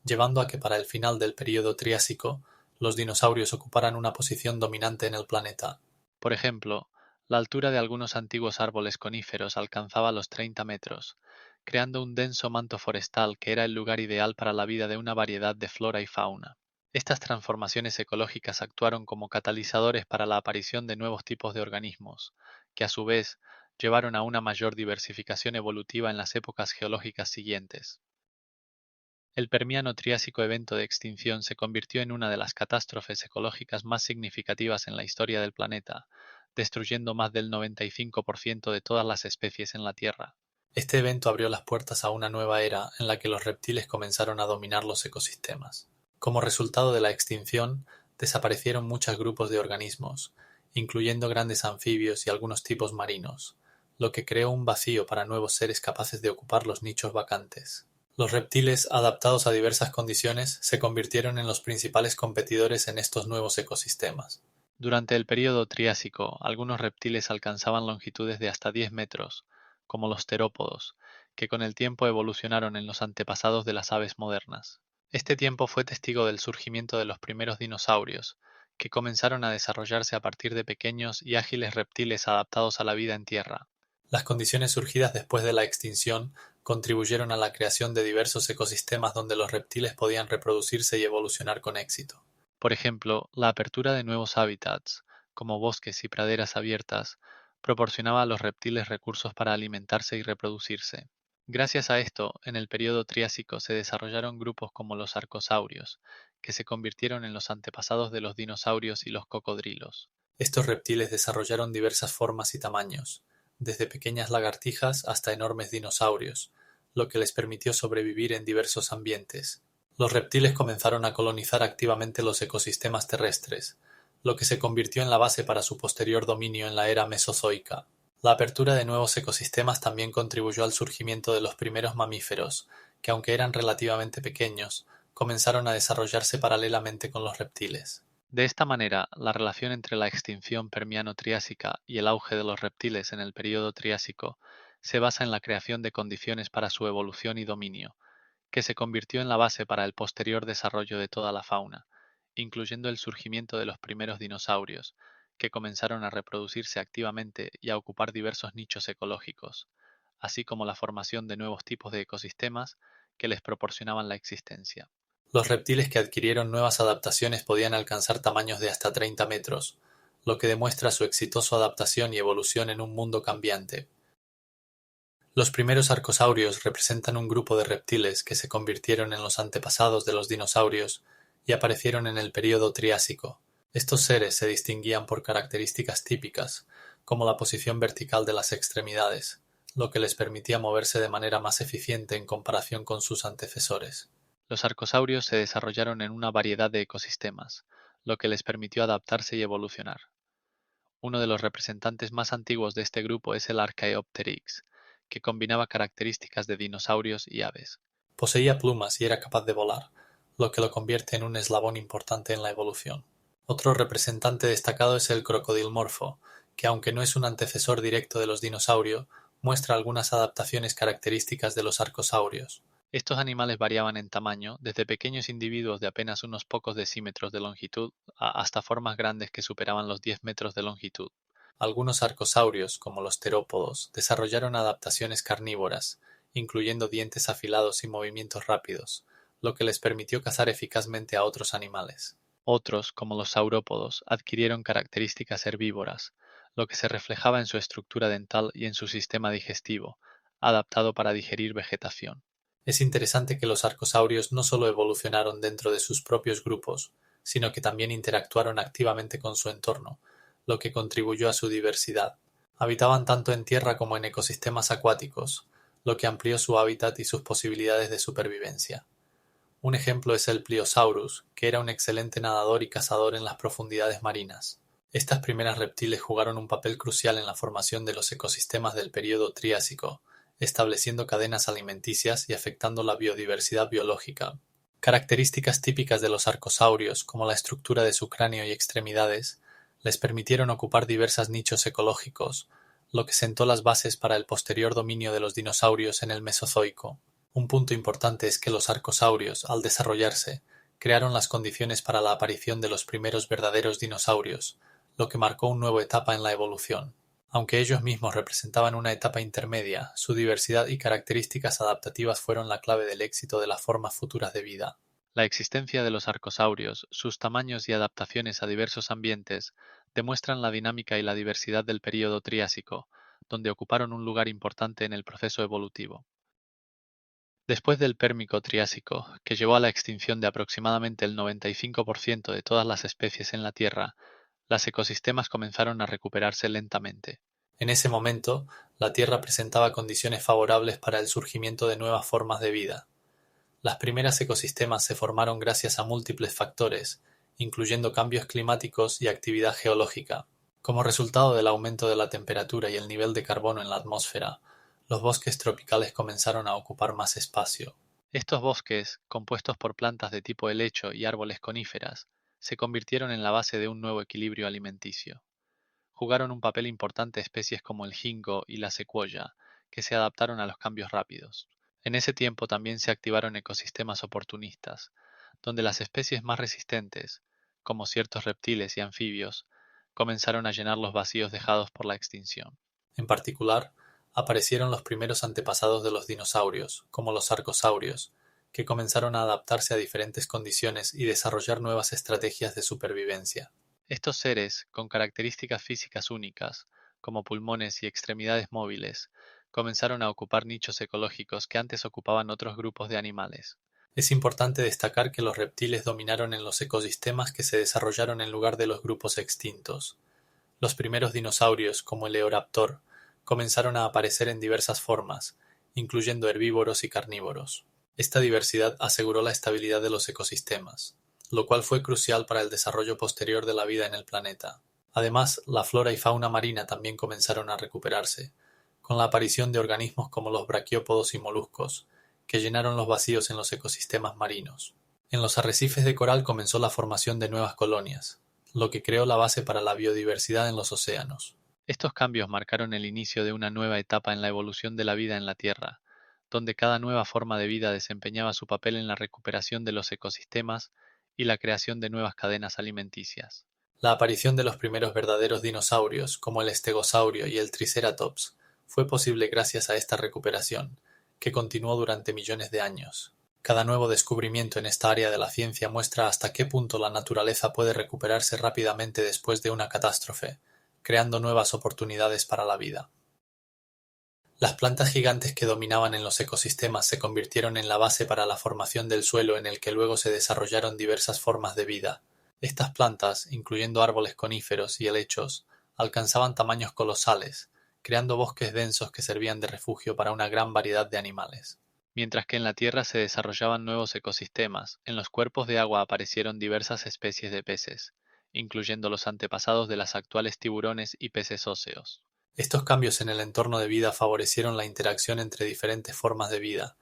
llevando a que para el final del período Triásico los dinosaurios ocuparan una posición dominante en el planeta. Por ejemplo, la altura de algunos antiguos árboles coníferos alcanzaba los 30 metros, creando un denso manto forestal que era el lugar ideal para la vida de una variedad de flora y fauna. Estas transformaciones ecológicas actuaron como catalizadores para la aparición de nuevos tipos de organismos, que a su vez llevaron a una mayor diversificación evolutiva en las épocas geológicas siguientes. El Permiano-Triásico evento de extinción se convirtió en una de las catástrofes ecológicas más significativas en la historia del planeta, destruyendo más del 95% de todas las especies en la Tierra. Este evento abrió las puertas a una nueva era en la que los reptiles comenzaron a dominar los ecosistemas. Como resultado de la extinción, desaparecieron muchos grupos de organismos, incluyendo grandes anfibios y algunos tipos marinos, lo que creó un vacío para nuevos seres capaces de ocupar los nichos vacantes. Los reptiles, adaptados a diversas condiciones, se convirtieron en los principales competidores en estos nuevos ecosistemas. Durante el período Triásico, algunos reptiles alcanzaban longitudes de hasta 10 metros, como los terópodos, que con el tiempo evolucionaron en los antepasados de las aves modernas. Este tiempo fue testigo del surgimiento de los primeros dinosaurios, que comenzaron a desarrollarse a partir de pequeños y ágiles reptiles adaptados a la vida en tierra. Las condiciones surgidas después de la extinción contribuyeron a la creación de diversos ecosistemas donde los reptiles podían reproducirse y evolucionar con éxito. Por ejemplo, la apertura de nuevos hábitats, como bosques y praderas abiertas, proporcionaba a los reptiles recursos para alimentarse y reproducirse. Gracias a esto, en el período Triásico se desarrollaron grupos como los arcosaurios, que se convirtieron en los antepasados de los dinosaurios y los cocodrilos. Estos reptiles desarrollaron diversas formas y tamaños, desde pequeñas lagartijas hasta enormes dinosaurios, lo que les permitió sobrevivir en diversos ambientes. Los reptiles comenzaron a colonizar activamente los ecosistemas terrestres, lo que se convirtió en la base para su posterior dominio en la era mesozoica. La apertura de nuevos ecosistemas también contribuyó al surgimiento de los primeros mamíferos, que aunque eran relativamente pequeños, comenzaron a desarrollarse paralelamente con los reptiles. De esta manera, la relación entre la extinción permiano-triásica y el auge de los reptiles en el período Triásico se basa en la creación de condiciones para su evolución y dominio, que se convirtió en la base para el posterior desarrollo de toda la fauna, incluyendo el surgimiento de los primeros dinosaurios, que comenzaron a reproducirse activamente y a ocupar diversos nichos ecológicos, así como la formación de nuevos tipos de ecosistemas que les proporcionaban la existencia. Los reptiles que adquirieron nuevas adaptaciones podían alcanzar tamaños de hasta 30 metros, lo que demuestra su exitosa adaptación y evolución en un mundo cambiante. Los primeros arcosaurios representan un grupo de reptiles que se convirtieron en los antepasados de los dinosaurios y aparecieron en el período Triásico. Estos seres se distinguían por características típicas, como la posición vertical de las extremidades, lo que les permitía moverse de manera más eficiente en comparación con sus antecesores. Los arcosaurios se desarrollaron en una variedad de ecosistemas, lo que les permitió adaptarse y evolucionar. Uno de los representantes más antiguos de este grupo es el Archaeopteryx, que combinaba características de dinosaurios y aves. Poseía plumas y era capaz de volar, lo que lo convierte en un eslabón importante en la evolución. Otro representante destacado es el crocodilmorfo, que aunque no es un antecesor directo de los dinosaurios, muestra algunas adaptaciones características de los arcosaurios. Estos animales variaban en tamaño, desde pequeños individuos de apenas unos pocos decímetros de longitud hasta formas grandes que superaban los 10 metros de longitud. Algunos arcosaurios, como los terópodos, desarrollaron adaptaciones carnívoras, incluyendo dientes afilados y movimientos rápidos, lo que les permitió cazar eficazmente a otros animales. Otros, como los saurópodos, adquirieron características herbívoras, lo que se reflejaba en su estructura dental y en su sistema digestivo, adaptado para digerir vegetación. Es interesante que los arcosaurios no solo evolucionaron dentro de sus propios grupos, sino que también interactuaron activamente con su entorno, lo que contribuyó a su diversidad. Habitaban tanto en tierra como en ecosistemas acuáticos, lo que amplió su hábitat y sus posibilidades de supervivencia. Un ejemplo es el Pliosaurus, que era un excelente nadador y cazador en las profundidades marinas. Estas primeras reptiles jugaron un papel crucial en la formación de los ecosistemas del período Triásico, estableciendo cadenas alimenticias y afectando la biodiversidad biológica. Características típicas de los arcosaurios, como la estructura de su cráneo y extremidades, les permitieron ocupar diversos nichos ecológicos, lo que sentó las bases para el posterior dominio de los dinosaurios en el Mesozoico. Un punto importante es que los arcosaurios, al desarrollarse, crearon las condiciones para la aparición de los primeros verdaderos dinosaurios, lo que marcó una nueva etapa en la evolución. Aunque ellos mismos representaban una etapa intermedia, su diversidad y características adaptativas fueron la clave del éxito de las formas futuras de vida. La existencia de los arcosaurios, sus tamaños y adaptaciones a diversos ambientes demuestran la dinámica y la diversidad del período Triásico, donde ocuparon un lugar importante en el proceso evolutivo. Después del Pérmico Triásico, que llevó a la extinción de aproximadamente el 95% de todas las especies en la Tierra, los ecosistemas comenzaron a recuperarse lentamente. En ese momento, la Tierra presentaba condiciones favorables para el surgimiento de nuevas formas de vida. Las primeras ecosistemas se formaron gracias a múltiples factores, incluyendo cambios climáticos y actividad geológica. Como resultado del aumento de la temperatura y el nivel de carbono en la atmósfera, los bosques tropicales comenzaron a ocupar más espacio. Estos bosques, compuestos por plantas de tipo helecho y árboles coníferas, se convirtieron en la base de un nuevo equilibrio alimenticio. Jugaron un papel importante especies como el ginkgo y la secuoya, que se adaptaron a los cambios rápidos. En ese tiempo también se activaron ecosistemas oportunistas, donde las especies más resistentes, como ciertos reptiles y anfibios, comenzaron a llenar los vacíos dejados por la extinción. En particular, aparecieron los primeros antepasados de los dinosaurios, como los arcosaurios, que comenzaron a adaptarse a diferentes condiciones y desarrollar nuevas estrategias de supervivencia. Estos seres, con características físicas únicas, como pulmones y extremidades móviles, comenzaron a ocupar nichos ecológicos que antes ocupaban otros grupos de animales. Es importante destacar que los reptiles dominaron en los ecosistemas que se desarrollaron en lugar de los grupos extintos. Los primeros dinosaurios, como el Eoraptor, comenzaron a aparecer en diversas formas, incluyendo herbívoros y carnívoros. Esta diversidad aseguró la estabilidad de los ecosistemas, lo cual fue crucial para el desarrollo posterior de la vida en el planeta. Además, la flora y fauna marina también comenzaron a recuperarse, con la aparición de organismos como los braquiópodos y moluscos, que llenaron los vacíos en los ecosistemas marinos. En los arrecifes de coral comenzó la formación de nuevas colonias, lo que creó la base para la biodiversidad en los océanos. Estos cambios marcaron el inicio de una nueva etapa en la evolución de la vida en la Tierra, donde cada nueva forma de vida desempeñaba su papel en la recuperación de los ecosistemas y la creación de nuevas cadenas alimenticias. La aparición de los primeros verdaderos dinosaurios, como el estegosaurio y el triceratops, fue posible gracias a esta recuperación, que continuó durante millones de años. Cada nuevo descubrimiento en esta área de la ciencia muestra hasta qué punto la naturaleza puede recuperarse rápidamente después de una catástrofe, creando nuevas oportunidades para la vida. Las plantas gigantes que dominaban en los ecosistemas se convirtieron en la base para la formación del suelo en el que luego se desarrollaron diversas formas de vida. Estas plantas, incluyendo árboles coníferos y helechos, alcanzaban tamaños colosales, creando bosques densos que servían de refugio para una gran variedad de animales. Mientras que en la Tierra se desarrollaban nuevos ecosistemas, en los cuerpos de agua aparecieron diversas especies de peces, incluyendo los antepasados de las actuales tiburones y peces óseos. Estos cambios en el entorno de vida favorecieron la interacción entre diferentes formas de vida,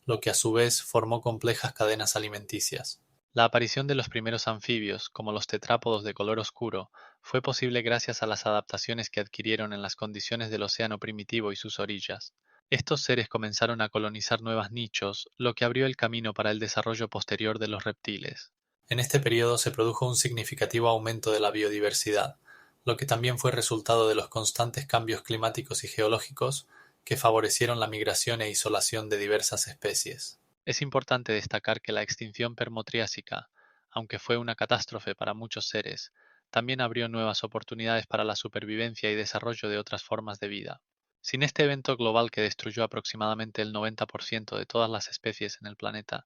lo que a su vez formó complejas cadenas alimenticias. La aparición de los primeros anfibios, como los tetrápodos de color oscuro, fue posible gracias a las adaptaciones que adquirieron en las condiciones del océano primitivo y sus orillas. Estos seres comenzaron a colonizar nuevos nichos, lo que abrió el camino para el desarrollo posterior de los reptiles. En este periodo se produjo un significativo aumento de la biodiversidad, lo que también fue resultado de los constantes cambios climáticos y geológicos que favorecieron la migración e isolación de diversas especies. Es importante destacar que la extinción permo-triásica, aunque fue una catástrofe para muchos seres, también abrió nuevas oportunidades para la supervivencia y desarrollo de otras formas de vida. Sin este evento global que destruyó aproximadamente el 90% de todas las especies en el planeta,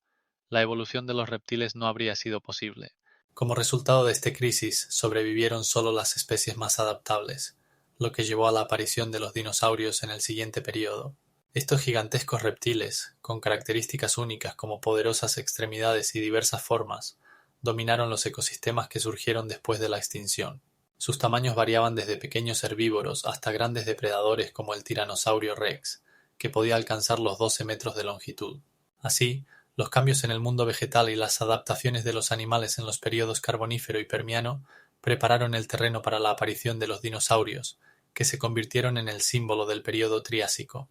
la evolución de los reptiles no habría sido posible. Como resultado de esta crisis, sobrevivieron solo las especies más adaptables, lo que llevó a la aparición de los dinosaurios en el siguiente periodo. Estos gigantescos reptiles, con características únicas como poderosas extremidades y diversas formas, dominaron los ecosistemas que surgieron después de la extinción. Sus tamaños variaban desde pequeños herbívoros hasta grandes depredadores como el tiranosaurio rex, que podía alcanzar los 12 metros de longitud. Así, los cambios en el mundo vegetal y las adaptaciones de los animales en los períodos Carbonífero y Permiano prepararon el terreno para la aparición de los dinosaurios, que se convirtieron en el símbolo del período Triásico.